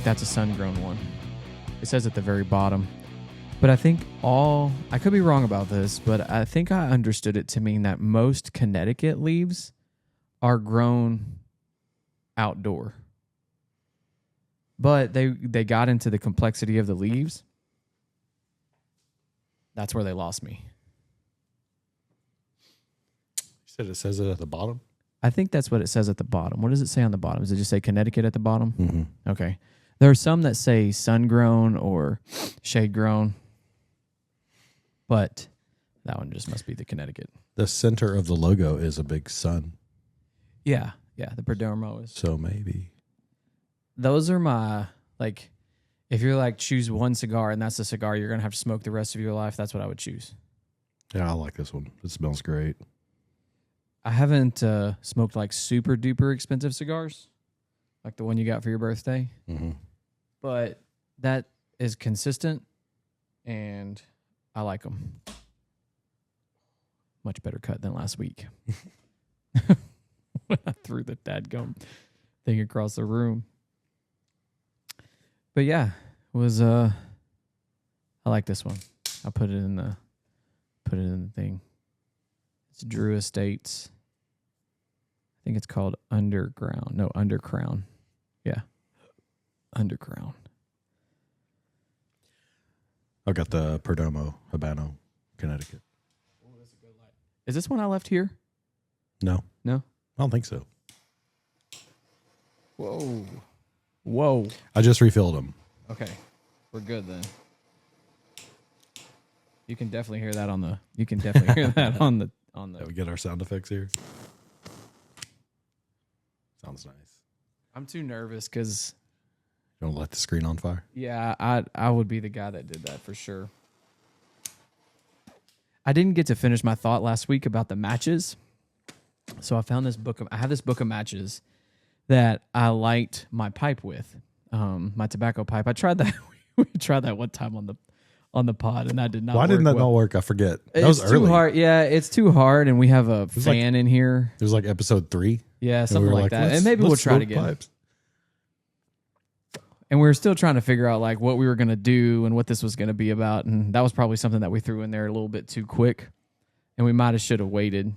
that's a sun-grown one. It says at the very bottom. But I think I could be wrong about this, but I think I understood it to mean that most Connecticut leaves are grown outdoor. But they got into the complexity of the leaves. That's where they lost me. You said it says it at the bottom? I think that's what it says at the bottom. What does it say on the bottom? Does it just say Connecticut at the bottom? Mm-hmm. Okay. There are some that say sun-grown or shade-grown, but that one just must be the Connecticut. The center of the logo is a big sun. Yeah, the Perdomo is. So maybe. Those are my, like, if you're like, choose one cigar and that's the cigar you're going to have to smoke the rest of your life, that's what I would choose. Yeah, I like this one. It smells great. I haven't smoked like super duper expensive cigars, like the one you got for your birthday. Mm-hmm. But that is consistent, and I like them. Much better cut than last week. When I threw the dadgum thing across the room. But yeah, it was I like this one. I put it in the thing. It's Drew Estates. I think it's called Underground. No, Undercrown. Yeah. Underground. I got the Perdomo Habano, Connecticut. Oh, that's a good light. Is this one I left here? No. No? I don't think so. Whoa. I just refilled them. Okay. We're good then. You can definitely hear that on the Yeah, we get our sound effects here. Sounds nice. I'm too nervous because You don't light the screen on fire? yeah, I would be the guy that did that for sure. I didn't get to finish my thought last week about the matches. So I found this book I have this book of matches that I light my pipe with. My tobacco pipe. I tried that we tried that one time on the pod, and that did not work. Why didn't that well. not work? I forget. That It's was early. too hard. Yeah, it's too hard, and we have a was fan in here. It was like episode 3. Yeah, and something we were like that. And maybe we'll try it smoke again. pipes. And we were still trying to figure out like what we were going to do and what this was going to be about. And that was probably something that we threw in there a little bit too quick. And we might have should have waited.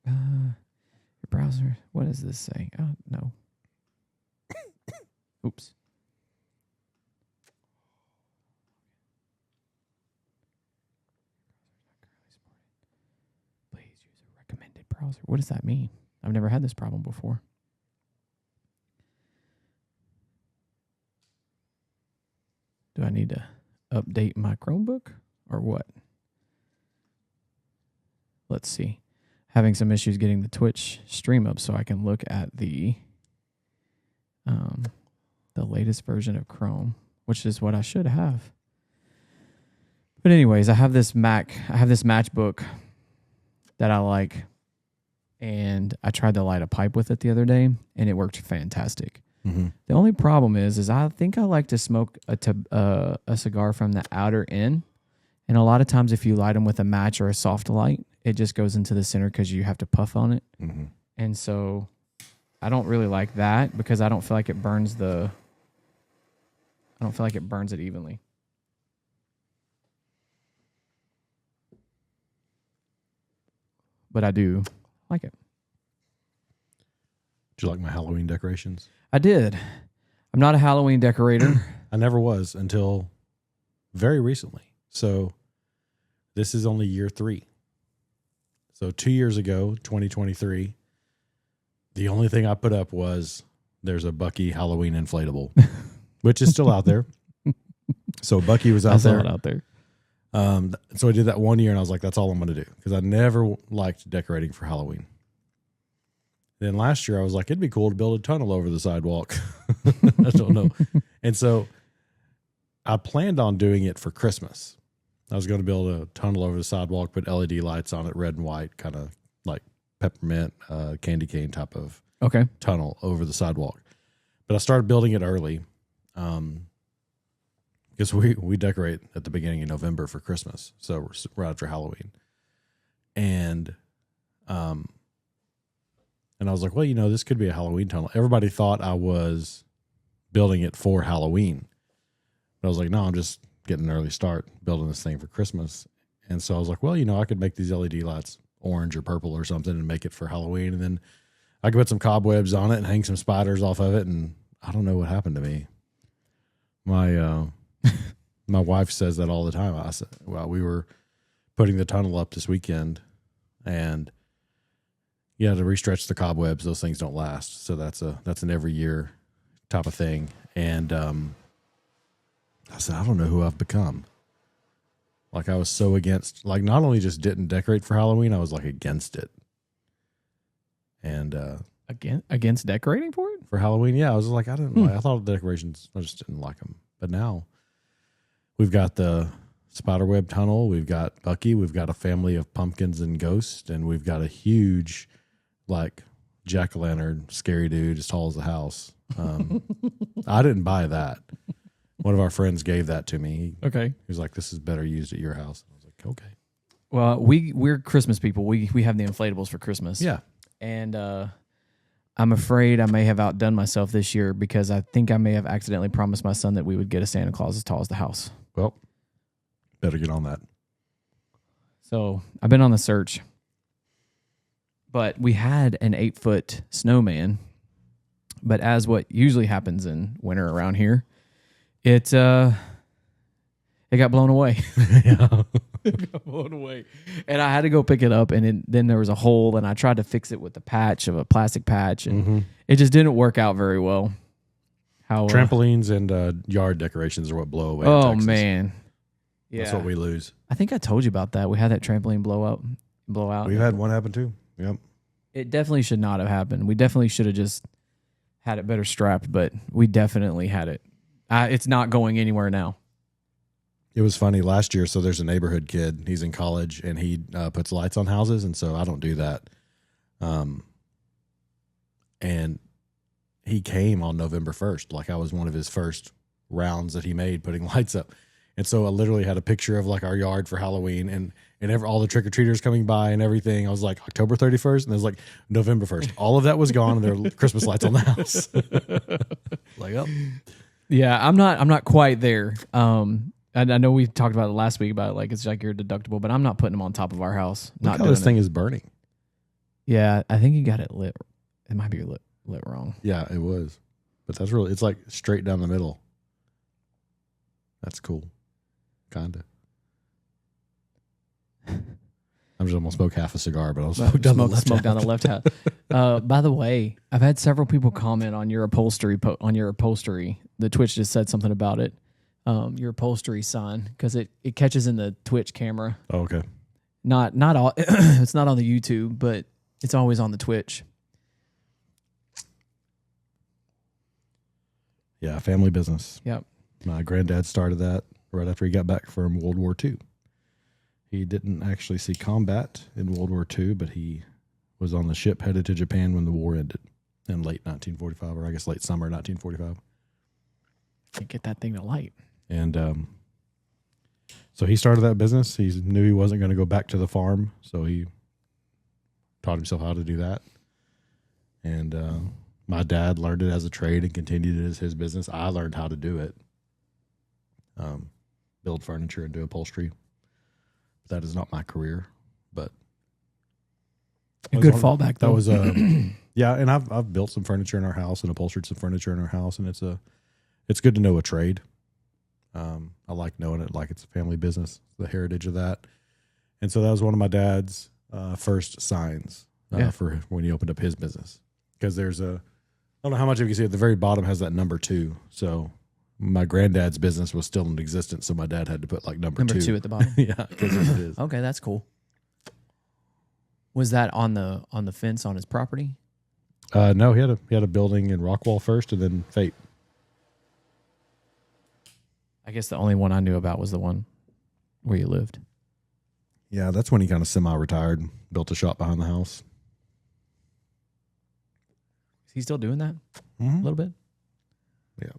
Your browser, what does this say? Oh, no. Oops. Please use a recommended browser. What does that mean? I've never had this problem before. Do I need to update my Chromebook or what? Let's see. Having some issues getting the Twitch stream up so I can look at the latest version of Chrome, which is what I should have. But anyways, I have this matchbook that I like, and I tried to light a pipe with it the other day, and it worked fantastic. Mm-hmm. The only problem is I think I like to smoke a cigar from the outer end. And a lot of times if you light them with a match or a soft light, it just goes into the center because you have to puff on it. Mm-hmm. And so I don't really like that because I don't feel like it burns it evenly. But I do like it. Did you like my Halloween decorations? I did. I'm not a Halloween decorator. I never was until very recently. So this is only year 3. So 2 years ago, 2023, the only thing I put up was there's a Bucky Halloween inflatable, which is still out there. So Bucky was out there. I saw it out there. So I did that 1 year, and I was like, that's all I'm going to do, because I never liked decorating for Halloween. Then last year, I was like, it'd be cool to build a tunnel over the sidewalk. I don't know. And so I planned on doing it for Christmas. I was going to build a tunnel over the sidewalk, put LED lights on it, red and white, kind of like peppermint, candy cane type of tunnel over the sidewalk. But I started building it early because we decorate at the beginning of November for Christmas. So we're right after Halloween. And I was like, well, this could be a Halloween tunnel. Everybody thought I was building it for Halloween. But I was like, no, I'm just getting an early start building this thing for Christmas. And so I was like, well, I could make these LED lights orange or purple or something and make it for Halloween. And then I could put some cobwebs on it and hang some spiders off of it. And I don't know what happened to me. My wife says that all the time. I said, well, we were putting the tunnel up this weekend, and to restretch the cobwebs, those things don't last. So that's an every year type of thing. And I said, I don't know who I've become. Like, I was so against, like, not only just didn't decorate for Halloween, I was like against it. And against decorating for it? For Halloween, yeah, I was like, I thought the decorations, I just didn't like them. But now we've got the spiderweb tunnel, we've got Bucky, we've got a family of pumpkins and ghosts, and we've got a huge, like, jack-o'-lantern scary dude as tall as the house. I didn't buy that. One of our friends gave that to me. Okay. He was like, this is better used at your house. I was like, okay. Well, we're Christmas people. We have the inflatables for Christmas. Yeah. And I'm afraid I may have outdone myself this year because I think I may have accidentally promised my son that we would get a Santa Claus as tall as the house. Well, better get on that. So I've been on the search. But we had an 8-foot snowman. But as what usually happens in winter around here, it got blown away. Yeah. It got blown away. And I had to go pick it up, and then there was a hole, and I tried to fix it with a plastic patch, and it just didn't work out very well. Trampolines and yard decorations are what blow away. Oh, in Texas. Man. Yeah. That's what we lose. I think I told you about that. We had that trampoline blow out. We've had one happen too. Yep. It definitely should not have happened. We definitely should have just had it better strapped, but we definitely had it. It's not going anywhere now. It was funny last year. So there's a neighborhood kid. He's in college, and he puts lights on houses, and so I don't do that. And he came on November 1st. Like, I was one of his first rounds that he made putting lights up. And so I literally had a picture of, like, our yard for Halloween, and all the trick-or-treaters coming by and everything. I was like, October 31st, and it was like November 1st. All of that was gone, and there were Christmas lights on the house. Like, oh. Yeah, I'm not quite there. I know we talked about it last week about, like, it's like your deductible, but I'm not putting them on top of our house. Look how this thing is burning. Yeah, I think you got it lit. It might be lit wrong. Yeah, it was. But that's really, it's like straight down the middle. That's cool. Kind of. I'm just almost smoke half a cigar, but I'll smoke down the left half. By the way, I've had several people comment on your upholstery. The Twitch just said something about it. Your upholstery sign, because it catches in the Twitch camera. Oh, okay. Not all. It's not on the YouTube, but it's always on the Twitch. Yeah, family business. Yep. My granddad started that right after he got back from World War II. He didn't actually see combat in World War II, but he was on the ship headed to Japan when the war ended in late 1945, or I guess late summer 1945. Can't get that thing to light. And so he started that business. He knew he wasn't going to go back to the farm, so he taught himself how to do that. And my dad learned it as a trade and continued it as his business. I learned how to do it, build furniture and do upholstery. That is not my career, but a good fallback. That was yeah. And I've built some furniture in our house and upholstered some furniture in our house, and it's good to know a trade. I like knowing it, like it's a family business, the heritage of that. And so that was one of my dad's first signs for when he opened up his business, because there's I don't know how much of you can see at the very bottom has that number 2. So my granddad's business was still in existence, so my dad had to put like number 2 at the bottom. Yeah, because it is. Okay, that's cool. Was that on the fence on his property? No, he had a building in Rockwall first, and then Fate. I guess the only one I knew about was the one where you lived. Yeah, that's when he kind of semi-retired, built a shop behind the house. Is he still doing that? A little bit? Yeah.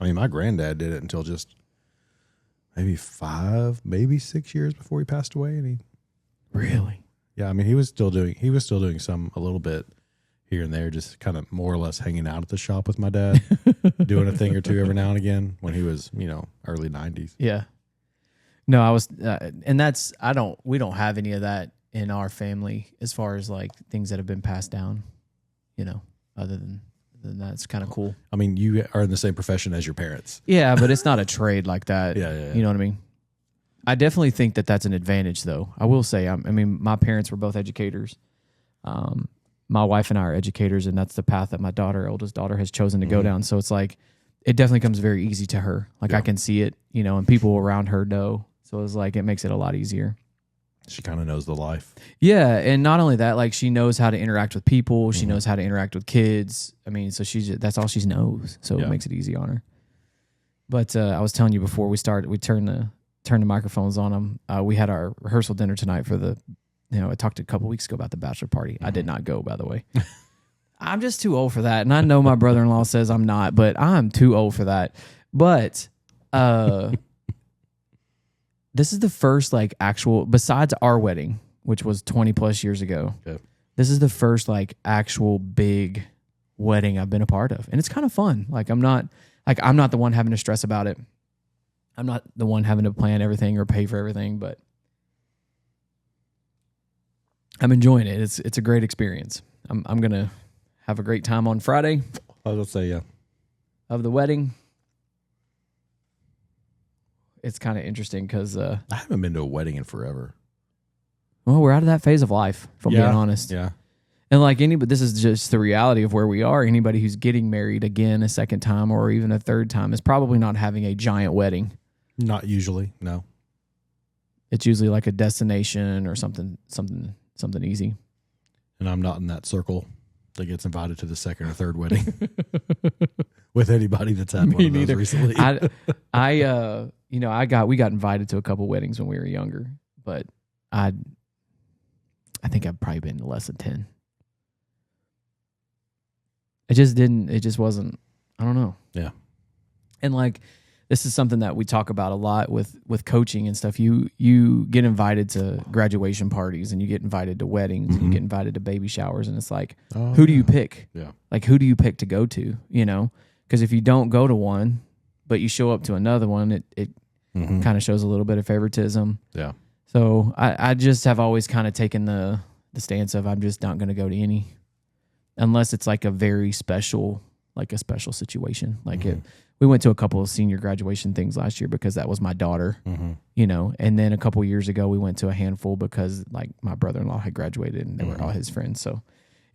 I mean, my granddad did it until just maybe 5, maybe 6 years before he passed away. And Really? Yeah, I mean, he was still doing some a little bit. here and there, just kind of more or less hanging out at the shop with my dad, doing a thing or two every now and again when he was, early 90s. Yeah. No, I was, and we don't have any of that in our family as far as like things that have been passed down, other than that. It's kind of cool. I mean, you are in the same profession as your parents. Yeah, but it's not a trade like that. Yeah. You know what I mean? I definitely think that that's an advantage, though. I will say, my parents were both educators. My wife and I are educators, and that's the path that my oldest daughter, has chosen to go down. So it's like, it definitely comes very easy to her. Like I can see it, and people around her know. So it's like, it makes it a lot easier. She kind of knows the life. Yeah, and not only that, like she knows how to interact with people. She knows how to interact with kids. So that's all she knows. So it makes it easy on her. But I was telling you before we started, we turned the microphones on them. We had our rehearsal dinner tonight for the, I talked a couple weeks ago about the bachelor party. I did not go, by the way. I'm just too old for that. And I know my brother-in-law says I'm not, but I'm too old for that. But this is the first like actual, besides our wedding, which was 20 plus years ago. Okay. This is the first like actual big wedding I've been a part of. And it's kind of fun. Like I'm not the one having to stress about it. I'm not the one having to plan everything or pay for everything, but I'm enjoying it. It's a great experience. I'm going to have a great time on Friday. I was going to say, yeah. Of the wedding. It's kind of interesting because I haven't been to a wedding in forever. Well, we're out of that phase of life, if I'm being honest. Yeah. And like but this is just the reality of where we are. Anybody who's getting married again a second time or even a third time is probably not having a giant wedding. Not usually, no. It's usually like a destination or something easy. And I'm not in that circle that gets invited to the second or third wedding with anybody that's had one of those recently. We got invited to a couple weddings when we were younger, but I think I've probably been to less than 10. It just wasn't, I don't know. Yeah. And like, this is something that we talk about a lot with coaching and stuff. You get invited to graduation parties and you get invited to weddings and you get invited to baby showers. And it's like, who do you pick? Yeah. Like, who do you pick to go to, Because if you don't go to one, but you show up to another one, it kind of shows a little bit of favoritism. Yeah. So I just have always kind of taken the stance of I'm just not going to go to any unless it's like a very special, like a special situation. Like we went to a couple of senior graduation things last year because that was my daughter, and then a couple of years ago we went to a handful because like my brother-in-law had graduated and they were all his friends. So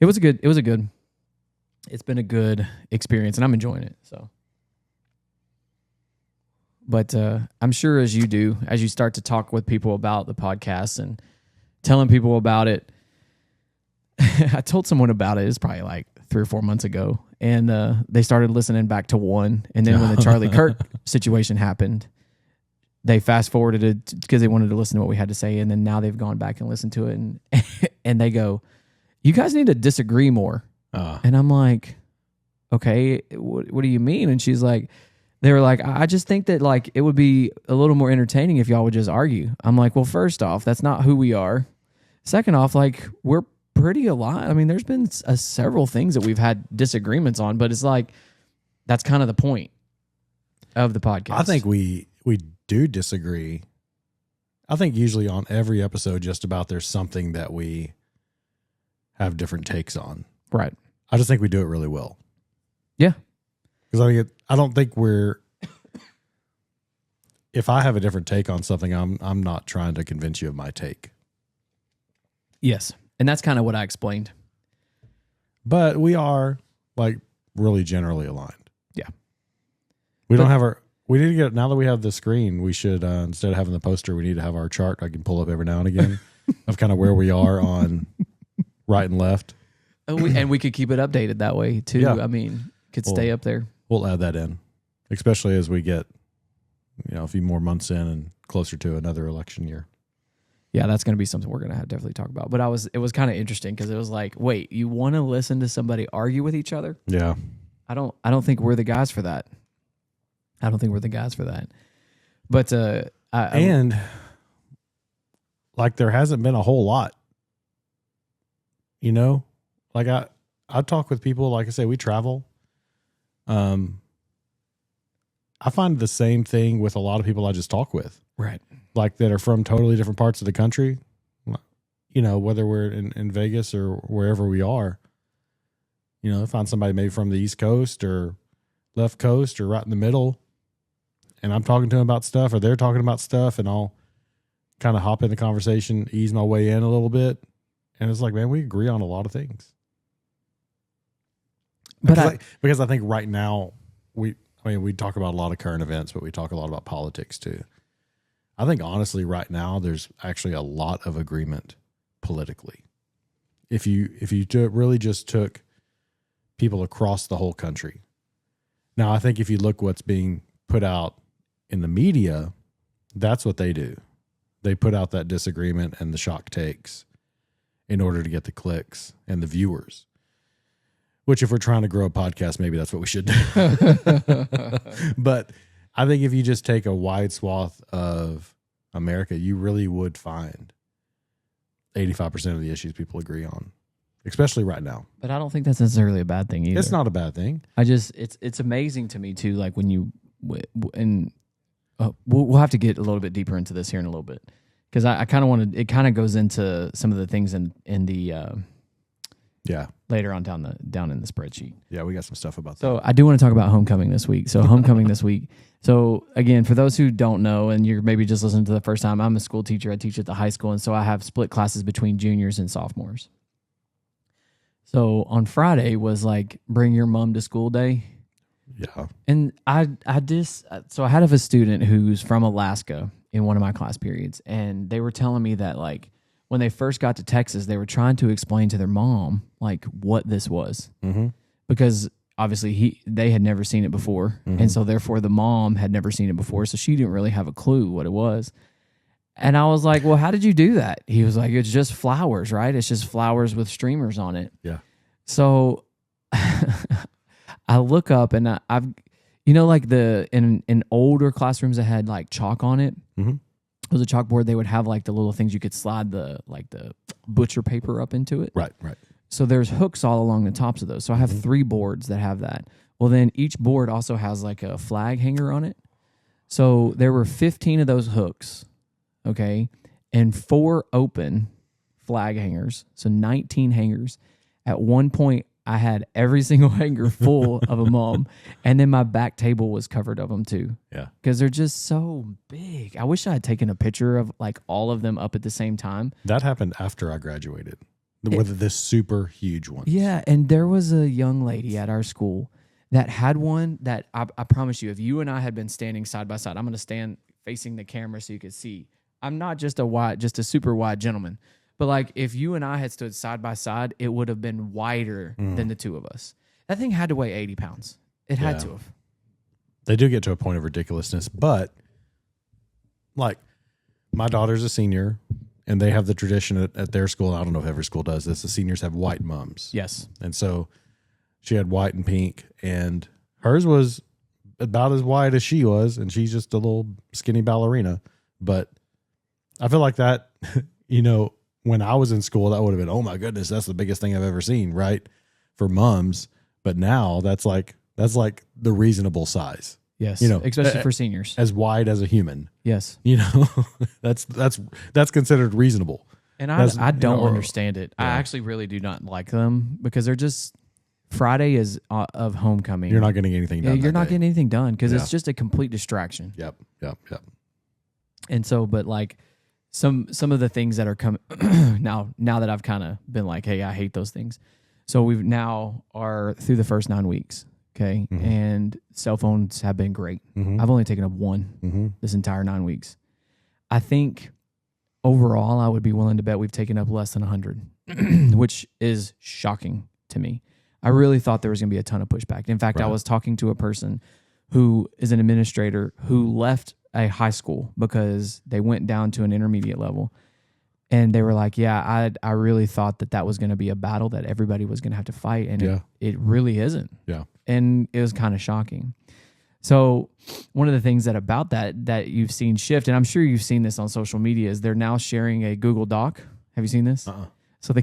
it's been a good experience and I'm enjoying it. So. But I'm sure as you start to talk with people about the podcast and telling people about it, I told someone about it. It's probably like 3 or 4 months ago. And they started listening back to one. And then when the Charlie Kirk situation happened, they fast forwarded it because they wanted to listen to what we had to say. And then now they've gone back and listened to it. And they go, you guys need to disagree more. And I'm like, okay, what do you mean? And she's like, they were like, I just think that like it would be a little more entertaining if y'all would just argue. I'm like, well, first off, that's not who we are. Second off, like we're pretty aligned. I mean, there's been several things that we've had disagreements on, but it's like that's kind of the point of the podcast. I think we do disagree. I think usually on every episode, just about there's something that we have different takes on. Right. I just think we do it really well. Yeah. Because I don't think if I have a different take on something, I'm not trying to convince you of my take. Yes. And that's kind of what I explained. But we are like really generally aligned. Yeah. We need to get, now that we have the screen, we should, instead of having the poster, we need to have our chart I can pull up every now and again of kind of where we are on right and left. And we could keep it updated that way too. Yeah. I mean, could stay up there. We'll add that in, especially as we get, a few more months in and closer to another election year. Yeah, that's going to be something we're going to definitely talk about. But it was kind of interesting because it was like, wait, you want to listen to somebody argue with each other? Yeah. I don't think we're the guys for that. But and like there hasn't been a whole lot. Like I talk with people, like I say, we travel. I find the same thing with a lot of people I just talk with. Right. Like that are from totally different parts of the country. You know, whether we're in Vegas or wherever we are, you know, find somebody maybe from the East Coast or left coast or right in the middle. And I'm talking to them about stuff or they're talking about stuff and I'll kind of hop in the conversation, ease my way in a little bit. And it's like, man, we agree on a lot of things. But because I think right now we talk about a lot of current events, but we talk a lot about politics too. I think honestly right now there's actually a lot of agreement politically. If you really just took people across the whole country. Now, I think if you look what's being put out in the media, that's what they do. They put out that disagreement and the shock takes in order to get the clicks and the viewers. Which if we're trying to grow a podcast, maybe that's what we should do. But I think if you just take a wide swath of America, you really would find 85% of the issues people agree on, especially right now. But I don't think that's necessarily a bad thing either. It's not a bad thing. It's amazing to me too. Like when you we'll have to get a little bit deeper into this here in a little bit because I kind of wanted. It kind of goes into some of the things in the later on down in the spreadsheet. Yeah, we got some stuff about that. So I do want to talk about homecoming this week. So homecoming this week. So again, for those who don't know, and you're maybe just listening to the first time, I'm a school teacher. I teach at the high school, and so I have split classes between juniors and sophomores. So on Friday was like bring your mom to school day. Yeah. And I had a student who's from Alaska in one of my class periods, and they were telling me that like when they first got to Texas, they were trying to explain to their mom like what this was, because obviously they had never seen it before, and so therefore the mom had never seen it before, so she didn't really have a clue what it was. And I was like, "Well, how did you do that?" He was like, "It's just flowers, right? It's just flowers with streamers on it." Yeah. So I look up and I've, like in older classrooms that had like chalk on it. It was a chalkboard. They would have like the little things you could slide the butcher paper up into it. Right. So there's hooks all along the tops of those. So I have 3 boards that have that. Well, then each board also has like a flag hanger on it. So there were 15 of those hooks, okay, and 4 open flag hangers. So 19 hangers. At one point, I had every single hanger full of a mom, and then my back table was covered of them too. Yeah, because they're just so big. I wish I had taken a picture of like all of them up at the same time. That happened after I graduated. With the super huge ones. Yeah, and there was a young lady at our school that had one that I promise you, if you and I had been standing side by side, I'm going to stand facing the camera so you could see. I'm not just a super wide gentleman. But like if you and I had stood side by side, it would have been wider than the two of us. That thing had to weigh 80 pounds. It had to have. They do get to a point of ridiculousness, but like my daughter's a senior and they have the tradition at their school. I don't know if every school does this. The seniors have white mums. Yes. And so she had white and pink, and hers was about as wide as she was. And she's just a little skinny ballerina. But I feel like that, when I was in school, that would have been, oh my goodness, that's the biggest thing I've ever seen, right? For mums. But now that's like the reasonable size. Yes. Especially for seniors. As wide as a human. Yes. That's considered reasonable. And I don't understand it. Yeah. I actually really do not like them because they're just Friday is of homecoming. You're not getting anything done. You're not getting anything done because it's just a complete distraction. Yep. And so, but like some of the things that are coming now that I've kind of been like, hey, I hate those things. So we've now are through the first 9 weeks. Okay. And cell phones have been great. I've only taken up one this entire 9 weeks. I think overall, I would be willing to bet we've taken up less than 100, which is shocking to me. I really thought there was going to be a ton of pushback. In fact, I was talking to a person who is an administrator who left a high school because they went down to an intermediate level. And they were like, yeah, I really thought that was going to be a battle that everybody was going to have to fight. And it really isn't. Yeah. And it was kind of shocking. So one of the things about that you've seen shift, and I'm sure you've seen this on social media, is they're now sharing a Google Doc. Have you seen this? Uh-uh. So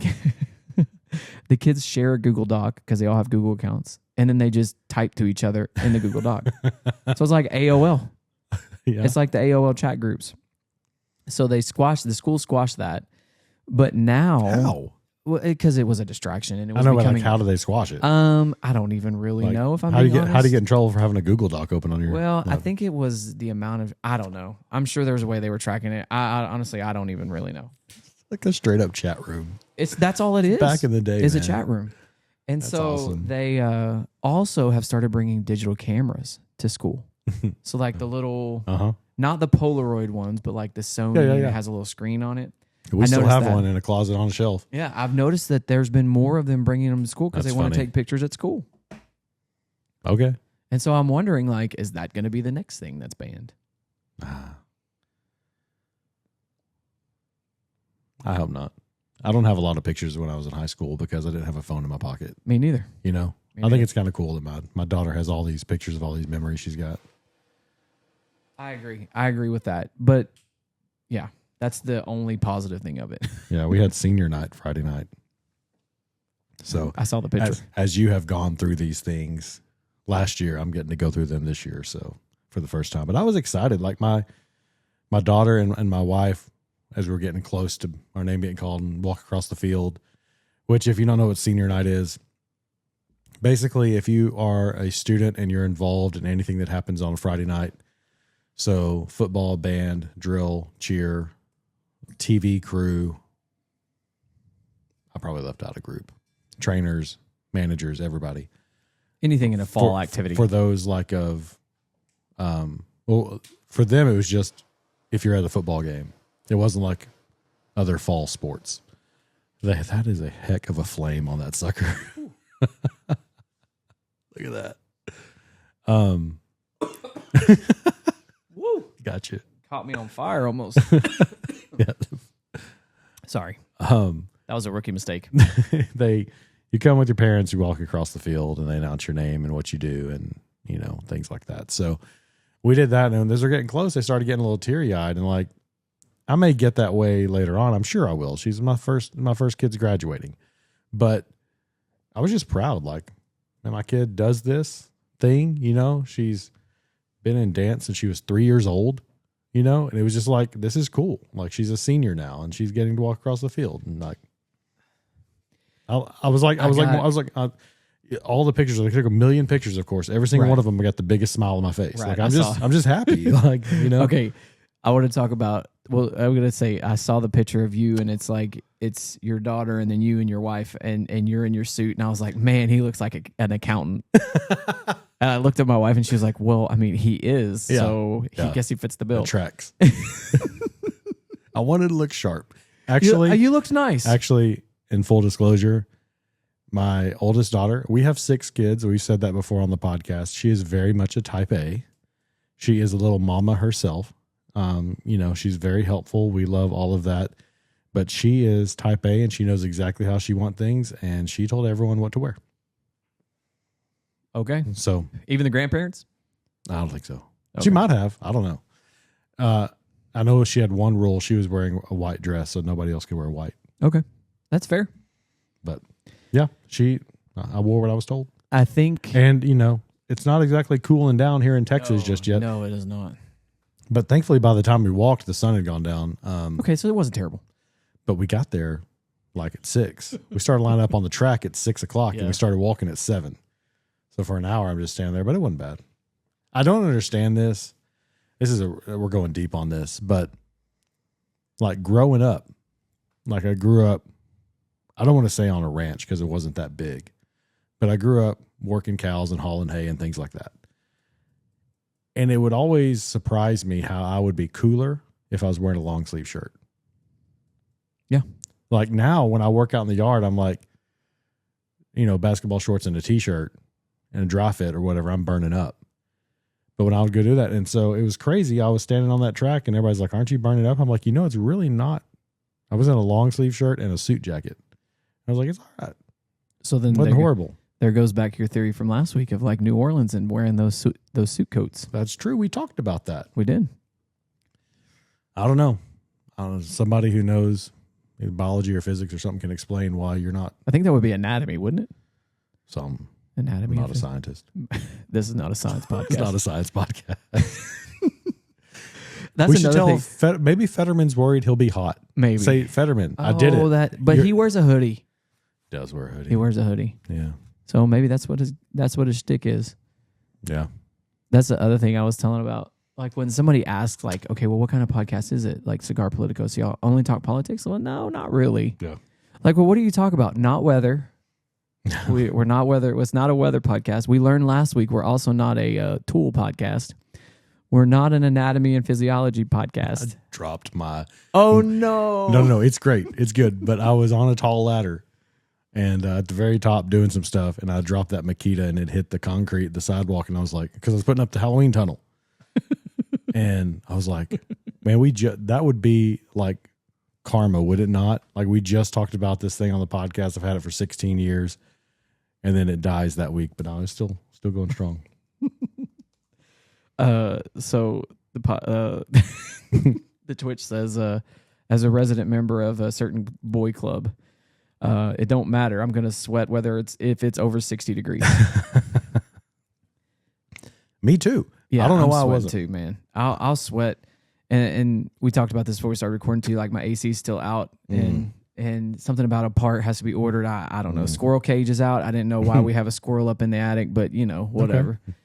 The kids share a Google Doc because they all have Google accounts, and then they just type to each other in the Google Doc. So it's like AOL. Yeah. It's like the AOL chat groups. So the school squashed that, but now How? Because it was a distraction and it was I know, but becoming. like, how do they squash it? I don't even really Like, know if I'm how do being you honest. how do you get in trouble for having a Google Doc open on your? Well, I laptop? think it was the amount of. I don't know. I'm sure there was a way they were tracking it. I honestly, I don't even really know. like a straight up chat room. That's all it is. Back in the day, is man. a chat room, and That's so awesome. they also have started bringing digital cameras to school. So like the little, not the Polaroid ones, but like the Sony Yeah. that has a little screen on it. We I still noticed have that. one in a closet on a shelf. Yeah, I've noticed that there's been more of them bringing them to school because they That's want to funny. take pictures at school. Okay. And so I'm wondering, like, is that going to be the next thing that's banned? I hope not. I don't have a lot of pictures when I was in high school because I didn't have a phone in my pocket. Me neither. You know, I think it's kind of cool that my daughter has all these pictures of all these memories she's got. I agree with that. But yeah, that's the only positive thing of it. Yeah, we had senior night Friday night. So I saw the picture. as you have gone through these things last year, I'm getting to go through them this year. So for the first time, but I was excited. Like my daughter and my wife, as we were getting close to our name being called and walk across the field, which if you don't know what senior night is, basically if you are a student and you're involved in anything that happens on a Friday night, so football, band, drill, cheer, TV crew, I probably left out a group, trainers, managers, everybody. Anything in a fall activity. For those like of, well, for them, it was just if you're at a football game. It wasn't like other fall sports. That is a heck of a flame on that sucker. Look at that. Woo! Gotcha. Caught me on fire almost. Yeah. Sorry. That was a rookie mistake. You come with your parents, you walk across the field, and they announce your name and what you do, and you know things like that. So we did that, and as they're getting close, they started getting a little teary eyed, and like I may get that way later on. I'm sure I will. She's my first kid's graduating, but I was just proud. Like, man, my kid does this thing. You know, she's been in dance since she was 3 years old. You know, and it was just like, this is cool. Like, she's a senior now, and she's getting to walk across the field, and like. I was like, all the pictures. I took a million pictures, of course. Every single one of them, I got the biggest smile on my face. Right, Like I'm just happy. Like, you know. Okay, I want to talk about. Well, I'm gonna say I saw the picture of you, and it's like it's your daughter, and then you and your wife, and you're in your suit, and I was like, man, he looks like an accountant. And I looked at my wife, and she was like, well, I mean, he is, so I guess he fits the bill. That tracks. I wanted to look sharp. Actually, you looked nice. Actually, in full disclosure, my oldest daughter, we have 6 kids. We've said that before on the podcast. She is very much a type A. She is a little mama herself. You know, she's very helpful. We love all of that. But she is type A, and she knows exactly how she wants things, and she told everyone what to wear. Okay. So Even the grandparents? I don't think so. Okay. She might have. I don't know. I know she had one rule. She was wearing a white dress, so nobody else could wear white. Okay. That's fair. But yeah, I wore what I was told. I think. And, you know, it's not exactly cooling down here in Texas just yet. No, it is not. But thankfully, by the time we walked, the sun had gone down. Okay, so it wasn't terrible. But we got there like at 6. We started lining up on the track at 6 o'clock, and we started walking at 7. So for an hour, I'm just standing there, but it wasn't bad. I don't understand this. We're going deep on this, but like growing up, like I grew up, I don't want to say on a ranch because it wasn't that big, but I grew up working cows and hauling hay and things like that. And it would always surprise me how I would be cooler if I was wearing a long sleeve shirt. Yeah. Like now when I work out in the yard, I'm like, you know, basketball shorts and a t-shirt and a dry fit or whatever, I'm burning up. But when I would go do that, and so it was crazy. I was standing on that track and everybody's like, aren't you burning up? I'm like, you know, it's really not. I was in a long sleeve shirt and a suit jacket. I was like, it's all right. So then It wasn't horrible. There goes back your theory from last week of like New Orleans and wearing those suit coats. That's true. We talked about that. We did. I don't know. Somebody who knows biology or physics or something can explain why you're not I think that would be anatomy, wouldn't it? some. Anatomy. I'm not a scientist. This is not a science podcast. It's not a science podcast. That's we should another tell thing. maybe Fetterman's worried he'll be hot. Maybe. Say, Fetterman, I did it. But he wears a hoodie. Does wear a hoodie. He wears a hoodie. Yeah. So maybe that's what his shtick is. Yeah. That's the other thing I was telling about. Like when somebody asks, like, okay, well, what kind of podcast is it? Like Cigar Politico. So y'all only talk politics? Well, no, not really. Yeah. Like, well, what do you talk about? Not weather. We're not weather. It's not a weather podcast. We learned last week we're also not a tool podcast. We're not an anatomy and physiology podcast. I dropped my... Oh, no. No. It's great. It's good. But I was on a tall ladder and at the very top doing some stuff, and I dropped that Makita and it hit the concrete, the sidewalk, and I was like, because I was putting up the Halloween tunnel. And I was like, man, that would be like karma, would it not? Like we just talked about this thing on the podcast. I've had it for 16 years, and then it dies that week, but I was still going strong. So the the Twitch says, as a resident member of a certain boy club, it don't matter. I'm gonna sweat if it's over 60 degrees. Me too. Yeah, I don't know why I sweating wasn't too, man. I'll sweat, and we talked about this before we started recording too. Like my AC's still out, and something about a part has to be ordered. I don't know. Squirrel cage is out. I didn't know why we have a squirrel up in the attic, but whatever. Okay.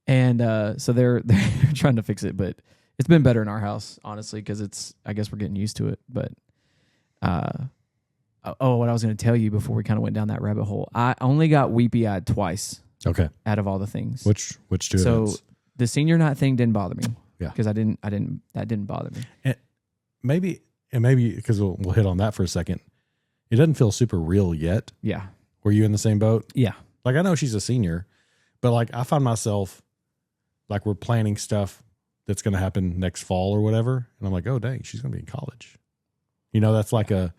And so they're trying to fix it, but it's been better in our house, honestly, because I guess we're getting used to it. But what I was going to tell you before we kind of went down that rabbit hole, I only got weepy-eyed twice. Okay. Out of all the things, which two? So events? The senior night thing didn't bother me. Yeah, because that didn't bother me. And maybe because we'll hit on that for a second. It doesn't feel super real yet. Yeah. Were you in the same boat? Yeah. Like I know she's a senior, but like I find myself like we're planning stuff that's going to happen next fall or whatever, and I'm like, oh dang, she's going to be in college. That's like I'm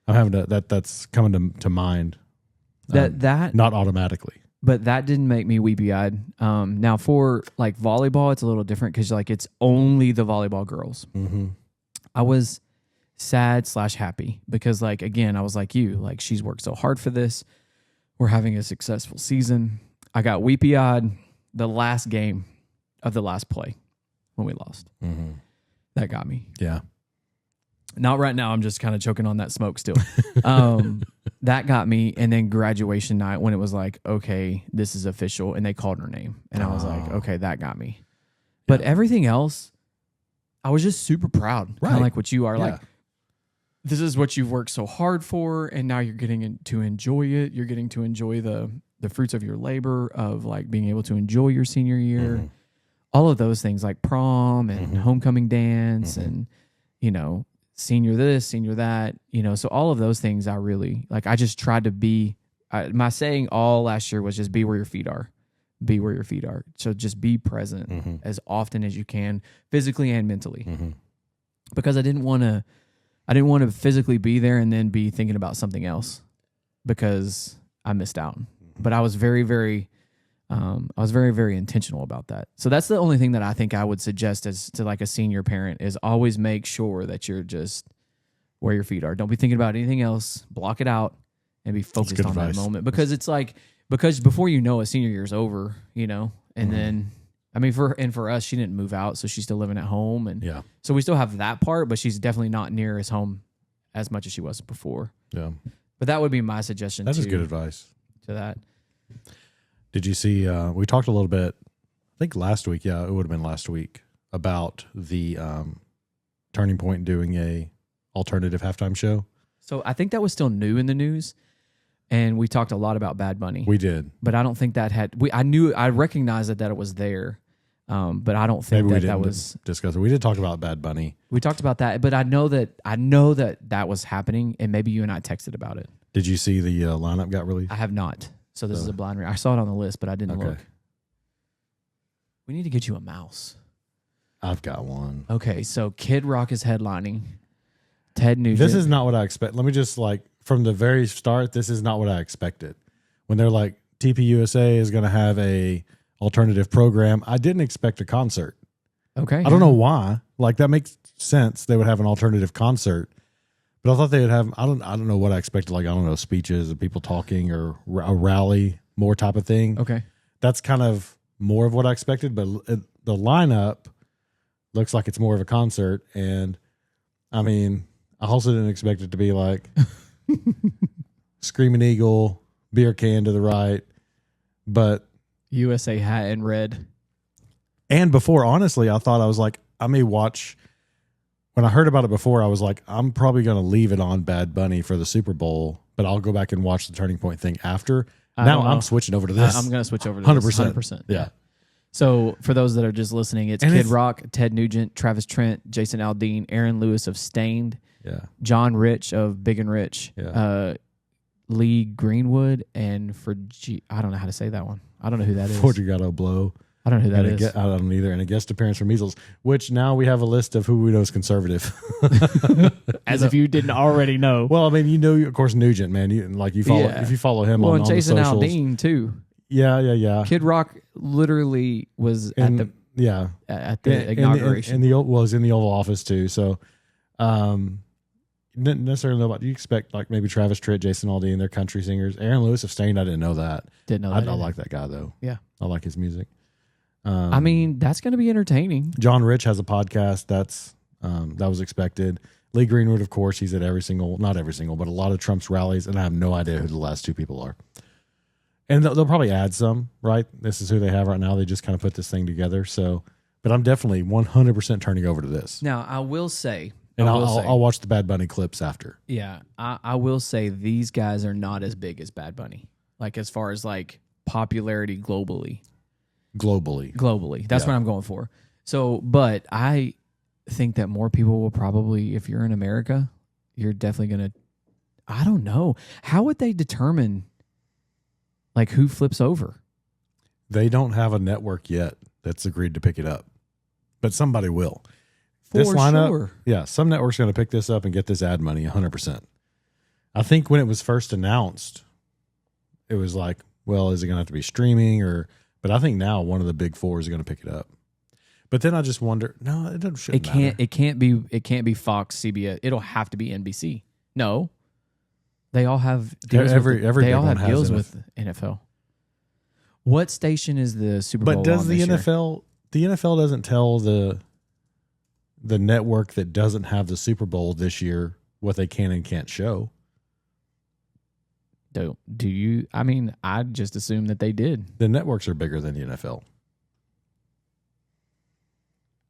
having that's coming to mind. That not automatically. But that didn't make me weepy-eyed. Now, for like volleyball, it's a little different because like it's only the volleyball girls. Mm-hmm. I was sad/happy because like again, I was like you, like she's worked so hard for this. We're having a successful season. I got weepy-eyed the last game of the last play when we lost. Mm-hmm. That got me. Yeah. Not right now. I'm just kind of choking on that smoke still. That got me. And then graduation night when it was like, okay, this is official. And they called her name. And I was like, okay, that got me. But everything else, I was just super proud. Right. Kind of like what you are. Yeah. Like, this is what you've worked so hard for. And now you're getting to enjoy it. You're getting to enjoy the fruits of your labor of like being able to enjoy your senior year. Mm-hmm. All of those things like prom and homecoming dance and, senior this, senior that, so all of those things I really, like I just tried to be, my saying all last year was just be where your feet are. Be where your feet are. So just be present as often as you can, physically and mentally. Because I didn't want to physically be there and then be thinking about something else because I missed out. But I was very, very intentional about that. So that's the only thing that I think I would suggest as to like a senior parent is always make sure that you're just where your feet are. Don't be thinking about anything else. Block it out and be focused on that moment. Because it's like, because before you know it, senior year is over, and then, I mean, for us, she didn't move out, so she's still living at home. And so we still have that part, but she's definitely not near as home as much as she was before. Yeah. But that would be my suggestion. That is good advice. To that. Did you see, we talked a little bit, I think last week, it would have been last week, about the Turning Point doing a alternative halftime show. So I think that was still new in the news, and we talked a lot about Bad Bunny. We did. But I don't think that I recognized that it was there, but I don't think that was... discuss it. We did talk about Bad Bunny. We talked about that, but I know that was happening, and maybe you and I texted about it. Did you see the lineup got released? I have not. So this is a blind read. I saw it on the list, but I didn't look. We need to get you a mouse. I've got one. Okay, so Kid Rock is headlining. Ted Nugent. This is not what I expect. Let me just from the very start, this is not what I expected. When they're like, TPUSA is going to have a alternative program, I didn't expect a concert. Okay. I don't know why. Like, that makes sense. They would have an alternative concert. But I thought they would have. I don't know what I expected. Like I don't know, speeches and people talking or a rally, more type of thing. Okay. That's kind of more of what I expected. But the lineup looks like it's more of a concert. And I mean, I also didn't expect it to be like Screaming Eagle, beer can to the right, but USA hat in red. And before, honestly, I thought I was like, I may watch. When I heard about it before, I was like, I'm probably going to leave it on Bad Bunny for the Super Bowl, but I'll go back and watch the Turning Point thing after. Now I'm switching over to this. I'm going to switch over to 100%. this. 100%. Yeah. So for those that are just listening, it's And Kid it's- Rock, Ted Nugent, Travis Trent, Jason Aldean, Aaron Lewis of Stained, Yeah. John Rich of Big and Rich, Yeah. Lee Greenwood, and I don't know how to say that one. I don't know who that is. Forgiato Blow. I don't know who that And is. I don't either. And a guest appearance from Measles, which now we have a list of who we know is conservative. As if you didn't already know. Well, I mean, of course, Nugent, man. You follow Yeah. if you follow him Well, on and the Jason socials. Aldean too. Yeah. Kid Rock literally was at the inauguration. And was in the Oval Office too. So, didn't necessarily know about. You expect like maybe Travis Tritt, Jason Aldean, they're country singers. Aaron Lewis of Stained, I didn't know that. Didn't know I that. like that guy though. Yeah, I like his music. I mean, that's going to be entertaining. John Rich has a podcast. That was expected. Lee Greenwood, of course, he's at not every single, but a lot of Trump's rallies, and I have no idea who the last two people are. And they'll probably add some, right? This is who they have right now. They just kind of put this thing together. So, but I'm definitely 100% turning over to this. Now, I will say, And I'll watch the Bad Bunny clips after. yeah, I will say these guys are not as big as Bad Bunny, like as far as like popularity globally. That's what I'm going for. So, but I think that more people will probably, if you're in America, you're definitely going to, I don't know. How would they determine like who flips over? They don't have a network yet that's agreed to pick it up, but somebody will. For This lineup, sure. yeah, some network's going to pick this up and get this ad money 100%. I think when it was first announced, it was like, well, is it going to have to be streaming but I think now one of the big four is going to pick it up. But then I just wonder, no, it doesn't. It can't be Fox, CBS. It'll have to be NBC. No, they all have deals Every they all big one have has deals NFL. with NFL. What station is the Super Bowl? But does on the this year? NFL? The NFL doesn't tell the network that doesn't have the Super Bowl this year what they can and can't show. Do you? I mean, I just assumed that they did. The networks are bigger than the NFL.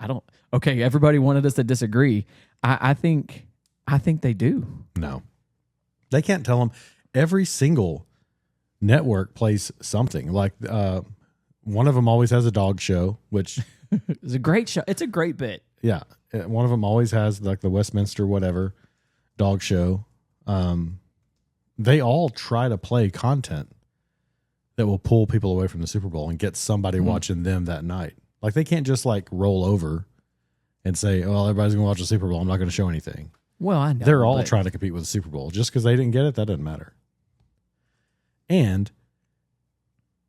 I don't. Okay, everybody wanted us to disagree. I think they do. No, they can't tell them. Every single network plays something. Like one of them always has a dog show, which It's a great show. It's a great bit. yeah, one of them always has like the Westminster whatever dog show. They all try to play content that will pull people away from the Super Bowl and get somebody watching them that night. Like they can't just like roll over and say, "Oh, everybody's going to watch the Super Bowl. I'm not going to show anything." Well, I know They're all but trying to compete with the Super Bowl. Just because they didn't get it, that doesn't matter. And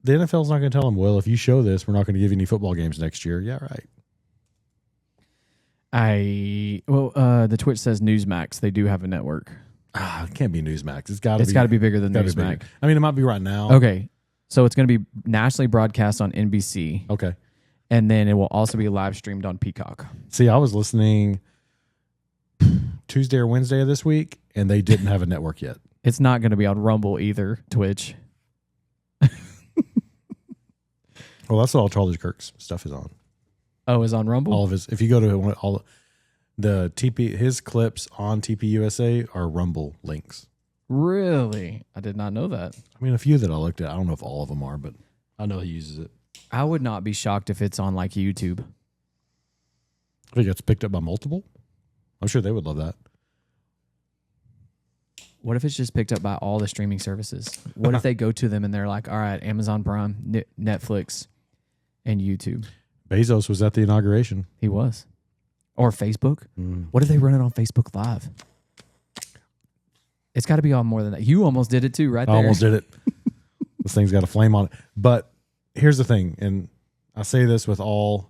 the NFL's not going to tell them, "Well, if you show this, we're not going to give you any football games next year." Yeah, right. The Twitch says Newsmax. They do have a network. It can't be Newsmax. It's got to be bigger than gotta be Newsmax. bigger. I mean, it might be right now. Okay, so it's going to be nationally broadcast on NBC, Okay. and then it will also be live streamed on Peacock. See, I was listening Tuesday or Wednesday of this week, and they didn't have a network yet. It's not going to be on Rumble either. Twitch. Well, that's all Charlie Kirk's stuff is on. Oh, is on Rumble? All of his. If you go to all the his clips on TP USA are Rumble links. Really? I did not know that. I mean, a few that I looked at. I don't know if all of them are, but I know he uses it. I would not be shocked if it's on like YouTube. I think it's picked up by multiple. I'm sure they would love that. What if it's just picked up by all the streaming services? What if they go to them and they're like, all right, Amazon Prime, Netflix, and YouTube? Bezos was at the inauguration. He was. Or Facebook. What if they run it on Facebook Live? It's got to be on more than that. You almost did it too, right I there. almost did it. This thing's got a flame on it. But here's the thing, and I say this with all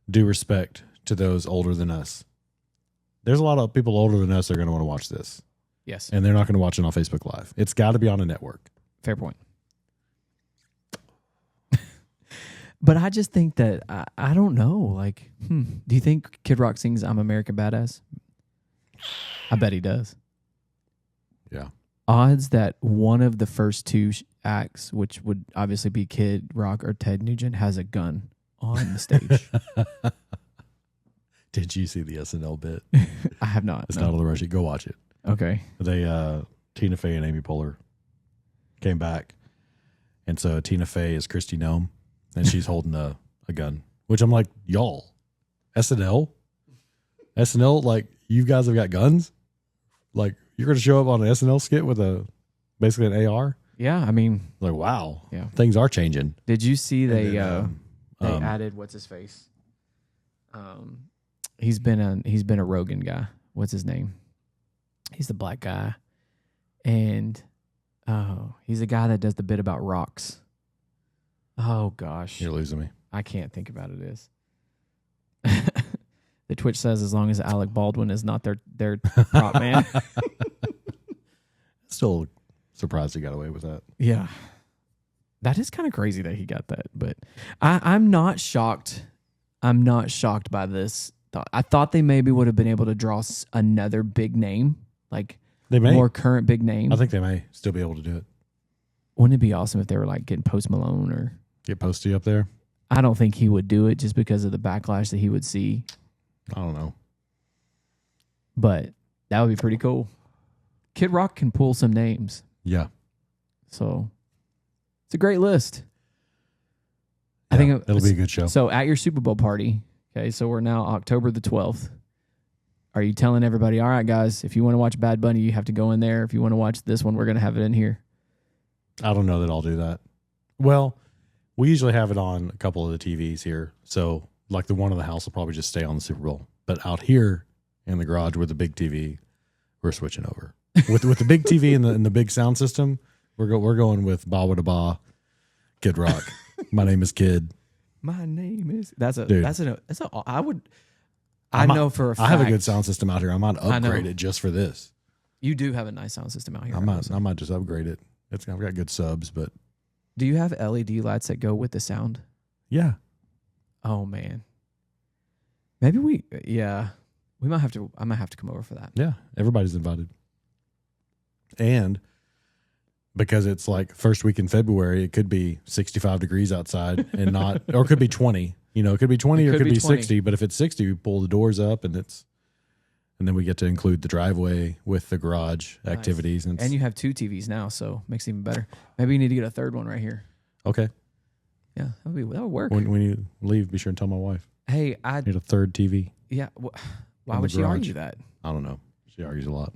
due respect to those older than us. There's a lot of people older than us that are going to want to watch this. Yes. And they're not going to watch it on Facebook Live. It's got to be on a network. Fair point. But I just think that, I don't know. Like, do you think Kid Rock sings I'm American Badass? I bet he does. Yeah. Odds that one of the first two acts, which would obviously be Kid Rock or Ted Nugent, has a gun on the stage. Did you see the SNL bit? I have not. It's not on the rush. Go watch it. Okay. They Tina Fey and Amy Poehler came back, and so Tina Fey is Kristi Noem, and she's holding a gun. Which I'm like, y'all, SNL, like you guys have got guns. Like you're going to show up on an SNL skit with basically an AR. Yeah, I mean, like wow, yeah, things are changing. Did you see they added what's his face? He's been a Rogan guy. What's his name? He's the black guy, and he's a guy that does the bit about rocks. Oh gosh, You're losing me. I can't think about it. Is the Twitch says as long as Alec Baldwin is not their prop man. Still surprised he got away with that. Yeah, that is kind of crazy that he got that, but I'm not shocked. I'm not shocked by this. I thought they maybe would have been able to draw another big name, like they may more current big name. I think they may still be able to do it. Wouldn't it be awesome if they were like getting Post Malone or get Posty up there? I don't think he would do it just because of the backlash that he would see. I don't know, but that would be pretty cool. Kid Rock can pull some names. Yeah, so it's a great list. Yeah, I think it'll be a good show. So at your Super Bowl party, okay, so we're now October the 12th. Are you telling everybody, all right, guys, if you want to watch Bad Bunny, you have to go in there. If you want to watch this one, we're going to have it in here? I don't know that I'll do that. Well, we usually have it on a couple of the TVs here. So like the one in the house will probably just stay on the Super Bowl. But out here in the garage with the big TV, we're switching over. With the big TV and the big sound system, we're going with Ba Da Ba, Kid Rock. My name is Kid. My name is. I know for a fact. I have a good sound system out here. I might upgrade it just for this. You do have a nice sound system out here. I might just upgrade it. I've got good subs, but do you have LED lights that go with the sound? Yeah. Oh man. Maybe we might have to. I might have to come over for that. Yeah, everybody's invited. And because it's like first week in February, it could be 65 degrees outside and not, or it could be 20. You know, it could be 20 or it could be 60. But if it's 60, we pull the doors up and then we get to include the driveway with the garage activities. And you have 2 TVs now, so makes it even better. Maybe you need to get a third one right here. Okay. Yeah, that would work. When you leave, be sure and tell my wife. Hey, I need a third TV. Yeah. Why would she argue that? I don't know. She argues a lot.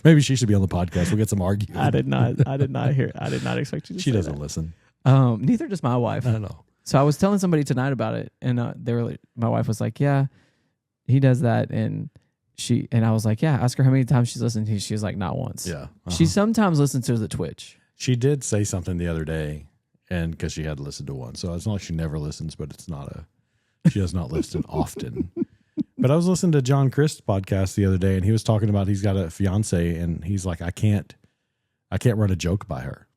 Maybe she should be on the podcast. We'll get some arguing. I did not expect you to. She say doesn't that. listen. Neither does my wife. I don't know. So I was telling somebody tonight about it, and my wife was like, "Yeah, he does that," and I was like, "Yeah, ask her how many times she's listened." She was like, "Not once." Yeah, She sometimes listens to the Twitch. She did say something the other day, and because she had listened to one, so it's not like she never listens, but she does not listen often. But I was listening to John Christ's podcast the other day, and he was talking about he's got a fiance, and he's like, I can't run a joke by her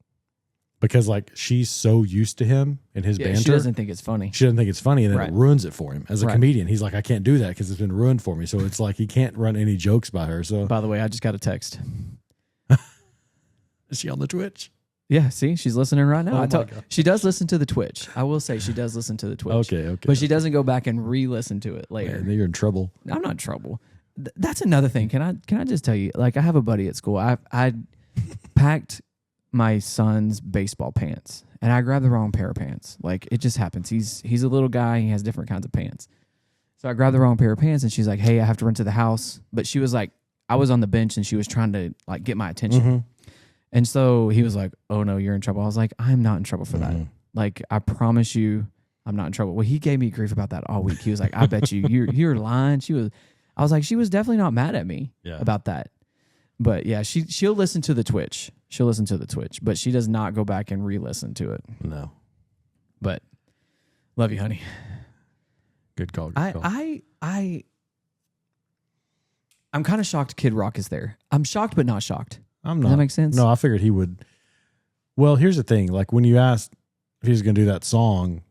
because like she's so used to him and his banter. She doesn't think it's funny. She doesn't think it's funny, and then Right. it ruins it for him as a comedian. He's like, I can't do that because it's been ruined for me. So it's like he can't run any jokes by her. So By the way, I just got a text. Is she on the Twitch? Yeah, see, she's listening right now. Oh my God. She does listen to the Twitch. I will say she does listen to the Twitch. Okay. But she doesn't go back and re-listen to it later. Man, you're in trouble. I'm not in trouble. That's another thing. Can I just tell you? Like, I have a buddy at school. I packed my son's baseball pants, and I grabbed the wrong pair of pants. Like, it just happens. He's a little guy. He has different kinds of pants. So I grabbed the wrong pair of pants, and she's like, "Hey, I have to run to the house." But she was like, I was on the bench, and she was trying to like get my attention. Mm-hmm. And so he was like, "Oh no, you're in trouble." I was like, "I'm not in trouble for that. Like, I promise you, I'm not in trouble." Well, he gave me grief about that all week. He was like, "I bet you're lying." I was like, she was definitely not mad at me about that. But yeah, she'll listen to the Twitch. But she does not go back and re-listen to it. No. But love you, honey. Good call. I'm kind of shocked Kid Rock is there. I'm shocked, but not shocked. I'm not. Does that make sense? No, I figured he would. Well, here's the thing. Like when you asked if he was going to do that song,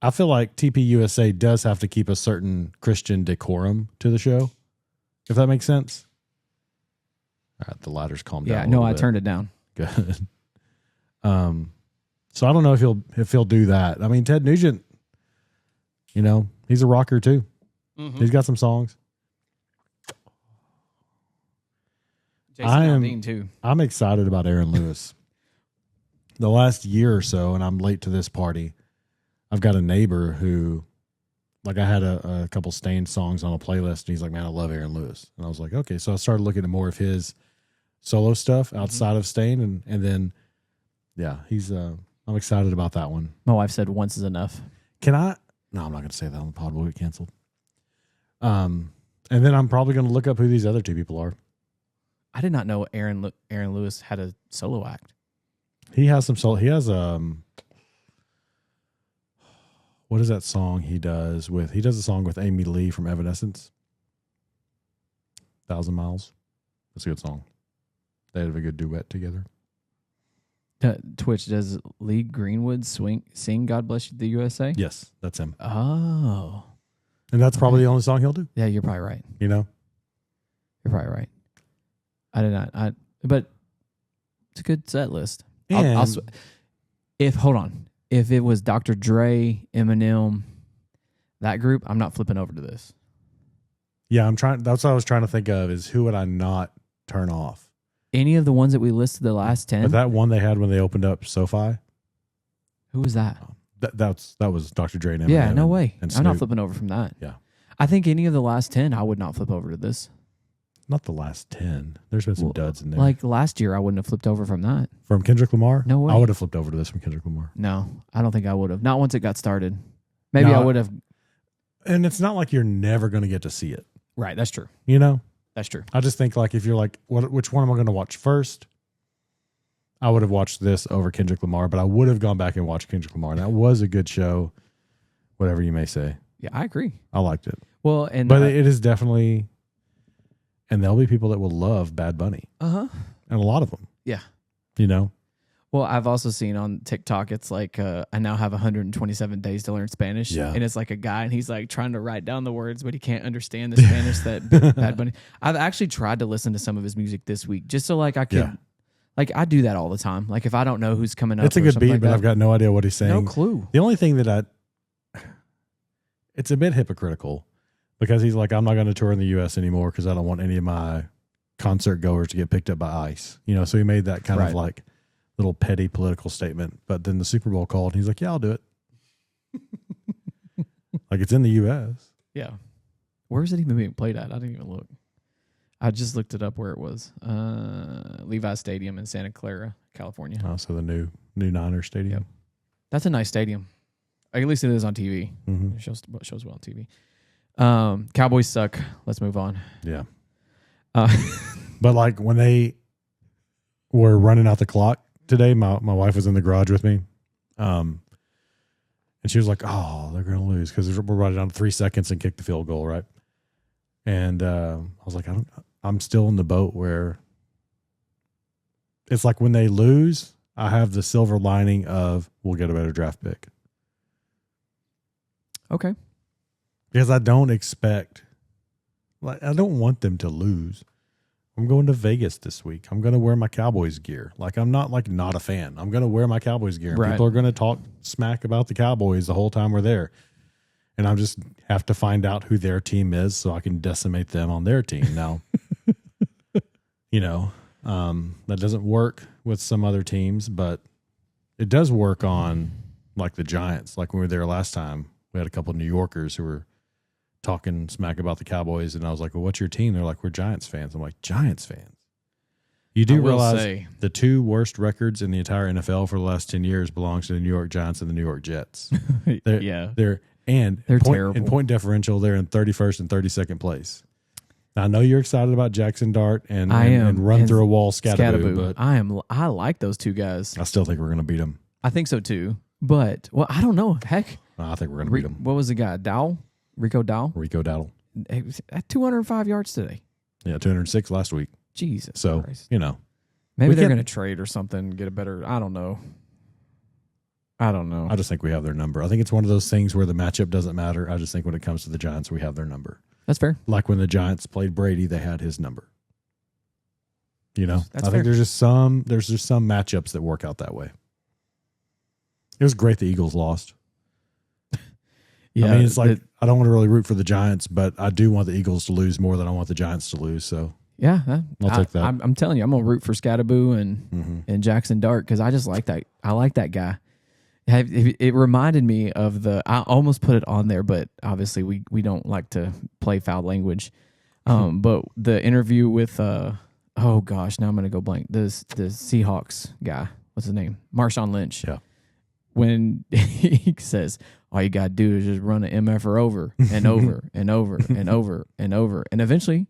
I feel like TPUSA does have to keep a certain Christian decorum to the show, if that makes sense. All right, the ladder's calmed down. Yeah, a no, little I bit. turned it down. Good. So I don't know if he'll do that. I mean, Ted Nugent, he's a rocker too. Mm-hmm. He's got some songs. Jason Aldean too. I'm excited about Aaron Lewis. The last year or so, and I'm late to this party, I've got a neighbor who, like, I had a couple Stained songs on a playlist, and he's like, man, I love Aaron Lewis. And I was like, okay. So I started looking at more of his solo stuff outside of Stained, and then, yeah, I'm excited about that one. My wife said once is enough. Can I? No, I'm not going to say that on the pod. We'll get canceled. And then I'm probably going to look up who these other two people are. I did not know Aaron Lewis had a solo act. He has some solo. He has what is that song he does with? He does a song with Amy Lee from Evanescence. 1,000 Miles. That's a good song. They have a good duet together. Twitch, does Lee Greenwood sing "God Bless You, the USA"? Yes, that's him. Oh, And that's probably the only song he'll do. yeah, you're probably right. You You're probably right. I did not. But it's a good set list. And If it was Dr. Dre, Eminem, that group, I'm not flipping over to this. yeah, that's what I was trying to think of is who would I not turn off? Any of the ones that we listed, the last 10. But that one they had when they opened up SoFi, Who was that? that was Dr. Dre and Eminem. Yeah, no way. And I'm not Snoop. flipping over from that. Yeah. I think any of the last 10, I would not flip over to this. Not the last 10. There's been some duds in there. Like last year, I wouldn't have flipped over from that. From Kendrick Lamar? No way. I would have flipped over to this from Kendrick Lamar. No, I don't think I would have. Not once it got started. Maybe No. I would have. And it's not like you're never going to get to see it. Right, that's true. That's true. I just think like if you're like, which one am I going to watch first? I would have watched this over Kendrick Lamar, but I would have gone back and watched Kendrick Lamar. And that was a good show, whatever you may say. Yeah, I agree. I liked it. Well, and But it is definitely, and there'll be people that will love Bad Bunny. and a lot of them. Yeah. Well, I've also seen on TikTok, it's like I now have 127 days to learn Spanish. Yeah. And it's like a guy, and he's like trying to write down the words, but he can't understand the Spanish that Bad Bunny. I've actually tried to listen to some of his music this week just so like I can. Yeah. Like I do that all the time. Like if I don't know who's coming up, it's a or good something beat, like but that, I've got no idea what he's saying. no clue. The only thing that it's a bit hypocritical because he's like, I'm not going to tour in the U.S. anymore because I don't want any of my concert goers to get picked up by ICE. So he made that kind of like little petty political statement. But then the Super Bowl called and he's like, yeah, I'll do it. Like it's in the U.S. Yeah. Where is it even being played at? I didn't even look. I just looked it up where it was. Levi Stadium in Santa Clara, California. Oh, so the new Niner Stadium. Yep. That's a nice stadium. At least it is on TV. Mm-hmm. It shows well on TV. Cowboys suck. Let's move on. Yeah. But like when they were running out the clock today, my wife was in the garage with me. And she was like, oh, they're going to lose because we're running down to 3 seconds and kick the field goal, right? And I was like, I'm still in the boat where it's like when they lose, I have the silver lining of we'll get a better draft pick. Okay. Because I don't want them to lose. I'm going to Vegas this week. I'm going to wear my Cowboys gear. Like I'm not not a fan. I'm going to wear my Cowboys gear. Right. People are going to talk smack about the Cowboys the whole time we're there. And I just have to find out who their team is so I can decimate them on their team. Now, that doesn't work with some other teams, but it does work on like the Giants. Like when we were there last time, we had a couple of New Yorkers who were talking smack about the Cowboys. And I was like, well, what's your team? They're like, we're Giants fans. I'm like, Giants fans? You do realize the two worst records in the entire NFL for the last 10 years belongs to the New York Giants and the New York Jets. They're terrible. In point differential, they're in 31st and 32nd place. Now, I know you're excited about Jackson Dart and run through a wall Scatterboo, but I like those two guys. I still think we're going to beat them. I think so too. But I don't know. Heck, I think we're going to beat them. What was the guy? Rico Dowell. Rico Dowdle. At 205 yards today. Yeah, 206 last week. Jesus So, Christ. we Maybe they're can't- going to trade or something, get a better. I don't know. I just think we have their number. I think it's one of those things where the matchup doesn't matter. I just think when it comes to the Giants, we have their number. That's fair. Like when the Giants played Brady, they had his number. That's I think fair. there's just some matchups that work out that way. It was great the Eagles lost. Yeah, I mean, it's like I don't want to really root for the Giants, but I do want the Eagles to lose more than I want the Giants to lose. So yeah, I'll take that. I'm telling you, I'm gonna root for Scattaboo and Jackson Dart because I just like that. I like that guy. It reminded me of I almost put it on there, but obviously we don't like to play foul language. But the interview with oh gosh, now I'm gonna go blank. The Seahawks guy, what's his name? Marshawn Lynch. Yeah. When he says all you gotta do is just run an MFer over and over and over and over and over, and eventually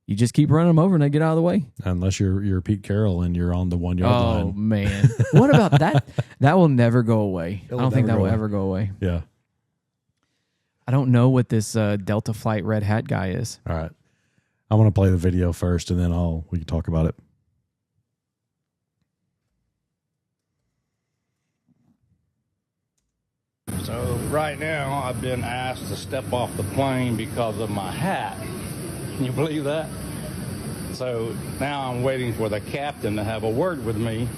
you just keep running them over and they get out of the way. Unless you're Pete Carroll and you're on the 1 yard line. Oh man, what about that? That will never go away. I don't think that will ever go away. Yeah. I don't know what this Delta Flight red hat guy is. All right. I want to play the video first, and then we can talk about it. So right now, I've been asked to step off the plane because of my hat. Can you believe that? So now I'm waiting for the captain to have a word with me,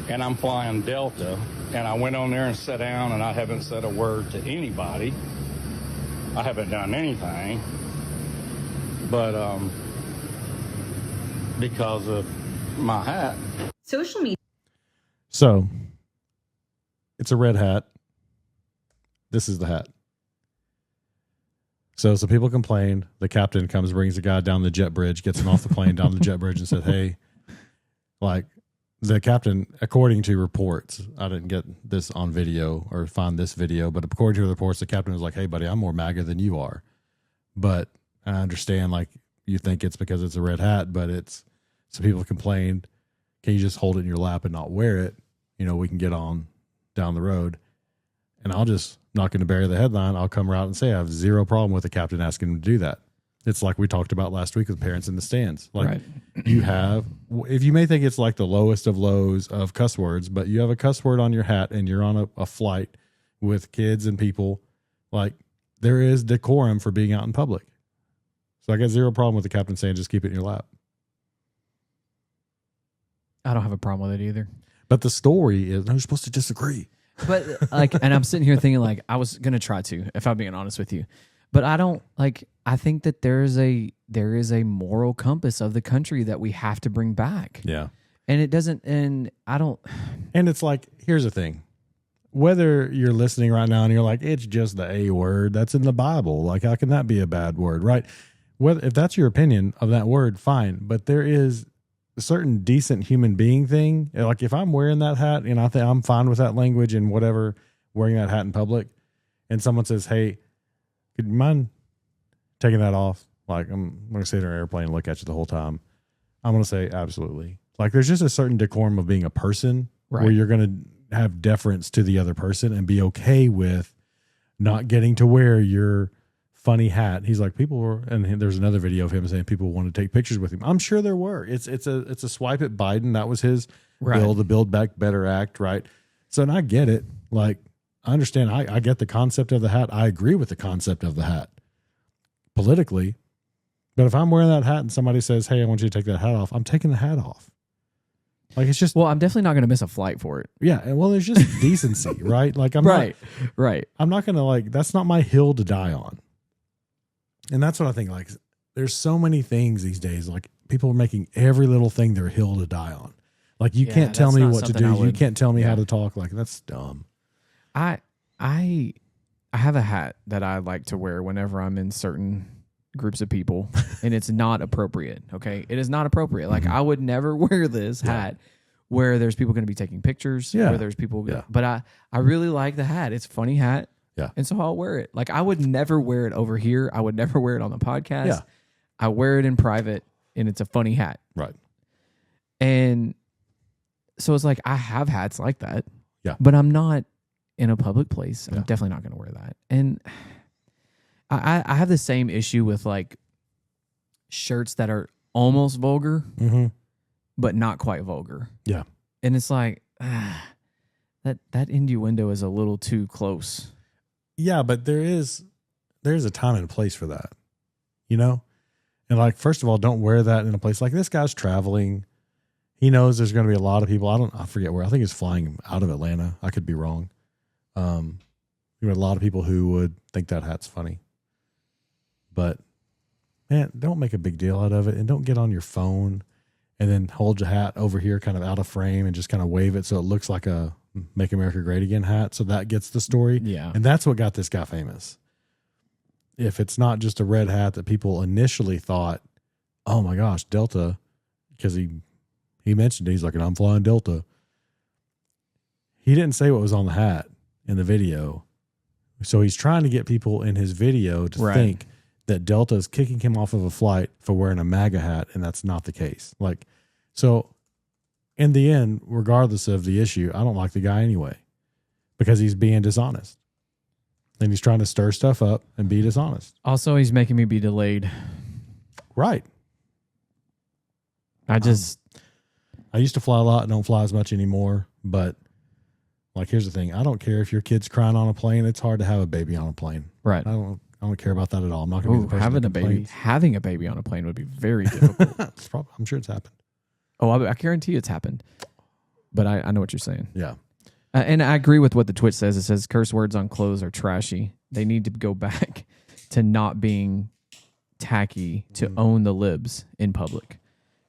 and I'm flying Delta. And I went on there and sat down, and I haven't said a word to anybody. I haven't done anything. But because of my hat. Social media. So it's a red hat. This is the hat. So some people complained. The captain comes, brings the guy down the jet bridge, gets him off the plane down the jet bridge and said, hey, like the captain, according to reports, I didn't get this on video or find this video, but according to the reports, the captain was like, hey, buddy, I'm more MAGA than you are. But I understand, like, you think it's because it's a red hat, but it's some people complained. Can you just hold it in your lap and not wear it? We can get on down the road. And I'm not going to bury the headline. I'll come out and say I have zero problem with the captain asking him to do that. It's like we talked about last week with parents in the stands. Like Right. if you may think it's like the lowest of lows of cuss words, but you have a cuss word on your hat and you're on a flight with kids and people, like there is decorum for being out in public. So I got zero problem with the captain saying, just keep it in your lap. I don't have a problem with it either. But the story is, no, you're supposed to disagree. But and I'm sitting here thinking like I was gonna try to, if I'm being honest with you, but I don't like. I think that there is a moral compass of the country that we have to bring back. Yeah, and it doesn't. And I don't. And it's like, here's the thing: whether you're listening right now and you're like, it's just the A word that's in the Bible. Like, how can that be a bad word, right? Whether if that's your opinion of that word, fine. But there is a certain decent human being thing. Like if I'm wearing that hat and I think I'm fine with that language and whatever, wearing that hat in public, and someone says, hey, could you mind taking that off? Like I'm going to sit in an airplane and look at you the whole time. I'm going to say absolutely. Like there's just a certain decorum of being a person where you're going to have deference to the other person and be okay with not getting to wear your funny hat. He's like, people were, and there's another video of him saying people want to take pictures with him. I'm sure there were. It's a swipe at Biden. That was his bill, the Build Back Better Act, right? So, and I get it. Like, I understand. I get the concept of the hat. I agree with the concept of the hat politically. But if I'm wearing that hat and somebody says, hey, I want you to take that hat off, I'm taking the hat off. Like, it's just, well, I'm definitely not going to miss a flight for it. yeah. And well, there's just decency, right? Like, I'm right. I'm not going to like, that's not my hill to die on. And that's what I think. Like, there's so many things these days. Like, people are making every little thing their hill to die on. Like, you can't tell me what to do. You can't tell me how to talk. Like, that's dumb. I have a hat that I like to wear whenever I'm in certain groups of people, and it's not appropriate. Okay, it is not appropriate. Like, I would never wear this hat where there's people going to be taking pictures. Where there's people. But I really like the hat. It's a funny hat. Yeah. And so I'll wear it. Like, I would never wear it over here. I would never wear it on the podcast. Yeah. I wear it in private, and it's a funny hat. Right. And so it's like, I have hats like that. Yeah. But I'm not in a public place. I'm definitely not going to wear that. And I have the same issue with like shirts that are almost vulgar, Mm-hmm. but not quite vulgar. Yeah. And it's like, that innuendo is a little too close. Yeah, but there's a time and a place for that, you know? And like, first of all, don't wear that in a place like this guy's traveling. He knows there's going to be a lot of people. I forget where. I think he's flying out of Atlanta. I could be wrong. You have a lot of people who would think that hat's funny. But man, don't make a big deal out of it, and don't get on your phone and then hold your hat over here kind of out of frame and just kind of wave it so it looks like a Make America Great Again hat. So that gets the story. Yeah. And that's what got this guy famous. If it's not just a red hat that people initially thought, oh my gosh, Delta, because he mentioned it, he's like, I'm flying Delta. He didn't say what was on the hat in the video. So he's trying to get people in his video to think that Delta is kicking him off of a flight for wearing a MAGA hat, and that's not the case. Like, so in the end, regardless of the issue, I don't like the guy anyway because he's being dishonest. And he's trying to stir stuff up and be dishonest. Also, he's making me be delayed. Right. I used to fly a lot. Don't fly as much anymore. But like, here's the thing. I don't care if your kid's crying on a plane. It's hard to have a baby on a plane. Right. I don't care about that at all. I'm not going to be the person having a baby on a plane would be very difficult. I'm sure it's happened. Oh, I guarantee it's happened. But I know what you're saying. Yeah. And I agree with what the Twitch says. It says curse words on clothes are trashy. They need to go back to not being tacky to own the libs in public.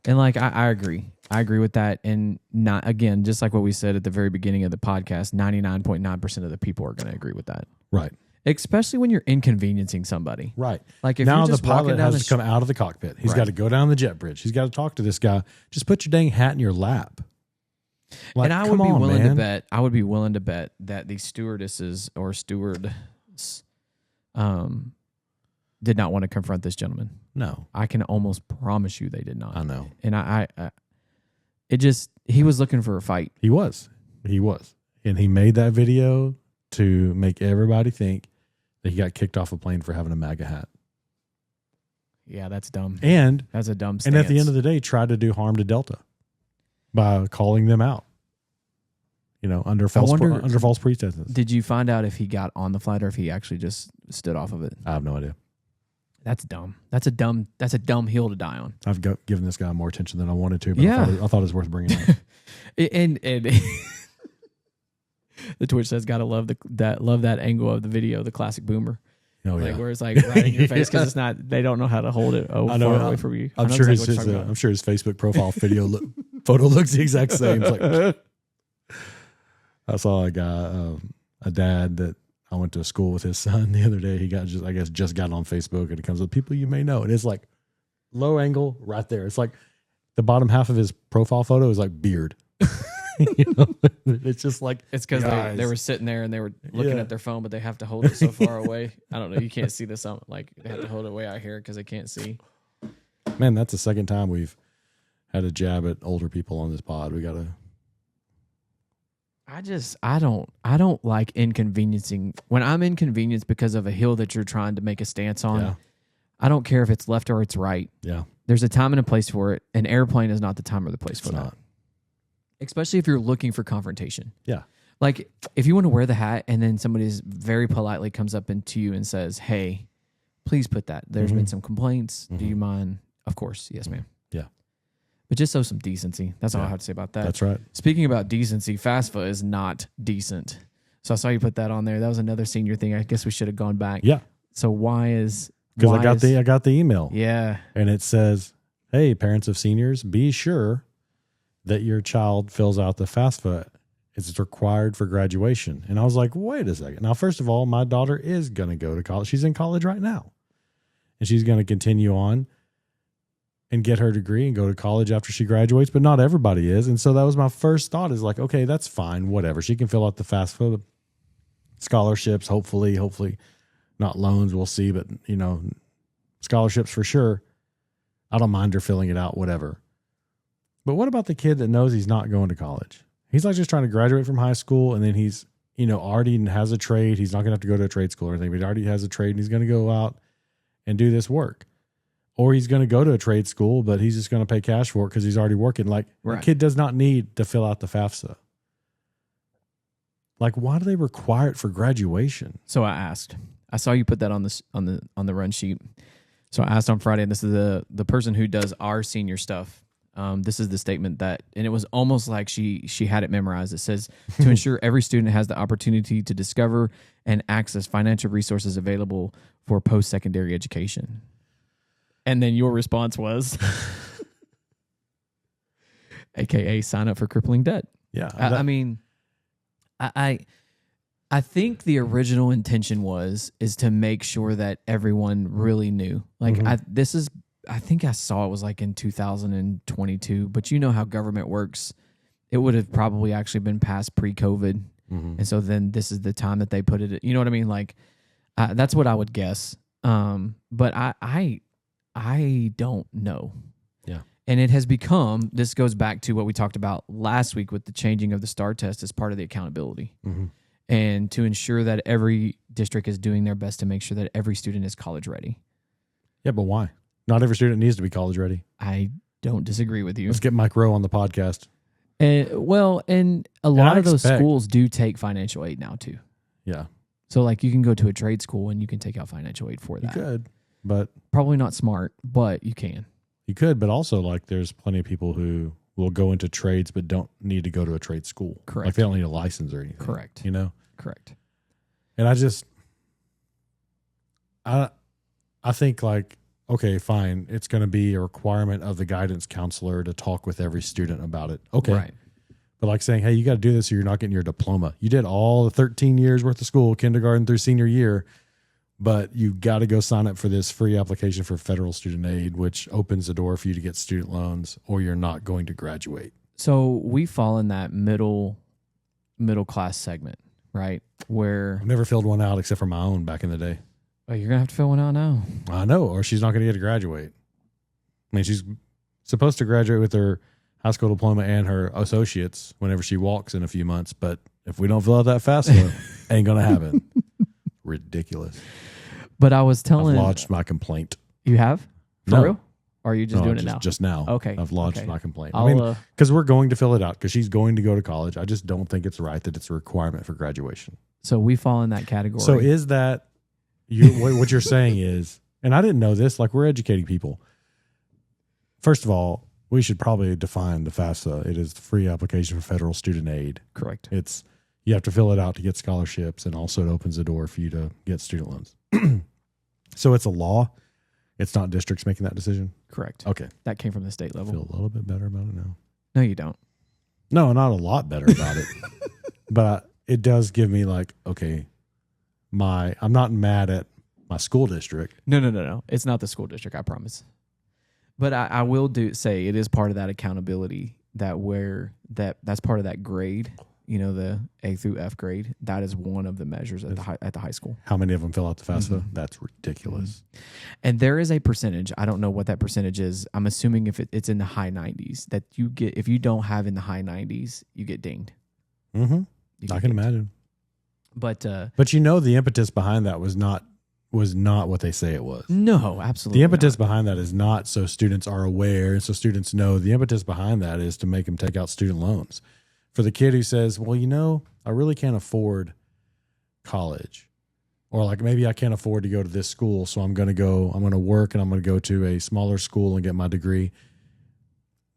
And like, I agree. I agree with that. And not, again, just like what we said at the very beginning of the podcast, 99.9% of the people are going to agree with that. Right. Especially when you're inconveniencing somebody. Right. Like if now you're just the pilot walking down has to come out of the cockpit. He's got to go down the jet bridge. He's got to talk to this guy. Just put your dang hat in your lap. Like, and I would be willing to bet. I would be willing to bet that the stewardesses or steward, did not want to confront this gentleman. No, I can almost promise you they did not. I know. And he was looking for a fight. He was, and he made that video to make everybody think that he got kicked off a plane for having a MAGA hat. Yeah, that's dumb. And that's a dumb stance. And at the end of the day, tried to do harm to Delta by calling them out, under false pretenses. Did you find out if he got on the flight or if he actually just stood off of it? I have no idea. That's dumb. That's a dumb hill to die on. I've given this guy more attention than I wanted to, but yeah. I thought it was worth bringing up. and the Twitch says, "Gotta love that angle of the video, the classic boomer." Oh yeah, where it's like right in your face because it's not. They don't know how to hold it. I know, far away from you. I'm sure his Facebook profile photo looks the exact same. It's like, I saw a guy, a dad that I went to school with his son the other day. He just got on Facebook, and it comes with people you may know, and it's like low angle right there. It's like the bottom half of his profile photo is like beard. It's just like it's because they were sitting there and they were looking at their phone, but they have to hold it so far away. I don't know. You can't see this. Like they have to hold it way out here because they can't see. Man, that's the second time we've had a jab at older people on this pod. We gotta. I don't like inconveniencing. When I'm inconvenienced because of a hill that you're trying to make a stance on, yeah. I don't care if it's left or it's right. Yeah. There's a time and a place for it. An airplane is not the time or the place for that. Especially if you're looking for confrontation. Yeah. Like if you want to wear the hat and then somebody very politely comes up into you and says, "Hey, please put that. There's been some complaints. Do you mind?" Of course. Yes, ma'am. Yeah. But just some decency. That's all I have to say about that. That's right. Speaking about decency, FAFSA is not decent. So I saw you put that on there. That was another senior thing. I guess we should have gone back. Yeah. So why is... Because I got the email. Yeah. And it says, "Hey, parents of seniors, be sure that your child fills out the FAFSA. It's required for graduation." And I was like, wait a second. Now, first of all, my daughter is going to go to college. She's in college right now. And she's going to continue on and get her degree and go to college after she graduates, but not everybody is. And so that was my first thought is like, okay, that's fine, whatever. She can fill out the FAFSA scholarships, hopefully not loans, we'll see, but scholarships for sure. I don't mind her filling it out, whatever. But what about the kid that knows he's not going to college? He's not just trying to graduate from high school and then he's, already has a trade. He's not going to have to go to a trade school or anything, but he already has a trade and he's going to go out and do this work. Or he's going to go to a trade school, but he's just going to pay cash for it because he's already working. Like, Right. the kid does not need to fill out the FAFSA. Like, why do they require it for graduation? So I saw you put that on the run sheet. So I asked on Friday, and this is the person who does our senior stuff. This is the statement that, and it was almost like she had it memorized. It says, to ensure every student has the opportunity to discover and access financial resources available for post-secondary education. And then your response was, AKA sign up for crippling debt. Yeah. I mean, I think the original intention is to make sure that everyone really knew. Like, I think I saw it was like in 2022, but you know how government works. It would have probably actually been past pre-COVID. And so then this is the time that they put it, you know what I mean? Like, that's what I would guess. But I don't know. Yeah. And it has become, this goes back to what we talked about last week with the changing of the STAR test as part of the accountability. And to ensure that every district is doing their best to make sure that every student is college ready. Yeah, but why? Not every student needs to be college ready. I don't disagree with you. Let's get Mike Rowe on the podcast. And a lot of those schools do take financial aid now too. Yeah. So like you can go to a trade school and you can take out financial aid for that. You could, but probably not smart, but you can. You could, but also like there's plenty of people who will go into trades but don't need to go to a trade school. Correct. Like they don't need a license or anything. Correct. You know? Correct. And I think like, okay, fine. It's going to be a requirement of the guidance counselor to talk with every student about it. Okay. Right. But like saying, hey, you got to do this or you're not getting your diploma. You did all the 13 years worth of school, kindergarten through senior year, but you got to go sign up for this free application for federal student aid, which opens the door for you to get student loans, or you're not going to graduate. So we fall in that middle class segment, right? Where I've never filled one out except for my own back in the day. oh, you're gonna have to fill one out now. I know, or she's not going to get to graduate. I mean, she's supposed to graduate with her high school diploma and her associates whenever she walks in a few months. But if we don't fill out that FAFSA, ain't going to happen. Ridiculous. But I was telling I've lodged my complaint. You have? For No. real? Or are you just doing it now? Just now. Okay. I've lodged Okay. my complaint. I'll, I mean, because we're going to fill it out because she's going to go to college. I just don't think it's right that it's a requirement for graduation. So we fall in that category. So is that what you're saying is, and I didn't know this, like we're educating people. First of all, we should probably define the FAFSA. It is the free application for federal student aid. Correct. It's you have to fill it out to get scholarships, and also it opens the door for you to get student loans. So it's a law. It's not districts making that decision. Correct. Okay. That came from the state I level. feel a little bit better about it now. No, you don't. No, not a lot better about it. But it does give me like, okay, I'm not mad at my school district. No. It's not the school district, I promise. But I will say it is part of that accountability that's part of that grade, you know, the A through F grade. That is one of the measures at the high school. How many of them fill out the FAFSA? Mm-hmm. That's ridiculous. And there is a percentage. I don't know what that percentage is. I'm assuming if it's in the high 90s that you get, if you don't have in the high 90s, you get dinged. Mm-hmm. I can imagine. But you know, the impetus behind that was not what they say it was. No, absolutely. The impetus not. behind that is not so students are aware and so students know. The impetus behind that is to make them take out student loans. For the kid who says, well, you know, I really can't afford college, or like maybe I can't afford to go to this school, so I'm going to work and I'm going to go to a smaller school and get my degree.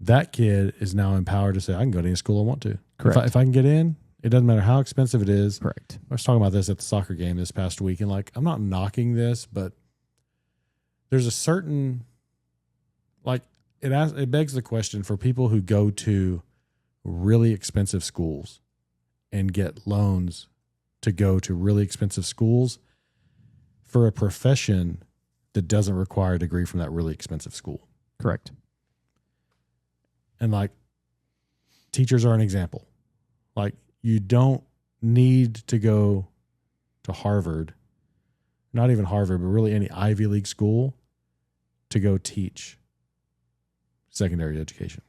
That kid is now empowered to say, I can go to any school I want to. Correct. If I can get in, it doesn't matter how expensive it is. Correct. I was talking about this at the soccer game this past week, and like, I'm not knocking this, but there's a certain, like, it begs the question for people who go to really expensive schools and get loans to go to really expensive schools for a profession that doesn't require a degree from that really expensive school. Correct. And like, teachers are an example. Like, you don't need to go to Harvard, not even Harvard, but really any Ivy League school to go teach secondary education.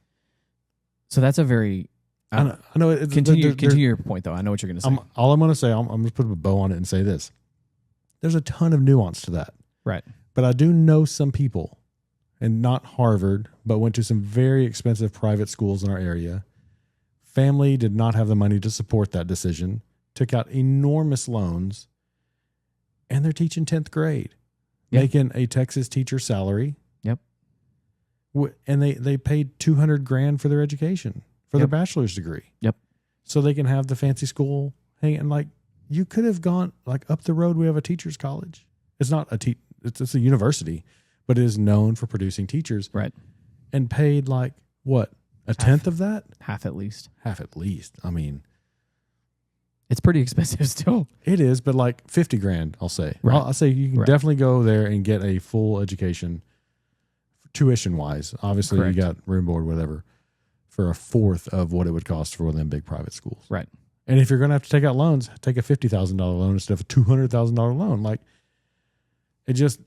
So that's a very. I know. Continue your point, though. I know what you're going to say. All I'm going to say, I'm going to put a bow on it and say this. There's a ton of nuance to that. Right. But I do know some people and not Harvard, but went to some very expensive private schools in our area. Family did not have the money to support that decision, took out enormous loans, and they're teaching 10th grade, making a Texas teacher salary. Yep. And they paid $200,000 for their education, for their bachelor's degree. Yep. So they can have the fancy school hanging. Like, you could have gone, like, up the road, we have a teacher's college. It's not it's a university, but it is known for producing teachers. Right. And paid, like, what, a tenth of that? Half at least. Half at least. I mean, it's pretty expensive still. It is, but like $50,000, I'll say. Right. I'll say you can definitely go there and get a full education, tuition wise. Obviously, Correct. you got room board, whatever, for a fourth of what it would cost for one of them big private schools. Right. And if you're going to have to take out loans, take a $50,000 loan instead of a $200,000 loan. Like, it just,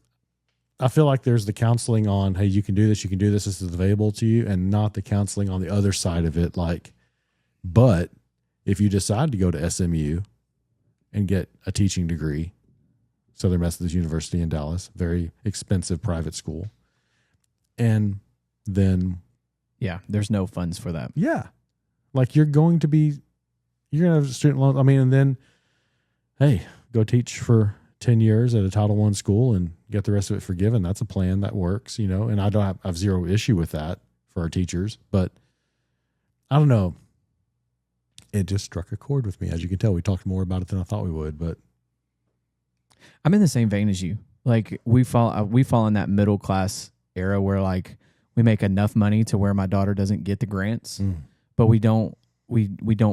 I feel like there's the counseling on, hey, you can do this, this is available to you, and not the counseling on the other side of it. Like, but if you decide to go to SMU and get a teaching degree, Southern Methodist University in Dallas, very expensive private school, and then there's no funds for that. Like, you're going to have student loans. I mean, and then, hey, go teach for 10 years at a Title I school and get the rest of it forgiven. That's a plan that works, and I have zero issue with that for our teachers, but I don't know. It just struck a chord with me. As you can tell, we talked more about it than I thought we would, but I'm in the same vein as you. Like, we fall in that middle class era where, like, we make enough money to where my daughter doesn't get the grants, but we don't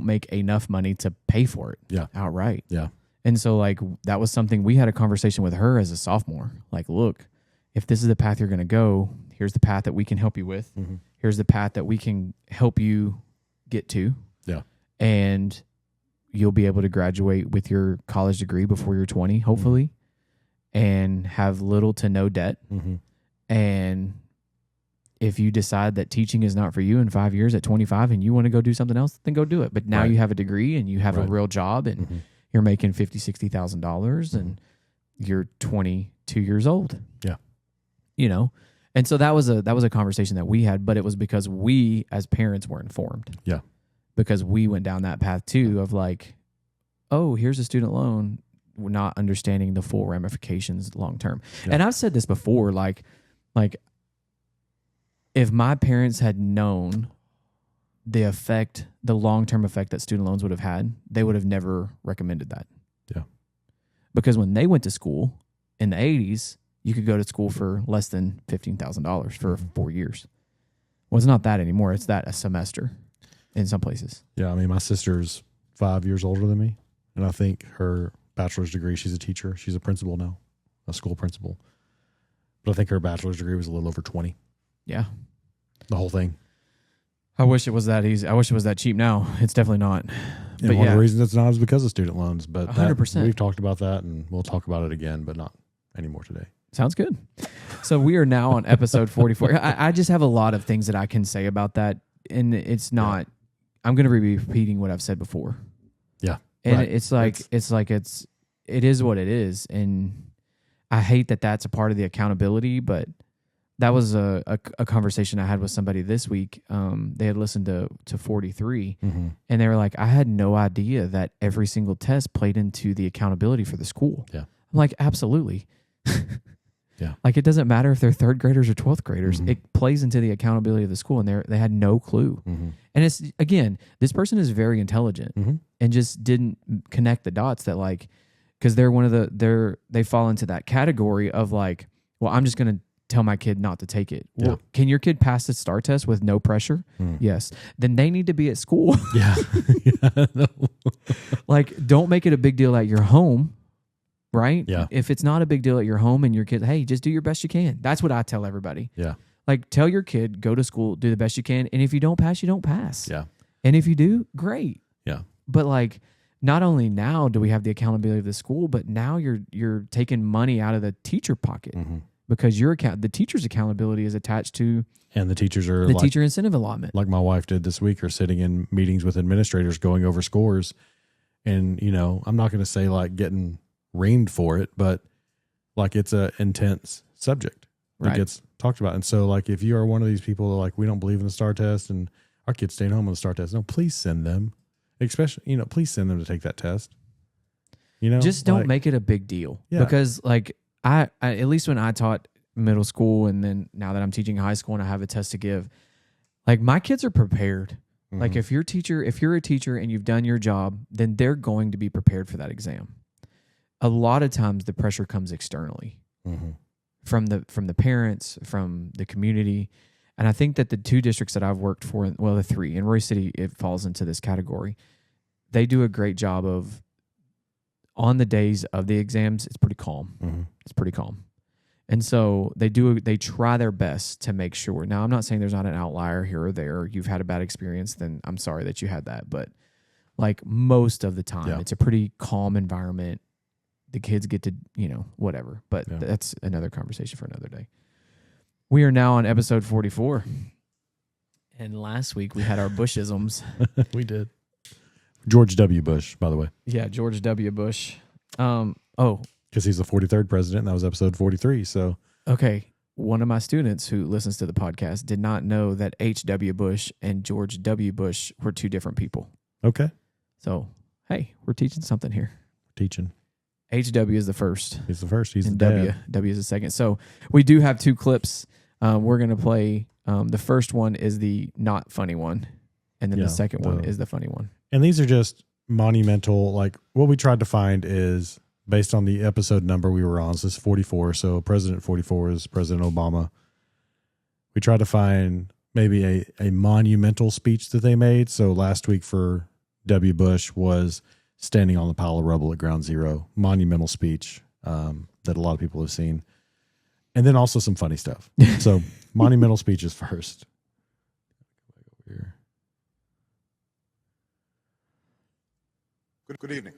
make enough money to pay for it outright. Yeah. And so, like, that was something we had a conversation with her as a sophomore. Like, look, if this is the path you're going to go, here's the path that we can help you with. Here's the path that we can help you get to. Yeah. And you'll be able to graduate with your college degree before you're 20, hopefully, and have little to no debt. And if you decide that teaching is not for you in 5 years at 25 and you want to go do something else, then go do it. But now you have a degree and you have a real job and you're making $50,000, $60,000 and you're 22 years old. Yeah. And so that was a conversation that we had, but it was because we as parents were informed. Yeah. Because we went down that path too of like, oh, here's a student loan. We're not understanding the full ramifications long term. Yeah. And I've said this before, like if my parents had known the long-term effect that student loans would have had, they would have never recommended that. Yeah. Because when they went to school in the 80s, you could go to school for less than $15,000 for 4 years. Well, it's not that anymore. It's that a semester in some places. Yeah. I mean, my sister's 5 years older than me, and I think her bachelor's degree, she's a teacher. She's a principal now, a school principal. But I think her bachelor's degree was a little over 20. Yeah. The whole thing. I wish it was that easy. I wish it was that cheap now. It's definitely not. And but one of the reasons it's not is because of student loans. But 100%. We've talked about that, and we'll talk about it again, but not anymore today. Sounds good. So we are now on episode 44. I just have a lot of things that I can say about that, and it's not. I'm going to be repeating what I've said before. Yeah, and it is what it is, and I hate that that's a part of the accountability. But that was a conversation I had with somebody this week. They had listened to 43, and they were like, "I had no idea that every single test played into the accountability for the school." Yeah, I'm like, absolutely. Yeah. Like, it doesn't matter if they're third graders or 12th graders. It plays into the accountability of the school, and they had no clue. And it's, again, this person is very intelligent and just didn't connect the dots that, like, because they fall into that category of like, well, I'm just going to tell my kid not to take it. Well, can your kid pass the STAR test with no pressure? Yes. Then they need to be at school. Yeah. No. Like, don't make it a big deal at your home. Right? Yeah. If it's not a big deal at your home and your kid, hey, just do your best you can. That's what I tell everybody. Yeah. Like, tell your kid, go to school, do the best you can. And if you don't pass, you don't pass. Yeah. And if you do, great. Yeah. But like, not only now do we have the accountability of the school, but now you're taking money out of the teacher pocket because the teacher's accountability is attached to and the teachers are the teacher incentive allotment. Like my wife did this week, are sitting in meetings with administrators going over scores. And, I'm not going to say like getting reamed for it, but like it's a intense subject. Right. It gets talked about. And so, like, if you are one of these people that, like, we don't believe in the STAR test and our kids staying home on the STAR test, no, please send them. Especially, please send them to take that test. Just don't make it a big deal. Yeah. Because, like, I at least when I taught middle school, and then now that I'm teaching high school and I have a test to give, like, my kids are prepared. Mm-hmm. Like, if you're a teacher and you've done your job, then they're going to be prepared for that exam. A lot of times the pressure comes externally. Mm-hmm. From the parents, from the community. And I think that the 2 districts that I've worked for, well, the 3, in Roy City, it falls into this category. They do a great job of, on the days of the exams, it's pretty calm. Mm-hmm. It's pretty calm. And so they try their best to make sure. Now, I'm not saying there's not an outlier here or there. You've had a bad experience, then I'm sorry that you had that. But, like, most of the time, it's a pretty calm environment. The kids get to, whatever. But that's another conversation for another day. We are now on episode 44. And last week we had our Bushisms. We did. George W. Bush, by the way. Yeah, George W. Bush. Because he's the 43rd president, and that was episode 43. So, okay. One of my students who listens to the podcast did not know that H.W. Bush and George W. Bush were 2 different people. Okay. So, hey, we're teaching something here. Teaching. HW is the first. He's the first. He's and the dad. W is the second. So we do have 2 clips. We're going to play. The first one is the not funny one. And then the second one is the funny one. And these are just monumental. Like, what we tried to find is based on the episode number we were on. So this is 44. So President 44 is President Obama. We tried to find maybe a monumental speech that they made. So last week for W. Bush was standing on the pile of rubble at Ground Zero. Monumental speech that a lot of people have seen. And then also some funny stuff. So monumental speeches first. Good evening.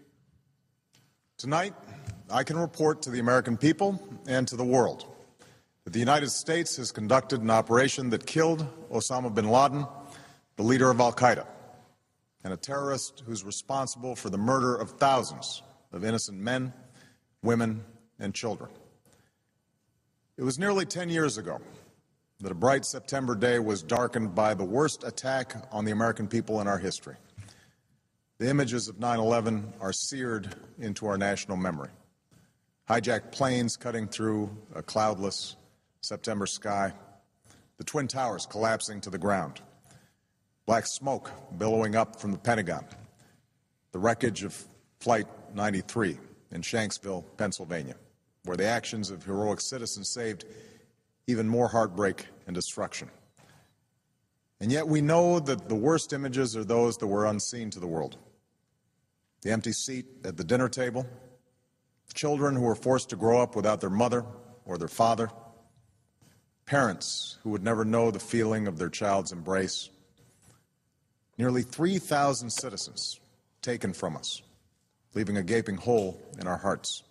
Tonight, I can report to the American people and to the world that the United States has conducted an operation that killed Osama bin Laden, the leader of al-Qaeda, and a terrorist who's responsible for the murder of thousands of innocent men, women, and children. It was nearly 10 years ago that a bright September day was darkened by the worst attack on the American people in our history. The images of 9/11 are seared into our national memory. Hijacked planes cutting through a cloudless September sky, the Twin Towers collapsing to the ground, black smoke billowing up from the Pentagon, the wreckage of Flight 93 in Shanksville, Pennsylvania, where the actions of heroic citizens saved even more heartbreak and destruction. And yet we know that the worst images are those that were unseen to the world. The empty seat at the dinner table, children who were forced to grow up without their mother or their father, parents who would never know the feeling of their child's embrace, nearly 3,000 citizens taken from us, leaving a gaping hole in our hearts.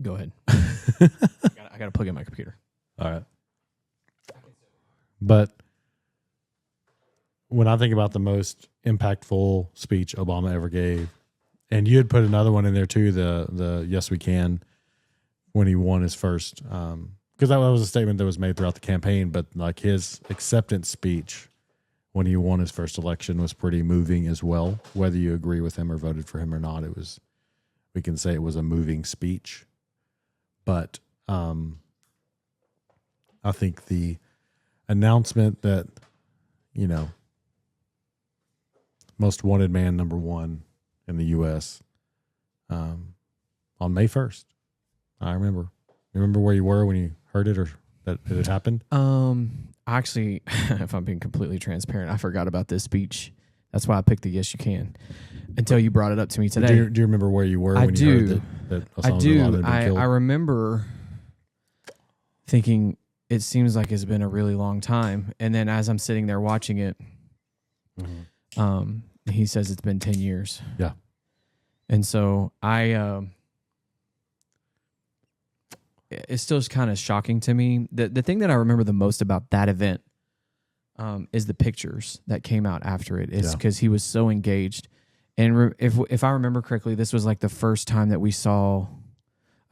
Go ahead. I got to plug in my computer. All right. But when I think about the most impactful speech Obama ever gave, and you had put another one in there too, the Yes We Can, when he won his first, because that was a statement that was made throughout the campaign, but like his acceptance speech when he won his first election was pretty moving as well. Whether you agree with him or voted for him or not, we can say it was a moving speech. But I think the announcement that, most wanted man #1 in the U.S. On May 1st. I remember. You remember where you were when you heard it or that it had happened? Actually, if I'm being completely transparent, I forgot about this speech. That's why I picked the Yes You Can until you brought it up to me today. Do you remember where you were when you heard that Osama bin Laden had been killed? I remember thinking it seems like it's been a really long time. And then as I'm sitting there watching it, he says it's been 10 years. Yeah. And so it's still kind of shocking to me. The thing that I remember the most about that event is the pictures that came out after it. It's because he was so engaged. And if I remember correctly, this was like the first time that we saw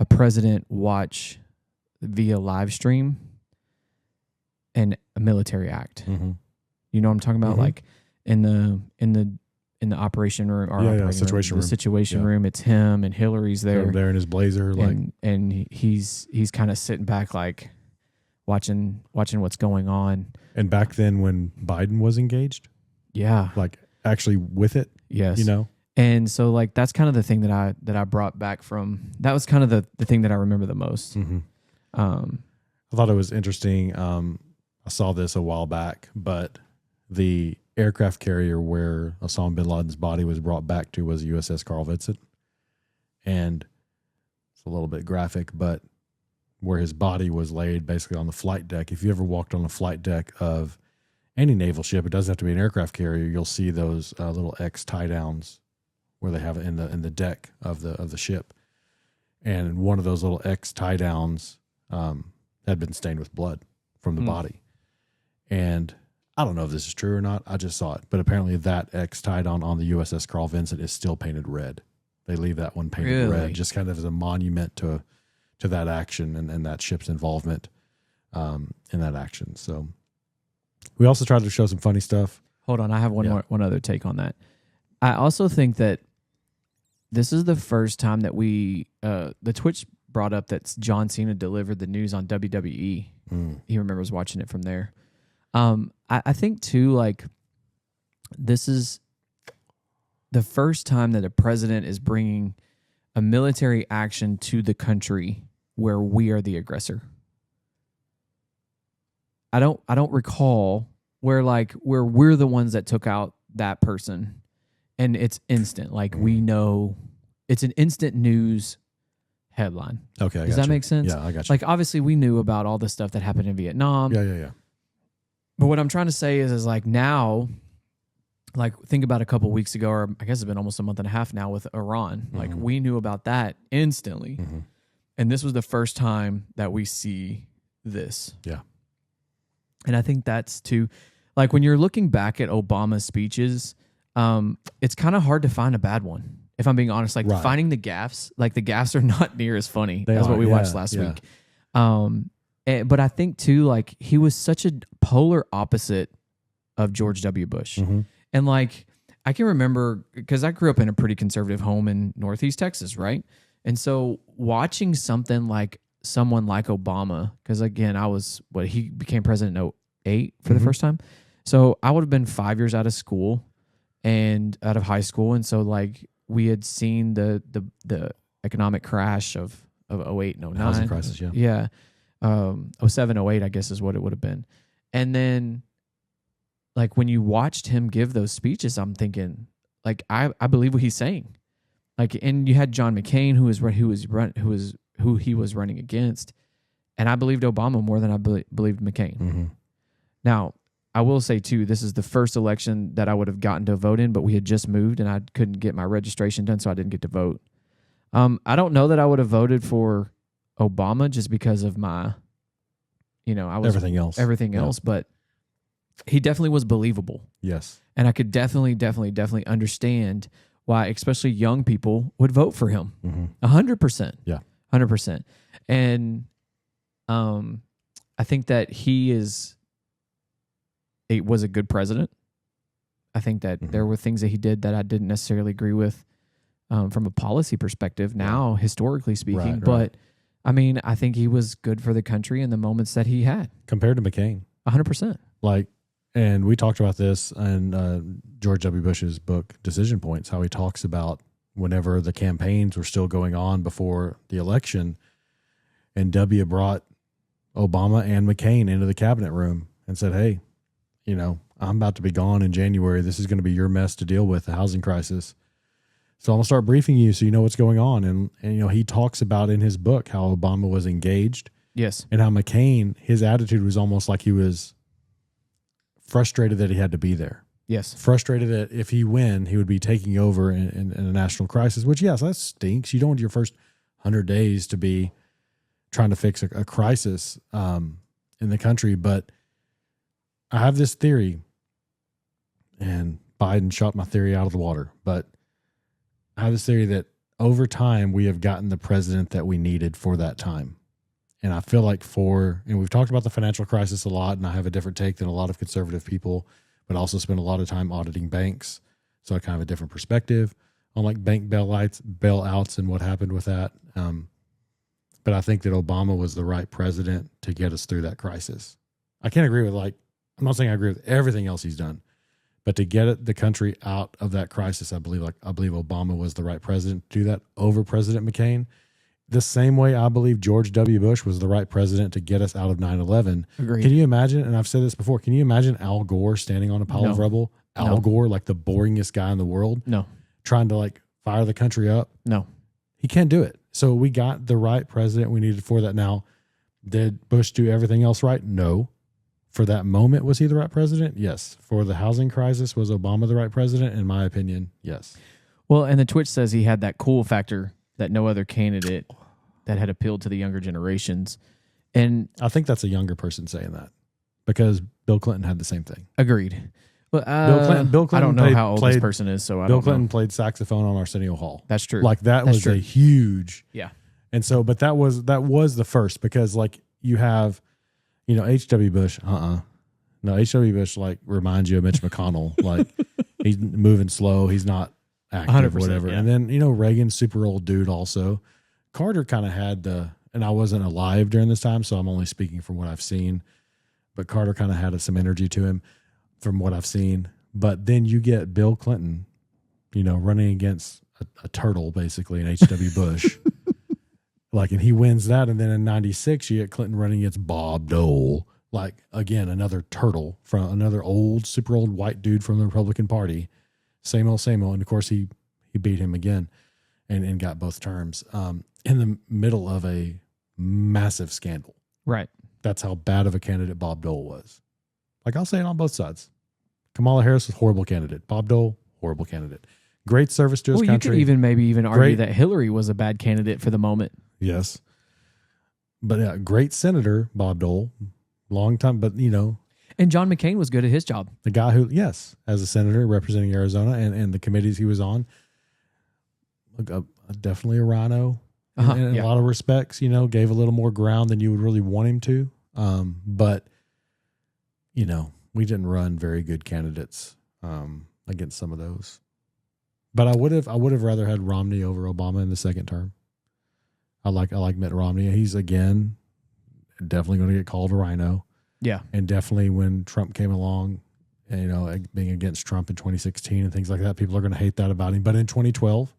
a president watch via live stream and a military act. Mm-hmm. You know what I'm talking about? Mm-hmm. Like in the operation room or situation room, it's him and Hillary's there. There in his blazer, and he's kind of sitting back, like watching what's going on. And back then, when Biden was engaged, like actually with it, yes, you know. And so, like, that's kind of the thing that I brought back from. That was kind of the thing that I remember the most. Mm-hmm. I thought it was interesting. I saw this a while back, but the aircraft carrier where Osama bin Laden's body was brought back to was USS Carl Vinson. And it's a little bit graphic, but where his body was laid basically on the flight deck. If you ever walked on the flight deck of any naval ship, it doesn't have to be an aircraft carrier. You'll see those little X tie downs where they have it in the deck of the ship. And one of those little X tie downs had been stained with blood from the body. And I don't know if this is true or not. I just saw it. But apparently that X tie down on the USS Carl Vinson is still painted red. They leave that one painted red just kind of as a monument to that action and that ship's involvement in that action. So we also tried to show some funny stuff. Hold on. I have one other take on that. I also think that this is the first time that the Twitch brought up that John Cena delivered the news on WWE. He remembers watching it from there. I think too, like, this is the first time that a president is bringing a military action to the country where we are the aggressor. I don't recall where we're the ones that took out that person, and it's instant. Like, we know it's an instant news headline. Okay, does that make sense? Yeah, I got you. Like, obviously, we knew about all the stuff that happened in Vietnam. Yeah. But what I'm trying to say is like now, like, think about a couple weeks ago, or I guess it's been almost a month and a half now with Iran. Like, we knew about that instantly. And this was the first time that we see this. Yeah. And I think that's too, like, when you're looking back at Obama's speeches, it's kind of hard to find a bad one. If I'm being honest, like finding the gaffes, like the gaffes are not near as funny as what we watched last week. But I think too, like, he was such a polar opposite of George W. Bush. And like, I can remember, because I grew up in a pretty conservative home in Northeast Texas, right? And so watching someone like Obama, because again, he became president in 2008 for the first time. So I would have been 5 years out of school and out of high school. And so like we had seen the economic crash of 2008 and 2009. Housing crisis, yeah. Yeah. 2007, 2008, I guess is what it would have been. And then like when you watched him give those speeches, I'm thinking, like, I believe what he's saying. Like, and you had John McCain who he was running against, and I believed Obama more than I believed McCain. Now, I will say too, this is the first election that I would have gotten to vote in, but we had just moved and I couldn't get my registration done, so I didn't get to vote. I don't know that I would have voted for Obama just because of my, I was everything else, but he definitely was believable. Yes. And I could definitely understand why, especially young people, would vote for him. 100%. Yeah. 100%. And I think that he was a good president. I think that there were things that he did that I didn't necessarily agree with from a policy perspective now, historically speaking. Right. But, I mean, I think he was good for the country in the moments that he had. Compared to McCain. 100%. Like, and we talked about this in George W. Bush's book, Decision Points, how he talks about whenever the campaigns were still going on before the election, and W brought Obama and McCain into the cabinet room and said, hey, I'm about to be gone in January. This is going to be your mess to deal with, the housing crisis. So I'm going to start briefing you so you know what's going on. And he talks about in his book how Obama was engaged. Yes. And how McCain, his attitude was almost like he was frustrated that he had to be there. Yes. Frustrated that if he win, he would be taking over in a national crisis, which, yes, that stinks. You don't want your first 100 days to be trying to fix a crisis in the country. But I have this theory, and Biden shot my theory out of the water, but I have this theory that over time we have gotten the president that we needed for that time. And I feel like and we've talked about the financial crisis a lot, and I have a different take than a lot of conservative people, but I also spend a lot of time auditing banks. So I kind of have a different perspective on like bank bailouts and what happened with that. But I think that Obama was the right president to get us through that crisis. I can't agree with I'm not saying I agree with everything else he's done, but to get the country out of that crisis, I believe Obama was the right president to do that over President McCain. The same way I believe George W. Bush was the right president to get us out of 9/11. Agreed. Can you imagine, and I've said this before, can you imagine Al Gore standing on a pile of rubble? Al Gore, like the boringest guy in the world. No. Trying to fire the country up. No. He can't do it. So we got the right president we needed for that. Now, did Bush do everything else right? No. For that moment, was he the right president? Yes. For the housing crisis, was Obama the right president? In my opinion, yes. Well, and the Twitch says he had that cool factor that no other candidate that had appealed to the younger generations. And I think that's a younger person saying that because Bill Clinton had the same thing. Agreed. Well, Bill Clinton I don't know how old this person is, so I Bill don't Clinton know. played saxophone on Arsenio Hall. That's true. That was true. a huge. Yeah. And so, but that was the first because you have, H.W. Bush. No, H.W. Bush reminds you of Mitch McConnell. He's moving slow. He's not active, whatever. Yeah. And then Reagan's super old dude. Also, Carter kind of had and I wasn't alive during this time, so I'm only speaking from what I've seen. But Carter kind of had some energy to him from what I've seen. But then you get Bill Clinton, running against a turtle, basically, in H.W. Bush. And he wins that. And then in 96, you get Clinton running against Bob Dole. Again, another turtle from another super old white dude from the Republican Party. Same old. And of course, he beat him again and got both terms in the middle of a massive scandal. Right. That's how bad of a candidate Bob Dole was. I'll say it on both sides. Kamala Harris was a horrible candidate. Bob Dole, horrible candidate. Great service to his country. You could maybe argue that Hillary was a bad candidate for the moment. Yes. But great senator, Bob Dole. Long time, but And John McCain was good at his job. The guy who, yes, as a senator representing Arizona and the committees he was on, definitely a rhino in a lot of respects, gave a little more ground than you would really want him to. But, we didn't run very good candidates against some of those. But I would have rather had Romney over Obama in the second term. I like Mitt Romney. He's again definitely going to get called a rhino. Yeah. And definitely when Trump came along, being against Trump in 2016 and things like that, people are going to hate that about him. But in 2012,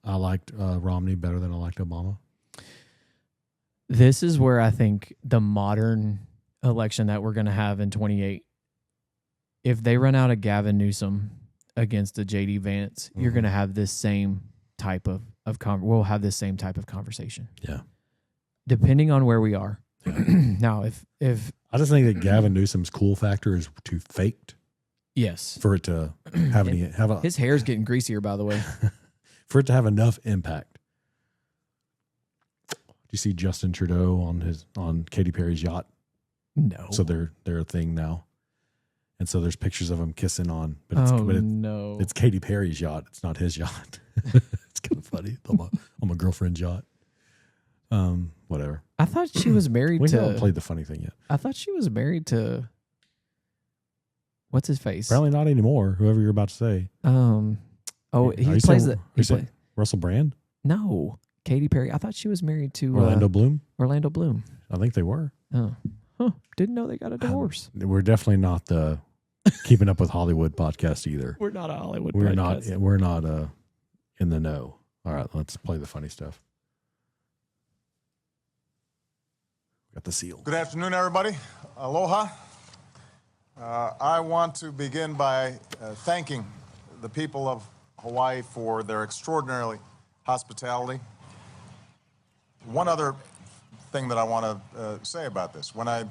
I liked Romney better than I liked Obama. This is where I think the modern election that we're going to have in 28, if they run out of Gavin Newsom against a J.D. Vance, you're going to have this same type of we'll have this same type of conversation. Yeah. Depending on where we are. Now, if I just think that Gavin Newsom's cool factor is too faked. Yes. For it to have his hair's getting greasier, by the way. For it to have enough impact. Do you see Justin Trudeau on Katy Perry's yacht? No. So they're a thing now. And so there's pictures of him kissing on, but it's Katy Perry's yacht. It's not his yacht. It's kind of funny. On my girlfriend's yacht. Whatever. I thought she was married we to. We haven't played the funny thing yet. I thought she was married to. What's his face? Apparently not anymore. Whoever you're about to say. He plays it. Russell Brand? No, Katy Perry. I thought she was married to Orlando Bloom. Orlando Bloom. I think they were. Oh, didn't know they got a divorce. We're definitely not the Keeping Up with Hollywood podcast either. We're not a Hollywood. We're podcast. not. We're not in the know. All right, let's play the funny stuff. Got the seal. Good afternoon, everybody. Aloha. I want to begin by thanking the people of Hawaii for their extraordinary hospitality. One other thing that I want to say about this. When I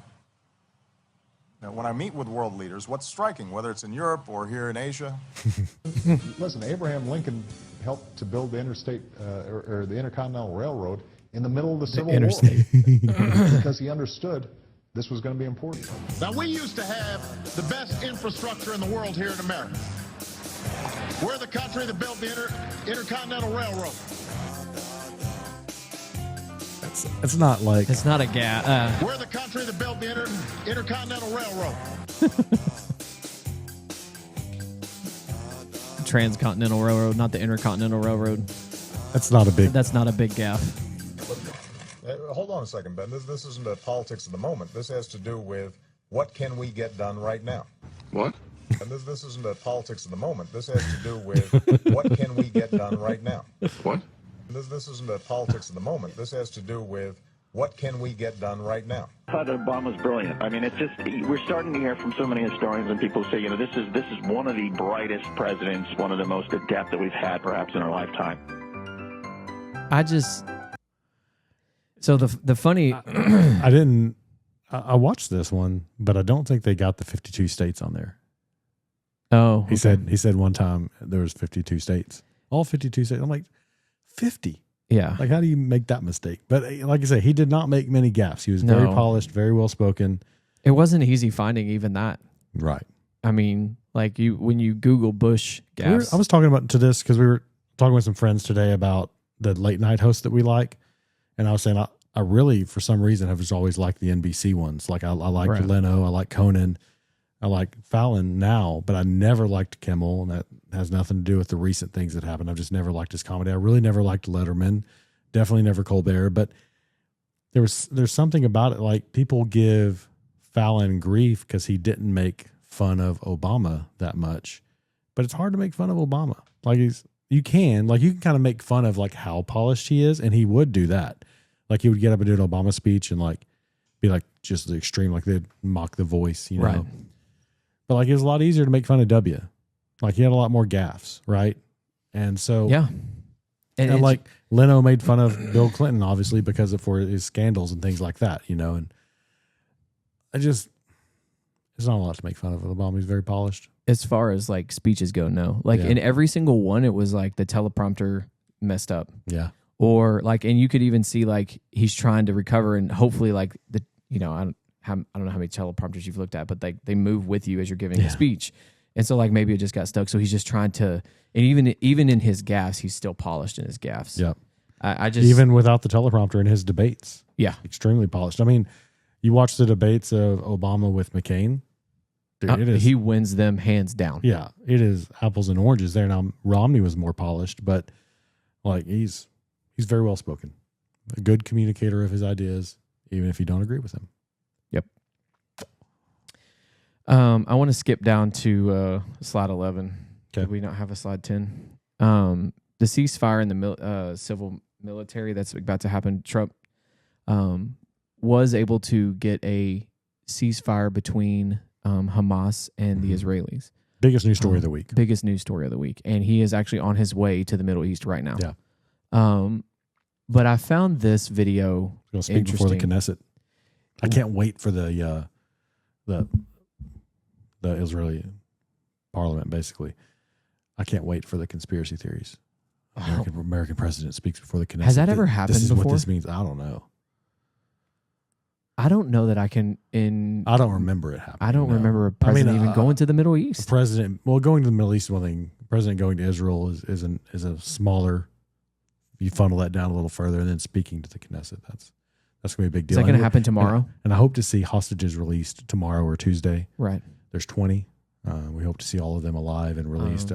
meet with world leaders, what's striking, whether it's in Europe or here in Asia. Listen, Abraham Lincoln helped to build the interstate or the Intercontinental Railroad in the middle of the Civil War because he understood this was going to be important. Now, we used to have the best infrastructure in the world here in America. We're the country that built the Intercontinental Railroad. It's not like It's not a gap. We're the country that built the Intercontinental Railroad. Transcontinental Railroad, not the Intercontinental Railroad. that's not a big. That's not a big gap. Hold on a second, Ben. This isn't a politics of the moment. This has to do with what can we get done right now. What? And this isn't a politics of the moment. This has to do with what can we get done right now. What? This isn't a politics of the moment. This has to do with what can we get done right now. I thought Obama's brilliant. I mean, it's just, we're starting to hear from so many historians and people say, this is one of the brightest presidents, one of the most adept that we've had perhaps in our lifetime. So the funny, I watched this one, but I don't think they got the 52 states on there. oh, He said one time there was 52 states, all 52 states. I'm like, 50. yeah, Like, how do you make that mistake? But like I say, he did not make many gaffes. He was very No. polished, very well spoken. it wasn't easy finding even that. Right. I mean, like when you Google Bush gaffes, I was talking about to this because we were talking with some friends today about the late night hosts that we like. And I was saying, I really, for some reason, have just always liked the NBC ones. Like I liked Right. Leno, I like Conan, I like Fallon now, but I never liked Kimmel, and that has nothing to do with the recent things that happened. I've just never liked his comedy. I really never liked Letterman, definitely never Colbert, but there's something about it. Like, people give Fallon grief because he didn't make fun of Obama that much, but it's hard to make fun of Obama. Like, you can kind of make fun of like how polished he is, and he would do that. Like, he would get up and do an Obama speech and like be like just the extreme, like they'd mock the voice, you know. Right. But like, it was a lot easier to make fun of W. Like, he had a lot more gaffes, right? And so yeah, and it's- like Leno made fun of Bill Clinton, obviously, because of for his scandals and things like that, you know. And it's not a lot to make fun of Obama. He's very polished. as far as like speeches go, no. Like Yeah. in every single one, it was like the teleprompter messed up, Yeah. or like, and you could even see like he's trying to recover, and hopefully like I don't know how many teleprompters you've looked at, but like they move with you as you're giving a speech, and so like maybe it just got stuck. So he's just trying to, and even in his gaffes, he's still polished in his gaffes. Yep. I just Even without the teleprompter in his debates, yeah. extremely polished. I mean, you watch the debates of Obama with McCain. Dude, it is. He wins them hands down. Yeah, it is apples and oranges there. Now, Romney was more polished, but like he's very well spoken, a good communicator of his ideas, even if you don't agree with him. Yep. I want to skip down to slide 11. Okay. Did we not have a slide 10? The ceasefire in the civil military that's about to happen. Trump was able to get a ceasefire between Hamas and the Israelis. Biggest news story of the week. Biggest news story of the week. And he is actually on his way to the Middle East right now. Yeah. But I found this video Going to speak before the interesting. Knesset. I can't wait for the Israeli parliament. Basically, I can't wait for the conspiracy theories. American president speaks before the Knesset. Has that ever happened This is before? what this means. I don't know. I don't know that I can. I don't remember it happening. I don't no. remember a president even going to the Middle The East. president. Well, going to the Middle East is one thing. The president going to Israel is a smaller. You funnel that down a little further, and then speaking to the Knesset. That's going to be a big Is deal. that going to happen tomorrow? And I hope to see hostages released tomorrow or Tuesday. Right. There's 20. We hope to see all of them alive and released.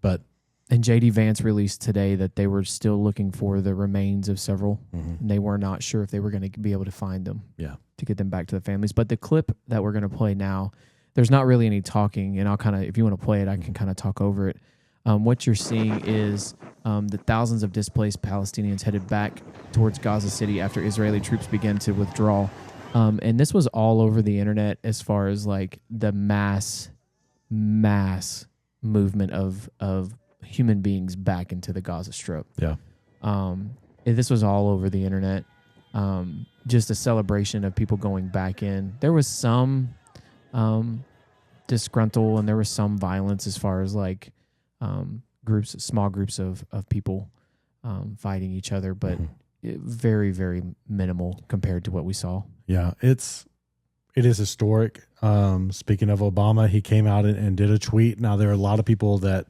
But And J.D. Vance released today that they were still looking for the remains of several. Mhm. And they were not sure if they were going to be able to find them. Yeah. To get them back to the families. But the clip that we're going to play now, there's not really any talking. And I'll kind of, if you want to play it, I can kind of talk over it. What you're seeing is the thousands of displaced Palestinians headed back towards Gaza City after Israeli troops began to withdraw. And this was all over the internet as far as like the mass movement of human beings back into the Gaza Strip. yeah. This was all over the internet. Just a celebration of people going back in. There was some disgruntled, and there was some violence as far as like small groups of people fighting each other, but very, very minimal compared to what we saw. Yeah. It is historic. Speaking of Obama, he came out and did a tweet. Now, there are a lot of people that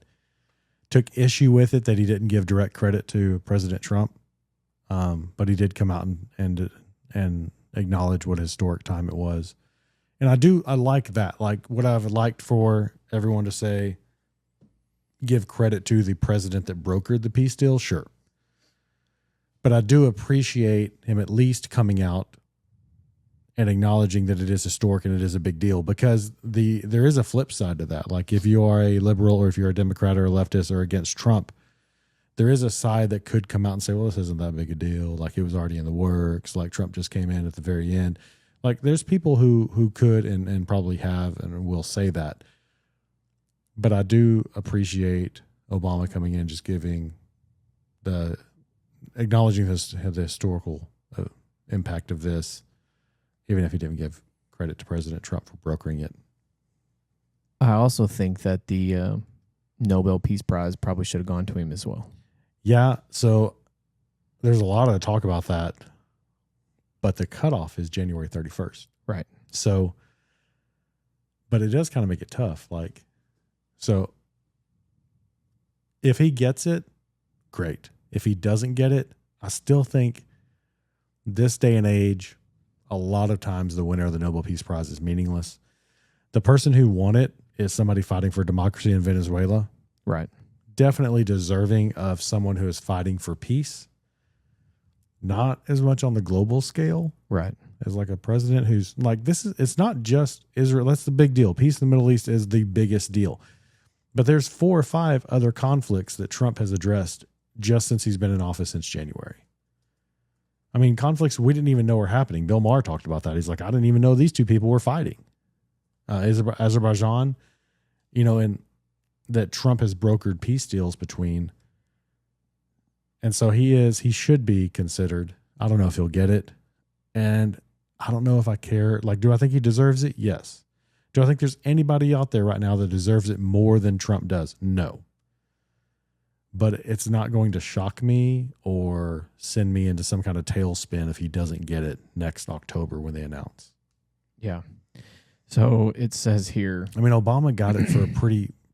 took issue with it that he didn't give direct credit to President Trump. But he did come out and acknowledge what a historic time it was. And I like that. Like, what I've liked for everyone to say, give credit to the president that brokered the peace deal, sure. But I do appreciate him at least coming out and acknowledging that it is historic and it is a big deal, because there is a flip side to that. Like, if you are a liberal or if you're a Democrat or a leftist or against Trump, there is a side that could come out and say, well, this isn't that big a deal. Like, it was already in the works. Like, Trump just came in at the very end. Like, there's people who could and probably have and will say that. But I do appreciate Obama coming in, just acknowledging the historical impact of this, even if he didn't give credit to President Trump for brokering it. I also think that the Nobel Peace Prize probably should have gone to him as well. Yeah, so there's a lot of talk about that, but the cutoff is January 31st. Right. So, but it does kind of make it tough. Like, so if he gets it, great. If he doesn't get it, I still think this day and age, a lot of times the winner of the Nobel Peace Prize is meaningless. The person who won it is somebody fighting for democracy in Venezuela. Right. Definitely deserving of someone who is fighting for peace. Not as much on the global scale. Right. As like a president who's like, it's not just Israel. That's the big deal. Peace in the Middle East is the biggest deal. But there's 4 or 5 other conflicts that Trump has addressed just since he's been in office since January. I mean, conflicts we didn't even know were happening. Bill Maher talked about that. He's like, I didn't even know these 2 people were fighting. Azerbaijan, and that Trump has brokered peace deals between. And so he should be considered. I don't know if he'll get it. And I don't know if I care. Like, do I think he deserves it? Yes. Do I think there's anybody out there right now that deserves it more than Trump does? No. But it's not going to shock me or send me into some kind of tailspin if he doesn't get it next October when they announce. Yeah. So it says here. I mean, Obama got it for a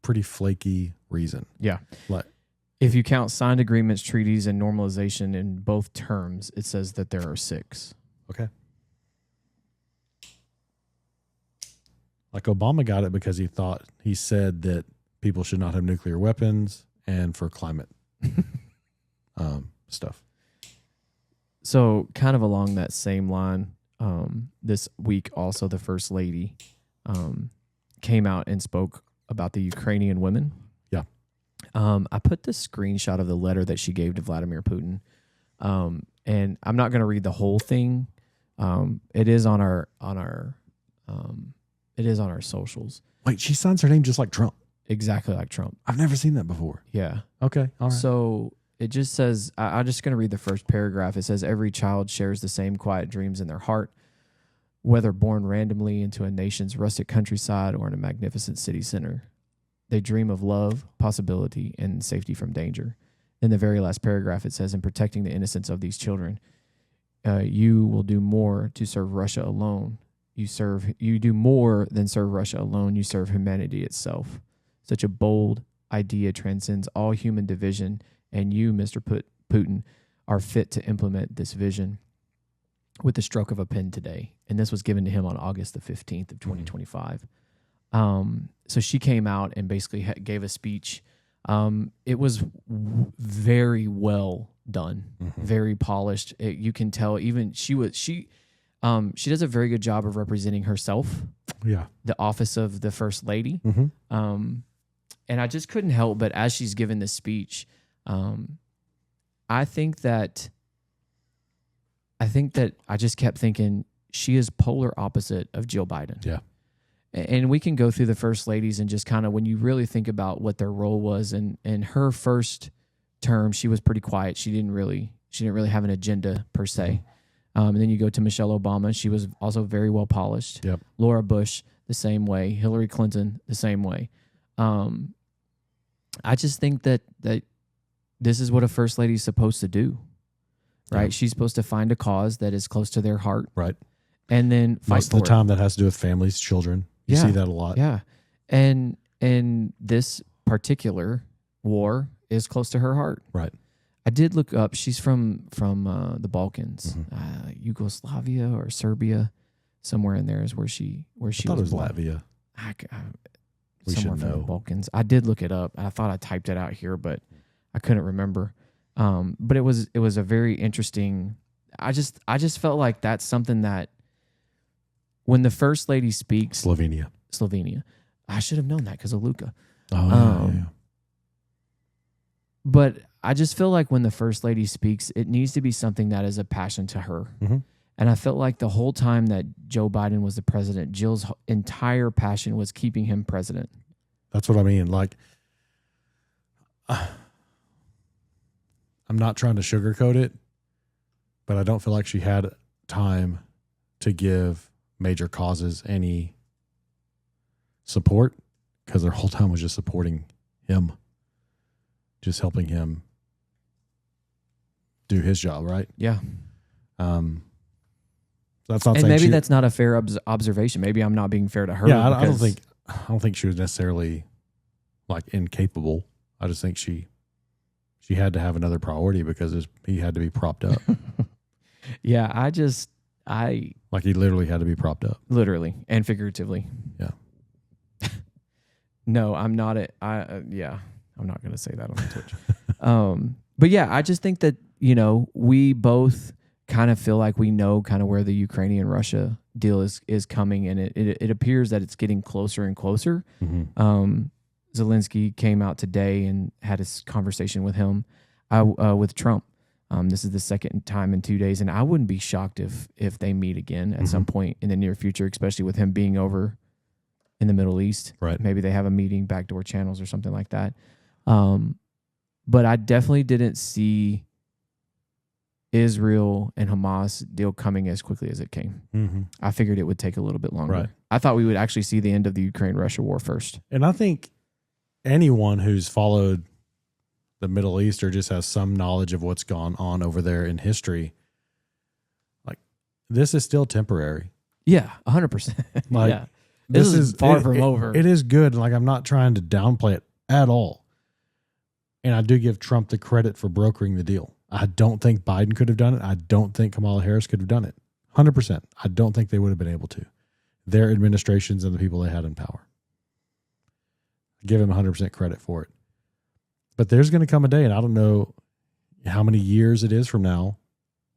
pretty flaky reason. Yeah. Like, if you count signed agreements, treaties, and normalization in both terms, it says that there are 6. Okay. Like, Obama got it because he said that people should not have nuclear weapons and for climate stuff. So kind of along that same line, this week also the First Lady came out and spoke about the Ukrainian women. Yeah. I put this screenshot of the letter that she gave to Vladimir Putin. And I'm not going to read the whole thing. It is on our socials. Wait, she signs her name just like Trump. Exactly like Trump. I've never seen that before. Yeah. Okay. All right. So it just says, I'm just going to read the first paragraph. It says, every child shares the same quiet dreams in their heart, whether born randomly into a nation's rustic countryside or in a magnificent city center. They dream of love, possibility, and safety from danger. In the very last paragraph, it says, in protecting the innocence of these children, you will do more to serve Russia alone. You do more than serve Russia alone. You serve humanity itself. Such a bold idea transcends all human division, and you, Mr. Putin, are fit to implement this vision with the stroke of a pen today. And this was given to him on August the 15th of 2025. So she came out and basically gave a speech. It was very well done, very polished. You can tell even she does a very good job of representing herself. Yeah. The office of the First Lady. And I just couldn't help but as she's given this speech, I think that I just kept thinking she is polar opposite of Jill Biden. Yeah. And we can go through the first ladies and just kind of, when you really think about what their role was, and in her first term, she was pretty quiet. She didn't really have an agenda per se. And then you go to Michelle Obama. She was also very well polished. Yep. Laura Bush, the same way. Hillary Clinton, the same way. I just think that this is what a first lady is supposed to do, right? Yeah. She's supposed to find a cause that is close to their heart. Right. And then fight most of the time that has to do with families, children. You see that a lot. Yeah. And this particular war is close to her heart. Right. I did look up. She's from the Balkans, Yugoslavia or Serbia, somewhere in there is where she I thought it was born. Latvia. We Somewhere should from know. the Balkans. I did look it up. I thought I typed it out here, but I couldn't remember. But it was a very interesting. I just felt like that's something that when the first lady speaks, Slovenia. I should have known that because of Luca. Oh, yeah. But I just feel like when the first lady speaks, it needs to be something that is a passion to her. Mm-hmm. And I felt like the whole time that Joe Biden was the president, Jill's entire passion was keeping him president. That's what I mean. Like, I'm not trying to sugarcoat it, but I don't feel like she had time to give major causes any support because their whole time was just supporting him, just helping him do his job, right? Yeah. That's not and saying maybe that's not a fair observation. Maybe I'm not being fair to her. Yeah, I don't think she was necessarily like incapable. I just think she had to have another priority because he had to be propped up. Yeah, like he literally had to be propped up, literally and figuratively. Yeah. No, I'm not. I'm not going to say that on Twitch. But yeah, I just think that we both kind of feel like we know kind of where the Ukrainian-Russia deal is coming, and it appears that it's getting closer and closer. Mm-hmm. Zelensky came out today and had a conversation with him, with Trump. This is the second time in 2 days, and I wouldn't be shocked if they meet again at some point in the near future, especially with him being over in the Middle East. Right. Maybe they have a meeting, backdoor channels or something like that. But I definitely didn't see Israel and Hamas deal coming as quickly as it came. Mm-hmm. I figured it would take a little bit longer. Right. I thought we would actually see the end of the Ukraine-Russia war first. And I think anyone who's followed the Middle East or just has some knowledge of what's gone on over there in history, like this is still temporary. Yeah, 100%. Like, yeah. This is far from over. It is good. Like, I'm not trying to downplay it at all. And I do give Trump the credit for brokering the deal. I don't think Biden could have done it. I don't think Kamala Harris could have done it. 100%. I don't think they would have been able to. Their administrations and the people they had in power. I give him 100% credit for it. But there's going to come a day, and I don't know how many years it is from now,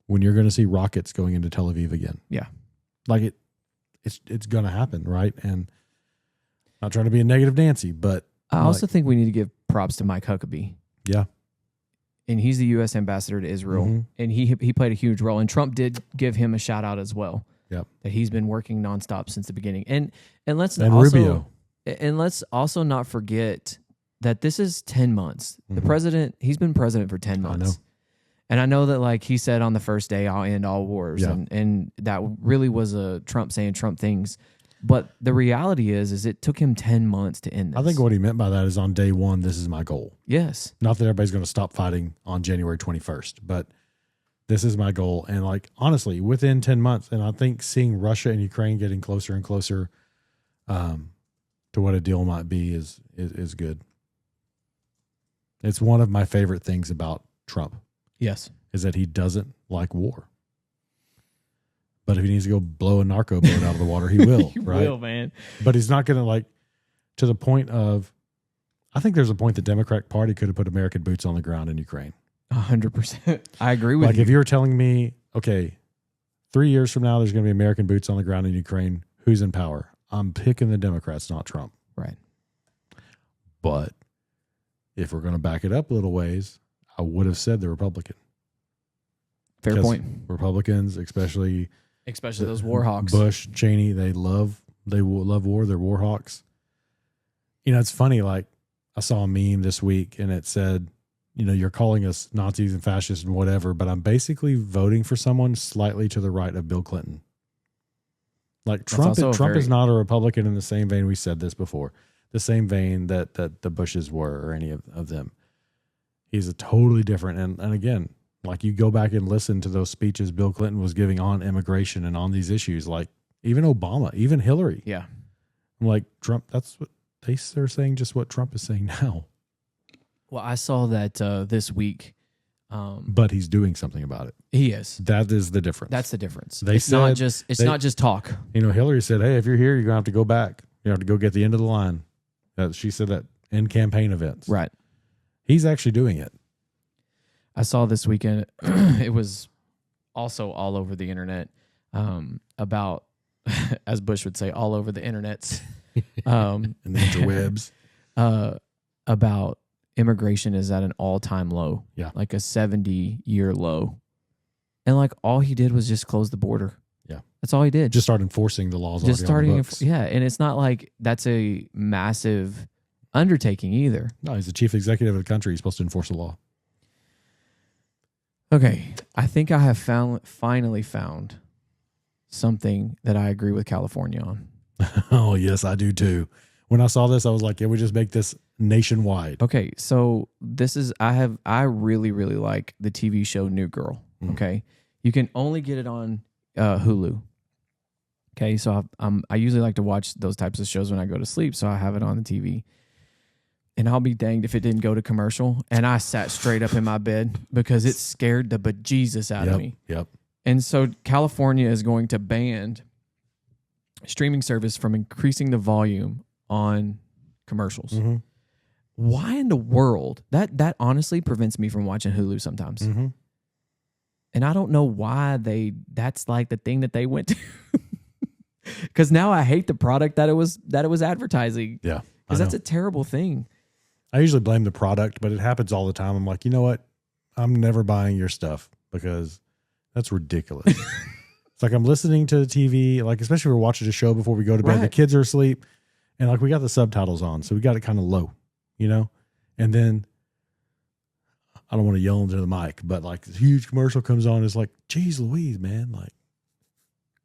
when you're going to see rockets going into Tel Aviv again. Yeah. Like it's going to happen, right? And not trying to be a negative Nancy, but I also think we need to give props to Mike Huckabee. Yeah. And he's the U.S. ambassador to Israel, and he played a huge role. And Trump did give him a shout out as well. Yep. That he's been working nonstop since the beginning. And Rubio. And let's also not forget that this is 10 months. The president, he's been president for 10 months. I know. And I know that, like he said on the first day, I'll end all wars. Yeah. And that really was a Trump saying Trump things. But the reality is it took him 10 months to end this. I think what he meant by that is on day one, this is my goal. Yes. Not that everybody's going to stop fighting on January 21st, but this is my goal. And like, honestly, within 10 months, and I think seeing Russia and Ukraine getting closer and closer to what a deal might be is good. It's one of my favorite things about Trump. Yes. Is that he doesn't like war. But if he needs to go blow a narco boat out of the water, he will. He right? will, man. But he's not going to, like, to the point of, I think there's a point the Democratic Party could have put American boots on the ground in Ukraine. 100%. I agree with you. Like, if you were telling me, okay, 3 years from now, there's going to be American boots on the ground in Ukraine, who's in power? I'm picking the Democrats, not Trump. Right. But if we're going to back it up a little ways, I would have said the Republican. Fair point. Republicans, especially those war hawks. Bush, Cheney, they love war. They're war hawks. You know, it's funny. Like, I saw a meme this week, and it said, you know, you're calling us Nazis and fascists and whatever, but I'm basically voting for someone slightly to the right of Bill Clinton. Like, Trump is not a Republican in the same vein. We said this before, the same vein that the Bushes were, or any of them. He's a totally different. And again, like, you go back and listen to those speeches Bill Clinton was giving on immigration and on these issues, like even Obama, even Hillary. Yeah. I'm like, Trump, that's what they are saying, just what Trump is saying now. Well, I saw that this week. But he's doing something about it. He is. That is the difference. That's the difference. It's not just talk. Hillary said, "Hey, if you're here, you're gonna have to go back. You have to go get the end of the line." She said that in campaign events. Right. He's actually doing it. I saw this weekend. It was also all over the internet about, as Bush would say, all over the internets. And the interwebs. About immigration is at an all-time low. Yeah. Like a 70-year low. And like all he did was just close the border. Yeah. That's all he did. Just start enforcing the laws. Just starting on the books. Yeah. And it's not like that's a massive undertaking either. No, he's the chief executive of the country. He's supposed to enforce the law. Okay. I think I have finally found something that I agree with California on. Oh, yes, I do too. When I saw this, I was like, can we just make this nationwide? Okay, so this is I really, really like the TV show New Girl. Okay. You can only get it on Hulu. Okay, so I usually like to watch those types of shows when I go to sleep, so I have it on the TV. And I'll be danged if it didn't go to commercial. And I sat straight up in my bed because it scared the bejesus out of me. Yep. And so California is going to ban streaming service from increasing the volume on commercials. Mm-hmm. Why in the world? That honestly prevents me from watching Hulu sometimes. Mm-hmm. And I don't know why that's like the thing that they went to. Because now I hate the product that it was advertising. Yeah. Because that's a terrible thing. I usually blame the product, but it happens all the time. I'm like, you know what? I'm never buying your stuff because that's ridiculous. It's like I'm listening to the TV, like especially if we're watching a show before we go to bed. Right. The kids are asleep, and like we got the subtitles on, so we got it kind of low, you know? And then I don't want to yell into the mic, but like this huge commercial comes on. It's like, geez Louise, man. Like,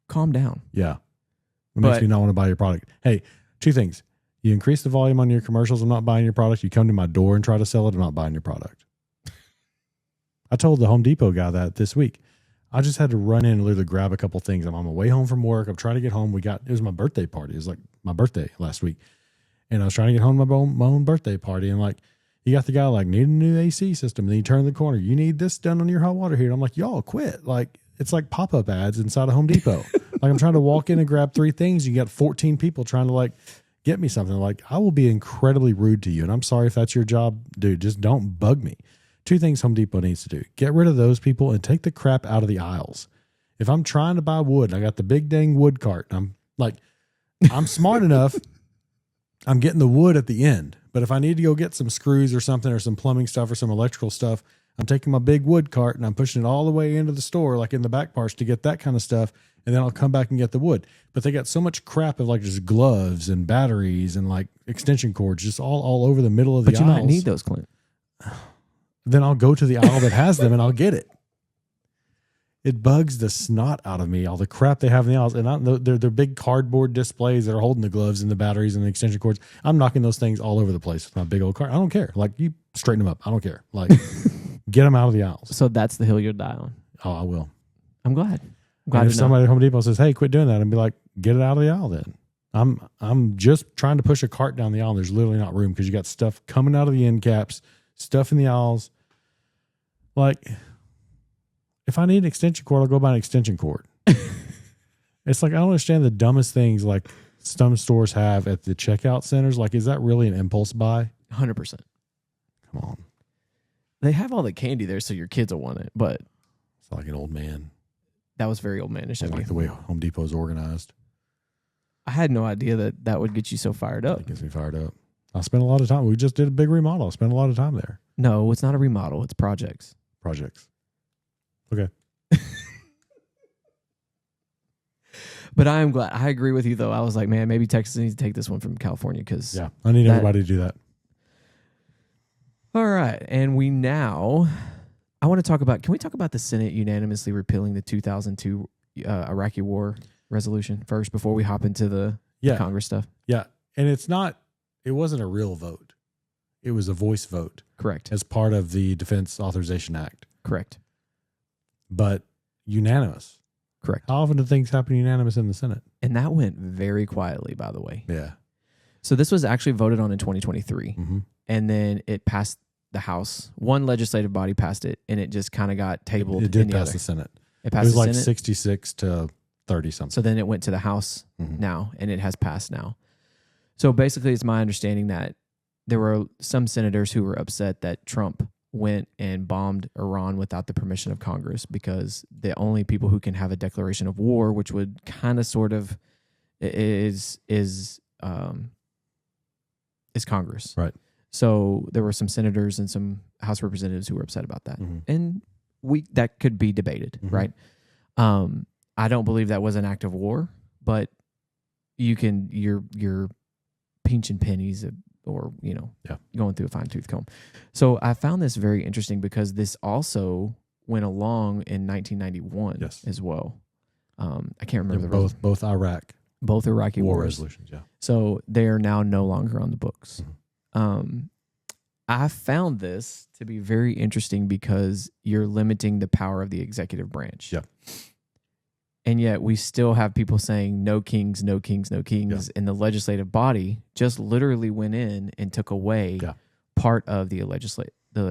calm down. Yeah. It makes me not want to buy your product. Hey, two things. You increase the volume on your commercials, I'm not buying your product. You come to my door and try to sell it, I'm not buying your product. I told the Home Depot guy that this week. I just had to run in and literally grab a couple things. I'm on my way home from work. I'm trying to get home. It was my birthday party. It was like my birthday last week. And I was trying to get home to my own birthday party. And like, you got the guy like, need a new AC system. And then you turn the corner. You need this done on your hot water heater. I'm like, y'all quit. Like, it's like pop-up ads inside of Home Depot. Like I'm trying to walk in and grab 3 things. You got 14 people trying to like get me something. Like I will be incredibly rude to you. And I'm sorry if that's your job, dude, just don't bug me. 2 things Home Depot needs to do. Get rid of those people and take the crap out of the aisles. If I'm trying to buy wood, I got the big dang wood cart. And I'm like, I'm smart enough. I'm getting the wood at the end. But if I need to go get some screws or something or some plumbing stuff or some electrical stuff, I'm taking my big wood cart and I'm pushing it all the way into the store, like in the back parts to get that kind of stuff. And then I'll come back and get the wood. But they got so much crap of like just gloves and batteries and like extension cords just all over the middle of the aisles. But you might need those, Clint. Then I'll go to the aisle that has them and I'll get it. It bugs the snot out of me, all the crap they have in the aisles. And they're big cardboard displays that are holding the gloves and the batteries and the extension cords. I'm knocking those things all over the place with my big old cart. I don't care. Like, you straighten them up. I don't care. Like, get them out of the aisles. So that's the hill you'll die on. Oh, I will. I'm glad. And if somebody at Home Depot says, hey, quit doing that, and be like, get it out of the aisle then. I'm just trying to push a cart down the aisle. There's literally not room because you got stuff coming out of the end caps, stuff in the aisles. Like, if I need an extension cord, I'll go buy an extension cord. It's like, I don't understand the dumbest things like some stores have at the checkout centers. Like, is that really an impulse buy? 100%. Come on. They have all the candy there, so your kids will want it. But it's like an old man. That was very old manish. I like the way Home Depot is organized. I had no idea that would get you so fired up. It gets me fired up. I spent a lot of time. We just did a big remodel. I spent a lot of time there. No, it's not a remodel. It's projects. Okay. But I am glad. I agree with you, though. I was like, man, maybe Texas needs to take this one from California because. Yeah, I need everybody to do that. All right. And I want to talk about, can we talk about the Senate unanimously repealing the 2002 Iraqi war resolution first before we hop into the Congress stuff? Yeah. And it wasn't a real vote. It was a voice vote. Correct. As part of the Defense Authorization Act. Correct. But unanimous. Correct. How often do things happen unanimous in the Senate? And that went very quietly, by the way. Yeah. So this was actually voted on in 2023. Mm-hmm. And then it passed the House. One legislative body passed it, and it just kind of got tabled. It did in the pass other. the Senate. It It passed was the like Senate. 66 to 30 something. So then it went to the House Mhm. now, and it has passed now. So basically, it's my understanding that there were some senators who were upset that Trump went and bombed Iran without the permission of Congress, because the only people who can have a declaration of war, which would kind of sort of is Congress. Right. So there were some senators and some House representatives who were upset about that, Mhm. and that could be debated, Mhm. right? I don't believe that was an act of war, but you're pinching pennies, or Yeah. going through a fine tooth comb. So I found this very interesting because this also went along in 1991 Yes. as well. I can't remember They're the both Iraq both Iraqi war wars. resolutions. Yeah. So they are now no longer on the books. Mm-hmm. I found this to be very interesting because you're limiting the power of the executive branch. Yeah. And yet we still have people saying no kings, no kings, no kings. Yeah. And the legislative body just literally went in and took away Yeah. part of the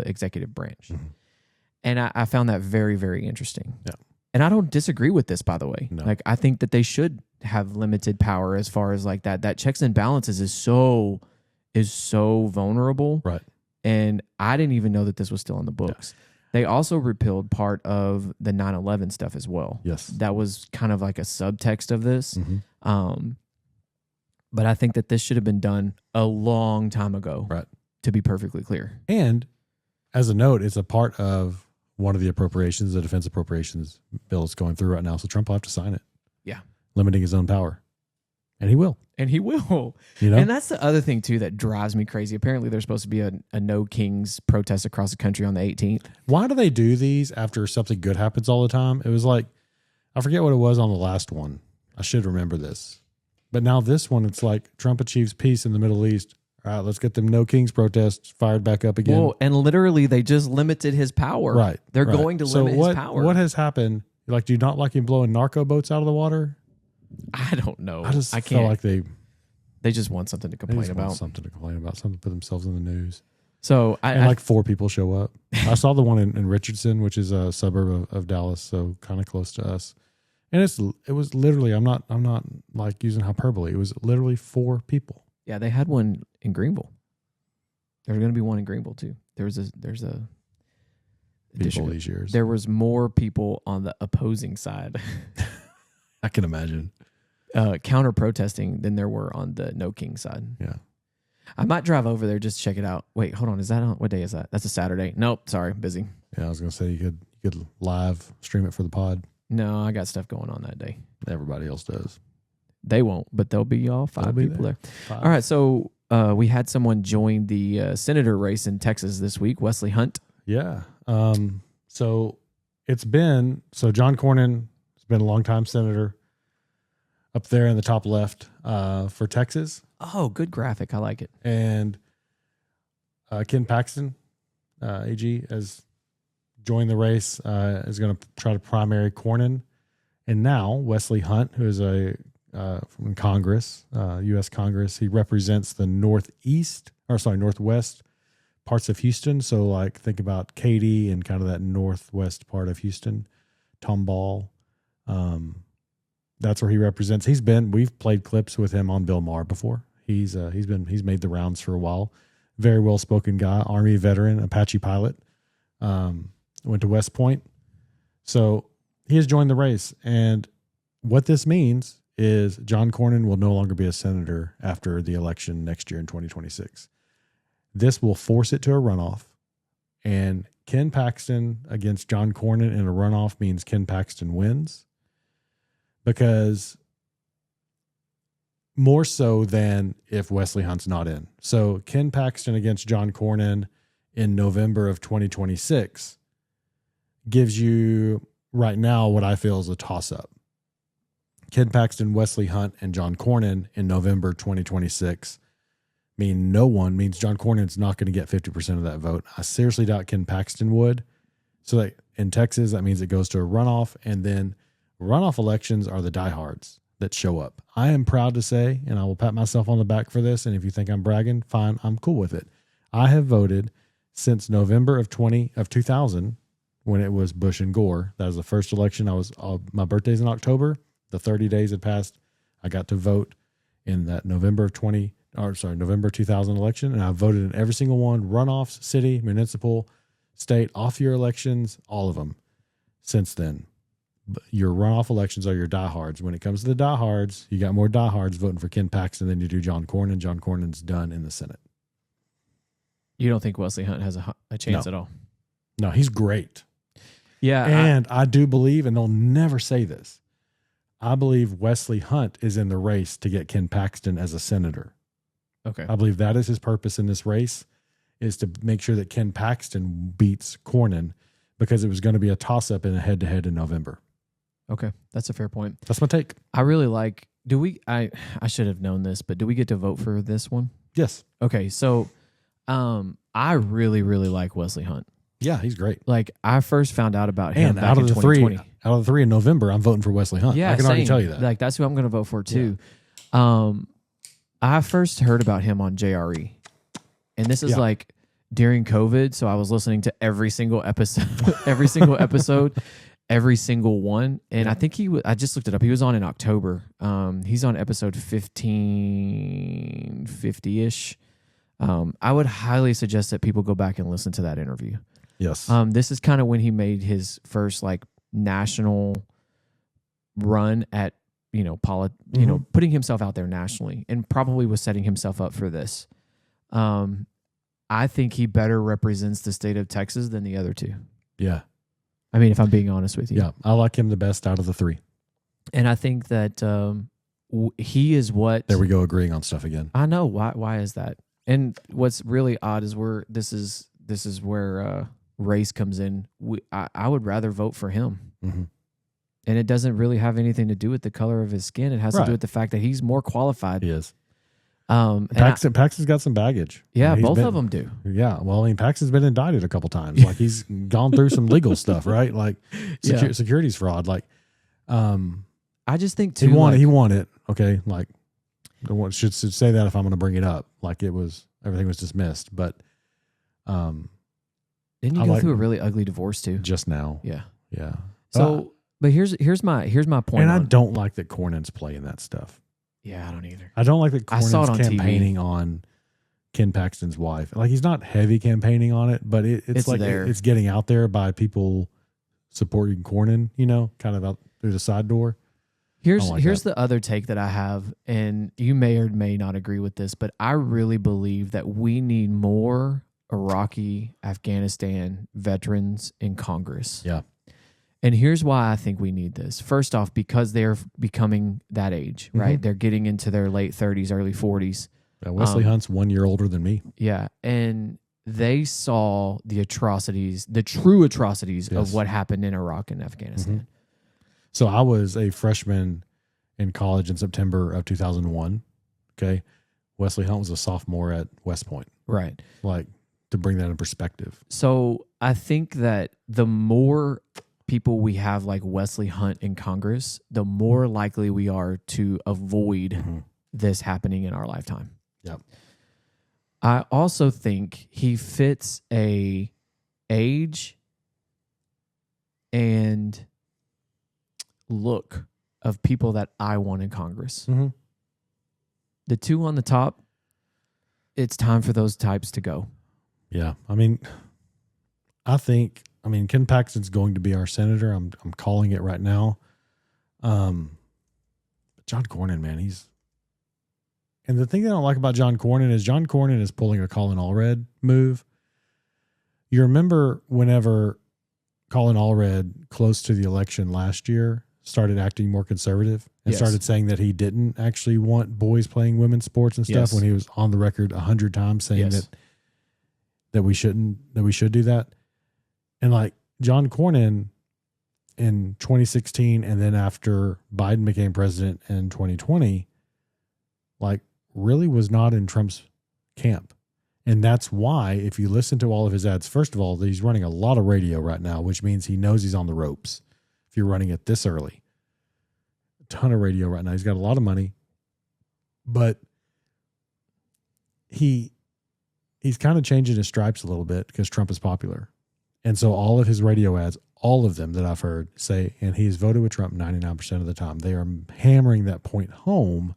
executive branch. Mhm. And I found that very, very interesting. Yeah. And I don't disagree with this, by the way. No. Like, I think that they should have limited power as far as like that checks and balances is so vulnerable. Right. And I didn't even know that this was still on the books. They also repealed part of the 9/11 stuff as well. Yes. That was kind of like a subtext of this. Mhm. But I think that this should have been done a long time ago. Right. To be perfectly clear. And as a note, it's a part of one of the appropriations, the defense appropriations bill is going through right now. So Trump will have to sign it. Yeah. Limiting his own power. And he will. And he will. You know? And that's the other thing, too, that drives me crazy. Apparently, there's supposed to be a No Kings protest across the country on the 18th. Why do they do these after something good happens all the time? It was like, I forget what it was on the last one. I should remember this. But now this one, it's like Trump achieves peace in the Middle East. All right, let's get them No Kings protests fired back up again. Well, and literally, they just limited his power. Right. They're right. going to limit his power. What has happened? Like, do you not like him blowing narco boats out of the water? I don't know. I just can't. feel like they just want something to just complain want about. something to complain about, something to put themselves in the news. So And like 4 people show up. I saw the one in Richardson, which is a suburb of Dallas, so kind of close to us. And it was literally, I'm not like using hyperbole. It was literally 4 people. yeah, they had one in Greenville. There's going to be one in Greenville too. There's a People these years. There was more people on the opposing side, I can imagine. counter protesting than there were on the No King side. Yeah. I might drive over there just to check it out. Wait, hold on. Is that on? What day is that? That's a Saturday. Nope. Sorry, busy. Yeah, I was gonna say you could live stream it for the pod. No, I got stuff going on that day. Everybody else does. They won't, but there'll be all 5 be people there. 5. All right. So we had someone join the senator race in Texas this week, Wesley Hunt. Yeah. So John Cornyn has been a longtime senator up there in the top left for Texas. Oh, good graphic. I like it. And Ken Paxton, AG, has joined the race, is going to try to primary Cornyn. And now Wesley Hunt, who is from Congress, U.S. Congress, he represents the northwest parts of Houston. So like think about Katy and kind of that northwest part of Houston, Tomball. That's where he represents. We've played clips with him on Bill Maher before. He's made the rounds for a while. Very well spoken guy, Army veteran, Apache pilot. Went to West Point. So he has joined the race. And what this means is John Cornyn will no longer be a senator after the election next year in 2026. This will force it to a runoff. And Ken Paxton against John Cornyn in a runoff means Ken Paxton wins. Because more so than if Wesley Hunt's not in. So Ken Paxton against John Cornyn in November of 2026 gives you right now what I feel is a toss-up. Ken Paxton, Wesley Hunt, and John Cornyn in November 2026 means John Cornyn's not going to get 50% of that vote. I seriously doubt Ken Paxton would. So that in Texas, that means it goes to a runoff, and then runoff elections are the diehards that show up. I am proud to say, and I will pat myself on the back for this, and if you think I'm bragging, fine, I'm cool with it. I have voted since November of 2000, when it was Bush and Gore. That was the first election. My birthday's in October. The 30 days had passed. I got to vote in that November 2000 election, and I voted in every single one: runoffs, city, municipal, state, off-year elections, all of them. Since then, your runoff elections are your diehards. When it comes to the diehards, you got more diehards voting for Ken Paxton than you do John Cornyn. John Cornyn's done in the Senate. You don't think Wesley Hunt has a chance at all? No, he's great. Yeah. And I do believe, and they'll never say this, I believe Wesley Hunt is in the race to get Ken Paxton as a senator. Okay. I believe that is his purpose in this race, is to make sure that Ken Paxton beats Cornyn, because it was going to be a toss-up in a head-to-head in November. Okay. That's a fair point. That's my take. I really like, I should have known this, but do we get to vote for this one? Yes. Okay. So I really, really like Wesley Hunt. Yeah, he's great. Like, I first found out about him And back out in of the 2020. out of the three in November, I'm voting for Wesley Hunt. Yeah, I can already same. tell you that. Like, that's who I'm going to vote for too. I first heard about him on JRE, and this is like during COVID. So I was listening to every single episode, every single one. And I think I just looked it up. He was on in October. He's on episode 1550-ish. I would highly suggest that people go back and listen to that interview. Yes. This is kind of when he made his first like national run at, putting himself out there nationally, and probably was setting himself up for this. I think he better represents the state of Texas than the other two. Yeah. I mean, if I'm being honest with you. Yeah. I like him the best out of the three. And I think that he is what... There we go, agreeing on stuff again. I know. Why is that? And what's really odd is this is where race comes in. I would rather vote for him. Mm-hmm. And it doesn't really have anything to do with the color of his skin. It has to do with the fact that he's more qualified. He is. Paxton's got some baggage. Yeah, both of them do. Yeah. Well, I mean, Paxton's been indicted a couple times. Like, he's gone through some legal stuff, right? Like securities fraud. Like, I just think too. He won it. Okay. Like, I should say that if I'm going to bring it up. Like, everything was dismissed. But, didn't you go through a really ugly divorce too? Just now. Yeah. Yeah. So, but here's my point. And I don't like that Cornyn's playing that stuff. Yeah, I don't either. I don't like that Cornyn's campaigning TV. on Ken Paxton's wife. Like, he's not heavy campaigning on it, but it's like it's getting out there by people supporting Cornyn, kind of out through the side door. Here's the other take that I have, and you may or may not agree with this, but I really believe that we need more Iraqi, Afghanistan veterans in Congress. Yeah. And here's why I think we need this. First off, because they're becoming that age, right? They're getting into their late 30s, early 40s. Wesley Hunt's 1 year older than me. Yeah. And they saw the atrocities, the true atrocities of what happened in Iraq and Afghanistan. Mm-hmm. So I was a freshman in college in September of 2001. Okay. Wesley Hunt was a sophomore at West Point. Right. Like, to bring that in perspective. So I think that the more people we have like Wesley Hunt in Congress, the more likely we are to avoid this happening in our lifetime. Yep. I also think he fits a age and look of people that I want in Congress. Mm-hmm. The two on the top, it's time for those types to go. Yeah. I mean, Ken Paxton's going to be our senator. I'm calling it right now. John Cornyn, man, and the thing that I don't like about John Cornyn is pulling a Colin Allred move. You remember whenever Colin Allred, close to the election last year, started acting more conservative and started saying that he didn't actually want boys playing women's sports and stuff, when he was on the record 100 times saying that we should do that. And like John Cornyn in 2016, and then after Biden became president in 2020, like, really was not in Trump's camp. And that's why, if you listen to all of his ads, first of all, he's running a lot of radio right now, which means he knows he's on the ropes. If you're running it this early, a ton of radio right now. He's got a lot of money, but he he's kind of changing his stripes a little bit because Trump is popular. And so all of his radio ads, all of them that I've heard say, and he's voted with Trump 99% of the time, they are hammering that point home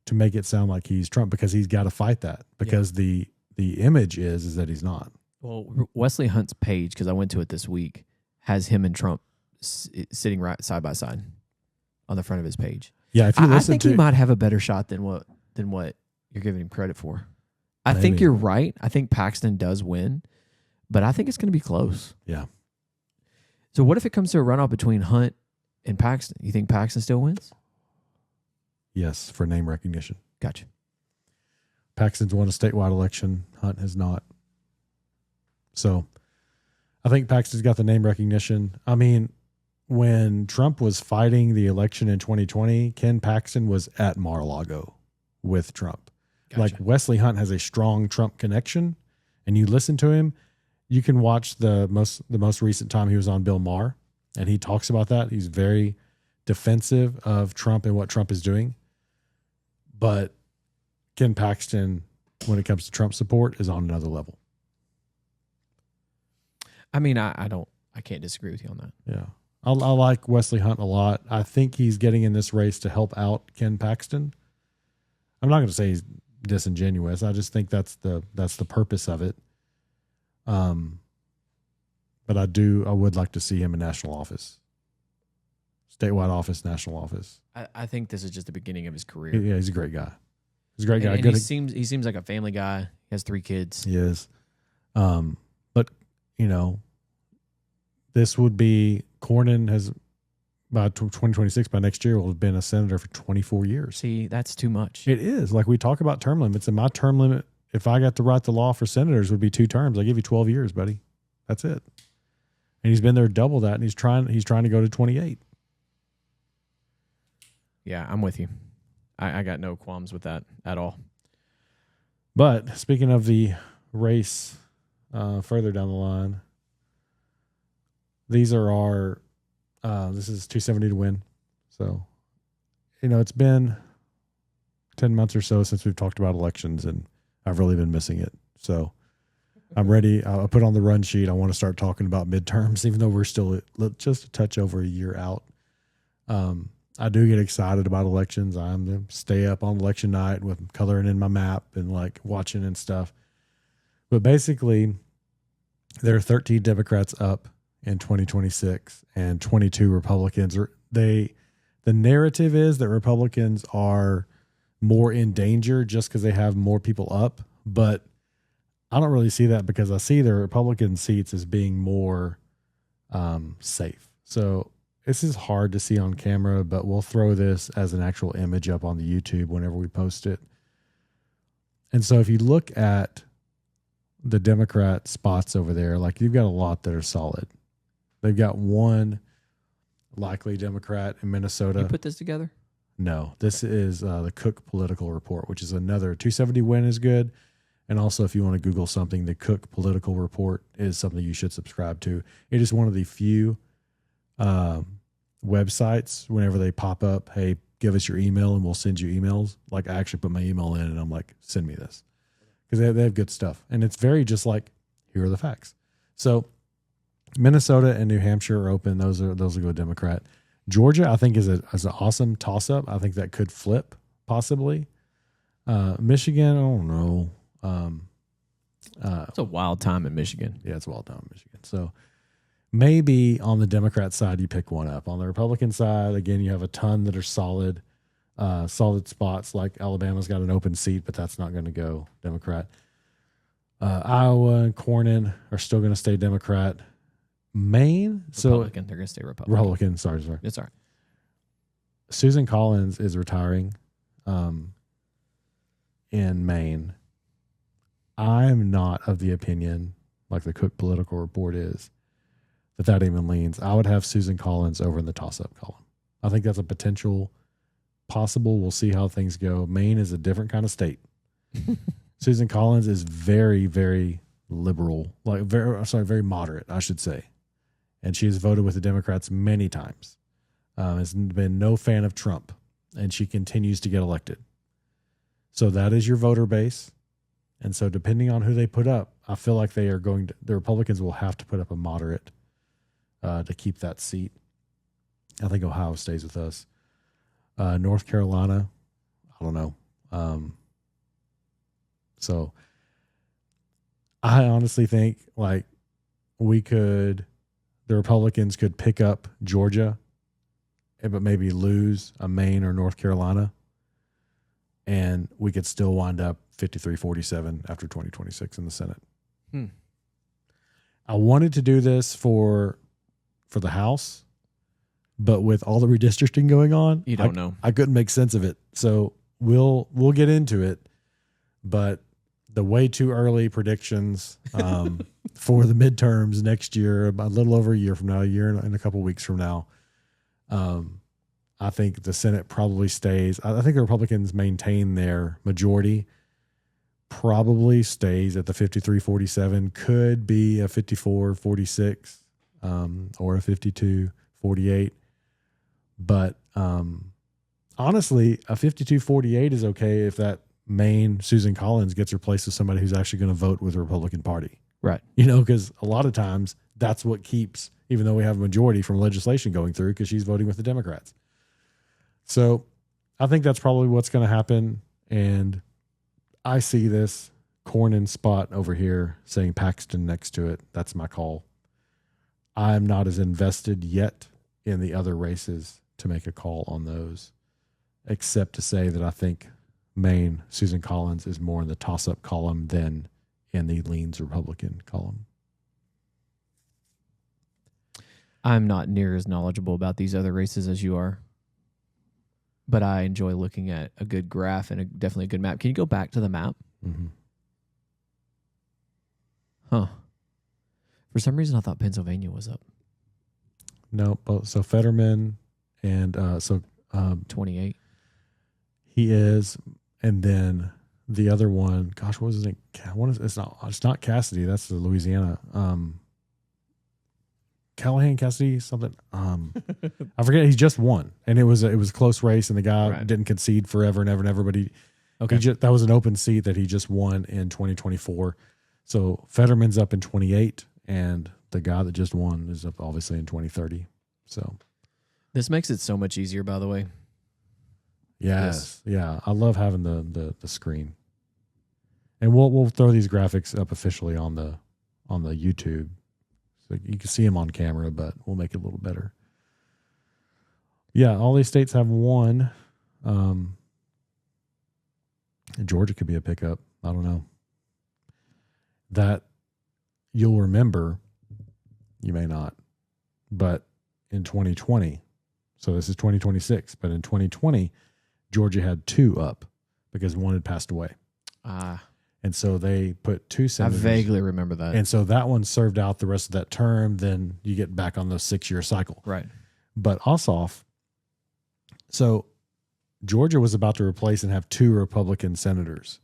to make it sound like he's Trump because he's got to fight that because the image is that he's not. Well, Wesley Hunt's page, because I went to it this week, has him and Trump sitting right side by side on the front of his page. Yeah, if you listen I think he might have a better shot than what you're giving him credit for. I think you're right. I think Paxton does win, but I think it's going to be close. Yeah. So what if it comes to a runoff between Hunt and Paxton? You think Paxton still wins? Yes, for name recognition. Gotcha. Paxton's won a statewide election. Hunt has not. So I think Paxton's got the name recognition. I mean, when Trump was fighting the election in 2020, Ken Paxton was at Mar-a-Lago with Trump. Gotcha. Like Wesley Hunt has a strong Trump connection, and you listen to him. You can watch the most recent time he was on Bill Maher, and he talks about that. He's very defensive of Trump and what Trump is doing. But Ken Paxton, when it comes to Trump support, is on another level. I mean, I can't disagree with you on that. Yeah. I like Wesley Hunt a lot. I think he's getting in this race to help out Ken Paxton. I'm not going to say he's disingenuous. I just think that's the purpose of it. But I would like to see him in national office, statewide office, national office. I think this is just the beginning of his career. Yeah, he's a great guy. He's a great guy. And he seems like a family guy. He has 3 kids. He is. But this would be Cornyn has by 2026, by next year, will have been a senator for 24 years. See, that's too much. It is. Like we talk about term limits, and my term limit, if I got to write the law for senators, would be 2 terms. I give you 12 years, buddy. That's it. And he's been there double that, and he's trying to go to 28. Yeah, I'm with you. I got no qualms with that at all. But speaking of the race further down the line, these are our this is 270 to win. So, it's been 10 months or so since we've talked about elections, and I've really been missing it. So I'm ready. I put on the run sheet. I want to start talking about midterms, even though we're still just a touch over a year out. I do get excited about elections. I'm going to stay up on election night with coloring in my map and like watching and stuff. But basically, there are 13 Democrats up in 2026 and 22 Republicans. The narrative is that Republicans are more in danger just because they have more people up. But I don't really see that because I see the Republican seats as being more safe. So this is hard to see on camera, but we'll throw this as an actual image up on the YouTube whenever we post it. And so if you look at the Democrat spots over there, like you've got a lot that are solid. They've got one likely Democrat in Minnesota. You put this together? No, this is the Cook Political Report, which is another 270 win is good. And also, if you want to Google something, the Cook Political Report is something you should subscribe to. It is one of the few websites, whenever they pop up, hey, give us your email and we'll send you emails. Like I actually put my email in and I'm like, send me this. Because they have good stuff. And it's very just like, here are the facts. So Minnesota and New Hampshire are open. Those will go Democrat. Georgia, I think, is an awesome toss-up. I think that could flip, possibly. Michigan, I don't know. It's a wild time in Michigan. Yeah, it's a wild time in Michigan. So maybe on the Democrat side, you pick one up. On the Republican side, again, you have a ton that are solid spots. Like Alabama's got an open seat, but that's not going to go Democrat. Iowa and Cornyn are still going to stay Democrat. Maine, Republican. They're going to stay Republican. Republican, sorry. It's all right. Susan Collins is retiring in Maine. I'm not of the opinion, like the Cook Political Report is, that even leans. I would have Susan Collins over in the toss-up column. I think that's a potential possible. We'll see how things go. Maine is a different kind of state. Susan Collins is very, very liberal, very moderate, I should say. And she has voted with the Democrats many times. Has been no fan of Trump, and she continues to get elected. So that is your voter base. And so depending on who they put up, I feel like the Republicans will have to put up a moderate to keep that seat. I think Ohio stays with us. North Carolina, I don't know. So I honestly think like the Republicans could pick up Georgia, but maybe lose a Maine or North Carolina. And we could still wind up 53-47 after 2026 in the Senate. I wanted to do this for the House, but with all the redistricting going on, you don't know. I couldn't make sense of it. So we'll get into it, but the way too early predictions for the midterms next year, about a little over a year from now, a year and a couple weeks from now, I think the Senate probably stays. I think the Republicans maintain their majority, probably stays at the 53-47, could be a 54-46 or a 52-48. But honestly, a 52-48 is okay if that Maine Susan Collins gets replaced with somebody who's actually going to vote with the Republican Party. Right. Because a lot of times that's what keeps, even though we have a majority from legislation going through, because she's voting with the Democrats. So I think that's probably what's going to happen. And I see this Cornyn spot over here saying Paxton next to it. That's my call. I'm not as invested yet in the other races to make a call on those, except to say that I think Maine Susan Collins is more in the toss-up column than in the leans Republican column. I'm not near as knowledgeable about these other races as you are, but I enjoy looking at a good graph and definitely a good map. Can you go back to the map? Mm-hmm. Huh. For some reason, I thought Pennsylvania was up. No, so Fetterman and 28. He is, and then the other one, gosh, what was his name? It's not Cassidy. That's the Louisiana. Callahan, Cassidy, something. I forget. He just won, and it was a close race, and the guy didn't concede forever and ever and ever. But that was an open seat that he just won in 2024. So Fetterman's up in 28, and the guy that just won is up obviously in 2030. So this makes it so much easier, by the way. Yes. Yeah. I love having the screen. And we'll throw these graphics up officially on the YouTube. So you can see them on camera, but we'll make it a little better. Yeah, all these states have one. Georgia could be a pickup. I don't know. That you'll remember, you may not, but in 2020, so this is 2026, but in 2020, Georgia had two up because one had passed away. And so they put two senators. I vaguely remember that. And so that one served out the rest of that term. Then you get back on the 6-year cycle. Right. But Ossoff, so Georgia was about to replace and have two Republican senators.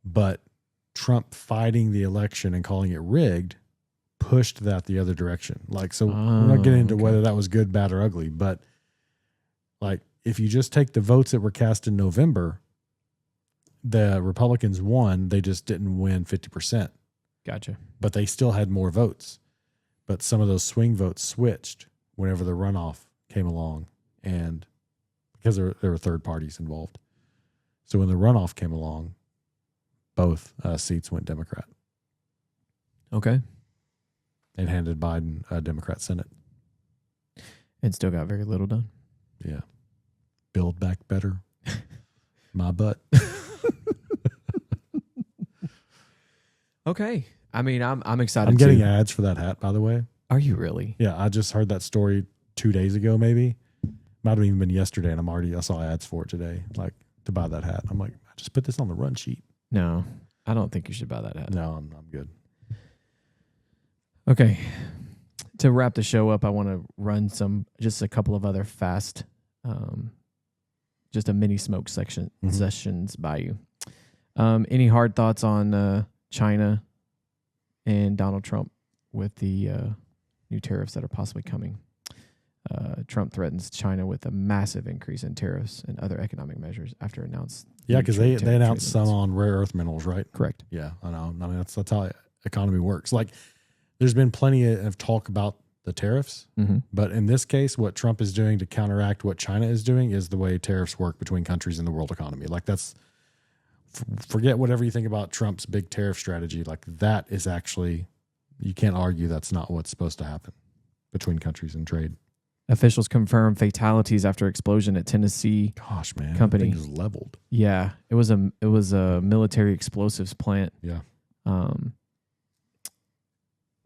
But Trump fighting the election and calling it rigged pushed that the other direction. So we're not getting into whether that was good, bad, or ugly. But if you just take the votes that were cast in November, the Republicans won. They just didn't win 50%. Gotcha. But they still had more votes. But some of those swing votes switched whenever the runoff came along, and because there were third parties involved. So when the runoff came along, both seats went Democrat. Okay. And handed Biden a Democrat Senate. And still got very little done. Yeah. Build back better. My butt. Okay. I mean, I'm excited. I'm getting ads for that hat, by the way. Are you really? Yeah, I just heard that story 2 days ago, maybe. Might have even been yesterday, and I saw ads for it today, to buy that hat. I'm like, I just put this on the run sheet. No, I don't think you should buy that hat. No, I'm good. Okay. To wrap the show up, I want to run just a couple of other fast, just a mini smoke sessions by you. Any hard thoughts on China and Donald Trump with the new tariffs that are possibly coming? Trump threatens China with a massive increase in tariffs and other economic measures after announced. Yeah, because they trade announced some limits. on rare earth minerals, right? Correct. Yeah, I know. I mean, that's how economy works. Like, there's been plenty of talk about the tariffs, but in this case, what Trump is doing to counteract what China is doing is the way tariffs work between countries in the world economy. Like, that's forget whatever you think about Trump's big tariff strategy. Like, that is actually, you can't argue that's not what's supposed to happen between countries and trade. Officials confirm fatalities after explosion at Tennessee. Gosh, man, company that thing is leveled. Yeah, it was a military explosives plant. Yeah.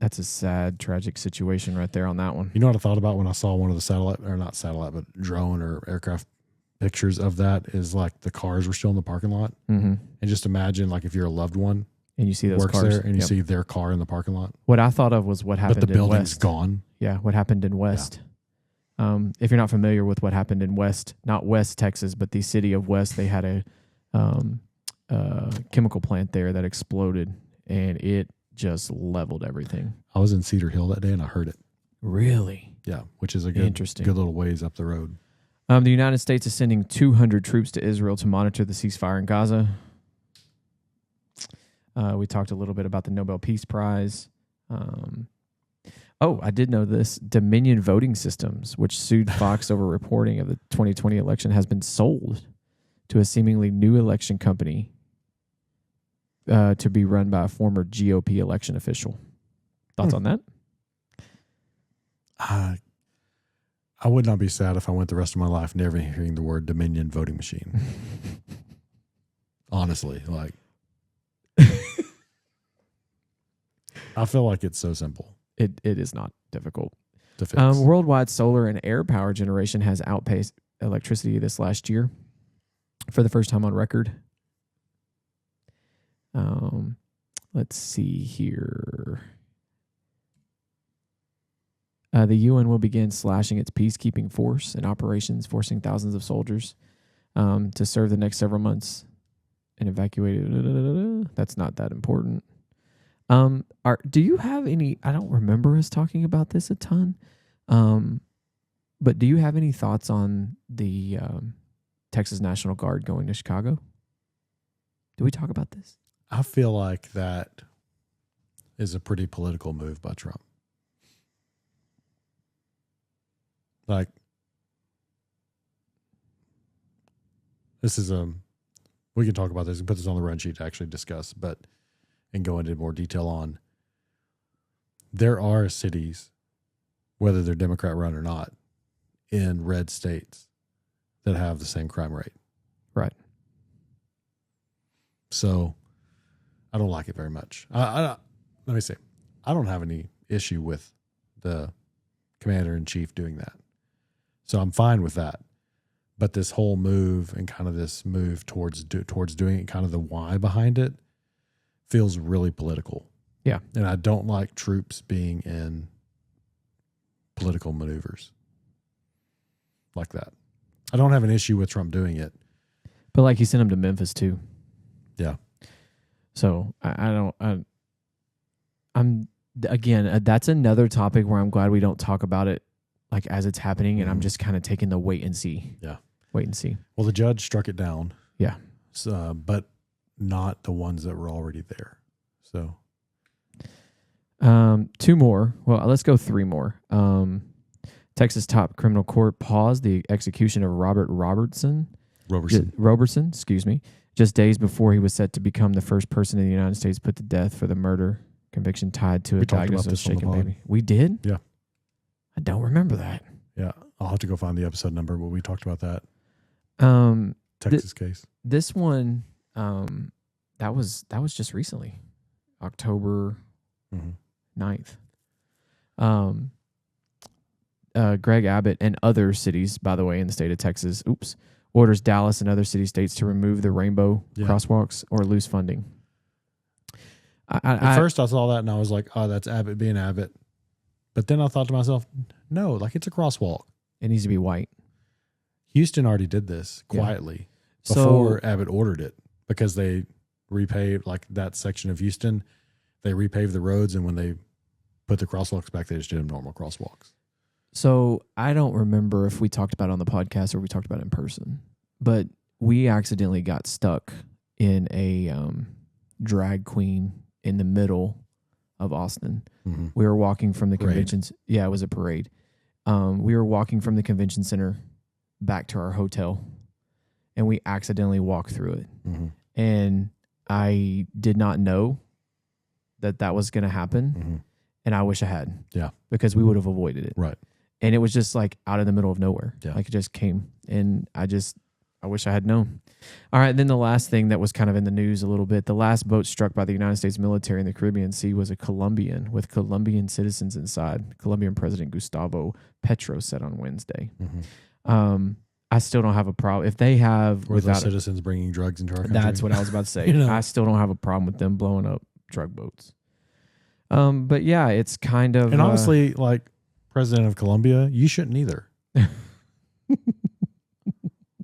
That's a sad, tragic situation right there on that one. You know what I thought about when I saw one of the not satellite, but drone or aircraft pictures of that is like the cars were still in the parking lot. And just imagine like if you're a loved one and you see those works cars there and you see their car in the parking lot. What I thought of was what happened But the in building's West. gone. Yeah, what happened in West. If you're not familiar with what happened in West, not West Texas, but the city of West, they had a chemical plant there that exploded, and it just leveled everything. I was in Cedar Hill that day and I heard it. Really? Yeah, which is a good little ways up the road. The United States is sending 200 troops to Israel to monitor the ceasefire in Gaza. We talked a little bit about the Nobel Peace Prize. I did know this. Dominion Voting Systems, which sued Fox over reporting of the 2020 election, has been sold to a seemingly new election company to be run by a former GOP election official. Thoughts on that? I would not be sad if I went the rest of my life never hearing the word Dominion voting machine. Honestly, like, I feel like it's so simple. It is not difficult to fix. Worldwide solar and air power generation has outpaced electricity this last year for the first time on record. Let's see here. The UN will begin slashing its peacekeeping force and operations, forcing thousands of soldiers to serve the next several months and evacuated. That's not that important. Do you have any? I don't remember us talking about this a ton, but do you have any thoughts on the Texas National Guard going to Chicago? Did we talk about this? I feel like that is a pretty political move by Trump. Like, this is we can talk about this and put this on the run sheet to actually discuss, and go into more detail on. There are cities, whether they're Democrat run or not, in red states that have the same crime rate. Right. So I don't like it very much. Let me say, I don't have any issue with the commander in chief doing that. So I'm fine with that. But this whole move and kind of this move towards doing it, kind of the why behind it, feels really political. Yeah. And I don't like troops being in political maneuvers like that. I don't have an issue with Trump doing it. But like he sent him to Memphis too. Yeah. So I'm again, that's another topic where I'm glad we don't talk about it like as it's happening. And I'm just kind of taking the wait and see. Yeah. Wait and see. Well, the judge struck it down. Yeah. So, but not the ones that were already there. So, two more. Well, let's go three more. Texas top criminal court paused the execution of Robert Robertson, excuse me, just days before he was set to become the first person in the United States put to death for the murder conviction tied to a diagnosis of shaken baby. We did? Yeah. I don't remember that. Yeah. I'll have to go find the episode number, but we talked about that. Texas case. This one, that was just recently, October 9th. Greg Abbott and other cities, by the way, in the state of Texas, orders Dallas and other city-states to remove the rainbow crosswalks or lose funding. At first I saw that and I was like, oh, that's Abbott being Abbott. But then I thought to myself, no, like it's a crosswalk. It needs to be white. Houston already did this quietly before Abbott ordered it because they repaved like that section of Houston. They repaved the roads, and when they put the crosswalks back, they just did them normal crosswalks. So I don't remember if we talked about it on the podcast or we talked about it in person, but we accidentally got stuck in a drag queen in the middle of Austin. Mm-hmm. We were walking from the Parade. conventions. Yeah, it was a parade. We were walking from the convention center back to our hotel, and we accidentally walked through it. Mm-hmm. And I did not know that was going to happen. Mm-hmm. And I wish I had. Yeah. Because we would have avoided it. Right. And it was just like out of the middle of nowhere. Yeah. Like it just came. And I wish I had known. All right. Then the last thing that was kind of in the news a little bit, the last boat struck by the United States military in the Caribbean Sea was a Colombian with Colombian citizens inside. Colombian President Gustavo Petro said on Wednesday. Mm-hmm. I still don't have a problem. If they have Or the citizens bringing drugs into our country. That's what I was about to say. You know? I still don't have a problem with them blowing up drug boats. But yeah, it's kind of... And honestly, like President of Colombia, you shouldn't either.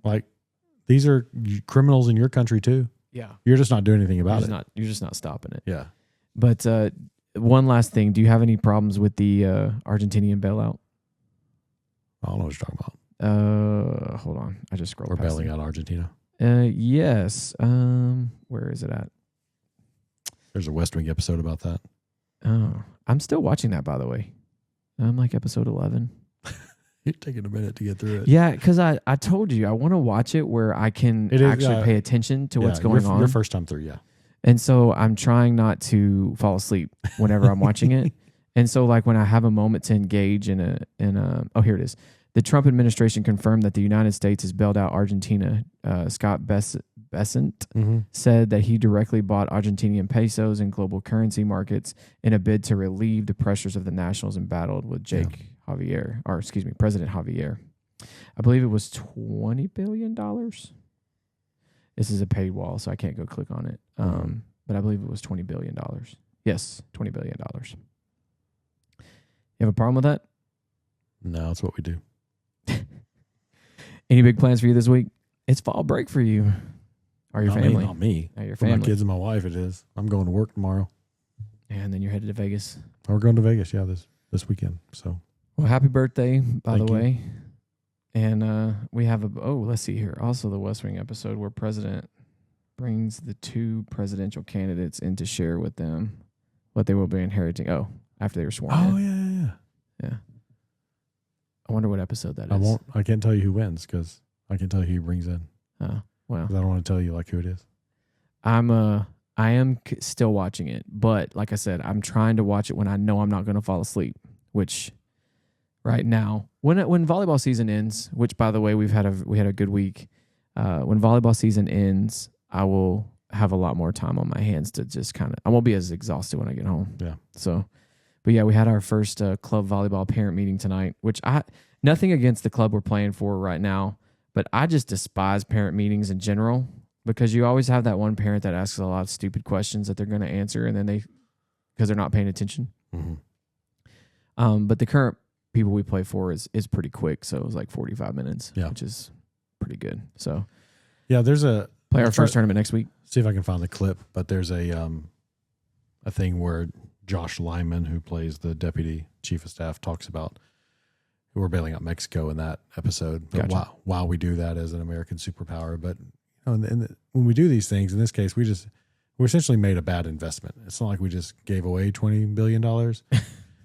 Like, these are criminals in your country too. Yeah. You're just not doing anything about it. You're just not stopping it. Yeah. But one last thing. Do you have any problems with the Argentinian bailout? I don't know what you're talking about. Hold on. I just scrolled We're past bailing it. out Argentina. Yes. Where is it at? There's a West Wing episode about that. Oh, I'm still watching that, by the way. I'm like episode 11. You're taking a minute to get through it. Yeah, because I told you I want to watch it where I can actually pay attention to what's going on. Your first time through, yeah. And so I'm trying not to fall asleep whenever I'm watching it. And so like when I have a moment to engage in a here it is. The Trump administration confirmed that the United States has bailed out Argentina. Scott Bessent said that he directly bought Argentinian pesos in global currency markets in a bid to relieve the pressures of the nationals embattled with President Javier. I believe it was $20 billion. This is a paywall, so I can't go click on it. But I believe it was $20 billion. Yes, $20 billion. You have a problem with that? No, that's what we do. Any big plans for you this week? It's fall break for you. Or your family. Not me. Your For family. my kids and my wife, it is. I'm going to work tomorrow. And then you're headed to Vegas. We're going to Vegas, yeah, this weekend. So, well, happy birthday, by Thank the you. way. And we have let's see here. Also the West Wing episode where President brings the two presidential candidates in to share with them what they will be inheriting. Oh, after they were sworn in. Yeah. I wonder what episode that is. I can't tell you who wins because I can tell you who he brings in. Oh, well. 'Cause I don't want to tell you like who it is. I am still watching it, but like I said, I'm trying to watch it when I know I'm not going to fall asleep, which right now, when volleyball season ends, which by the way, we had a good week. When volleyball season ends, I will have a lot more time on my hands to just I won't be as exhausted when I get home. Yeah. So, but yeah, we had our first club volleyball parent meeting tonight, which nothing against the club we're playing for right now, but I just despise parent meetings in general because you always have that one parent that asks a lot of stupid questions that they're going to answer and then because they're not paying attention. Mm-hmm. But the current people we play for is pretty quick. So it was like 45 minutes, which is pretty good. So yeah, there's play our first tournament next week. See if I can find the clip, but there's a thing where Josh Lyman, who plays the deputy chief of staff, talks about we're bailing out Mexico in that episode. But Gotcha. while we do that as an American superpower, but when we do these things, in this case, we essentially made a bad investment. It's not like we just gave away $20 billion.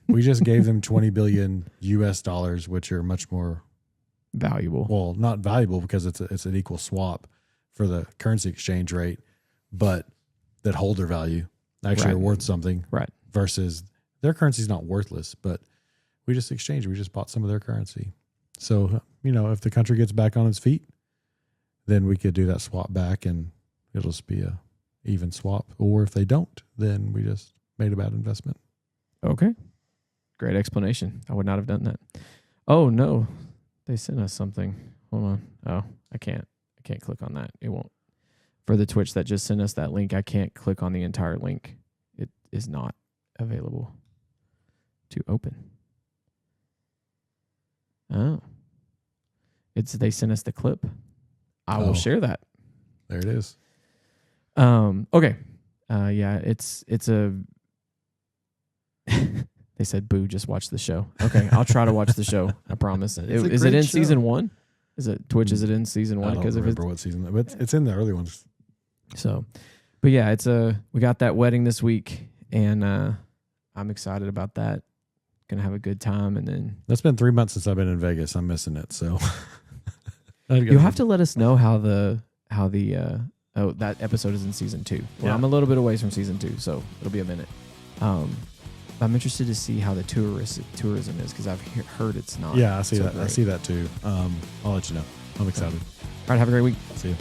We just gave them $20 billion US dollars, which are much more valuable. Well, not valuable because it's an equal swap for the currency exchange rate, but that hold their value actually are worth something. Right. Versus their currency is not worthless, but we just exchanged. We just bought some of their currency. So, if the country gets back on its feet, then we could do that swap back and it'll just be a even swap. Or if they don't, then we just made a bad investment. Okay. Great explanation. I would not have done that. Oh, no. They sent us something. Hold on. Oh, I can't click on that. It won't. For the Twitch that just sent us that link, I can't click on the entire link. It is not available to open. Oh. They sent us the clip. I will share that. There it is. Okay. Yeah, it's a they They said, "Boo, just watch the show." Okay, I'll try to watch the show. I promise. It's a Is it great in show. season 1? Is it Twitch? Is it in season 1? I don't remember what season, but it's in the early ones. So, but yeah, it's we got that wedding this week, and I'm excited about that. Gonna have a good time, and then That's been 3 months since I've been in Vegas. I'm missing it, so you'll have to let us know how the that episode is in season 2. Well, Yeah. I'm a little bit away from season 2, so it'll be a minute. I'm interested to see how the tourism is because I've heard it's not. Yeah, I see so that. I great. see that too. I'll let you know. I'm excited. All right, have a great week. See you.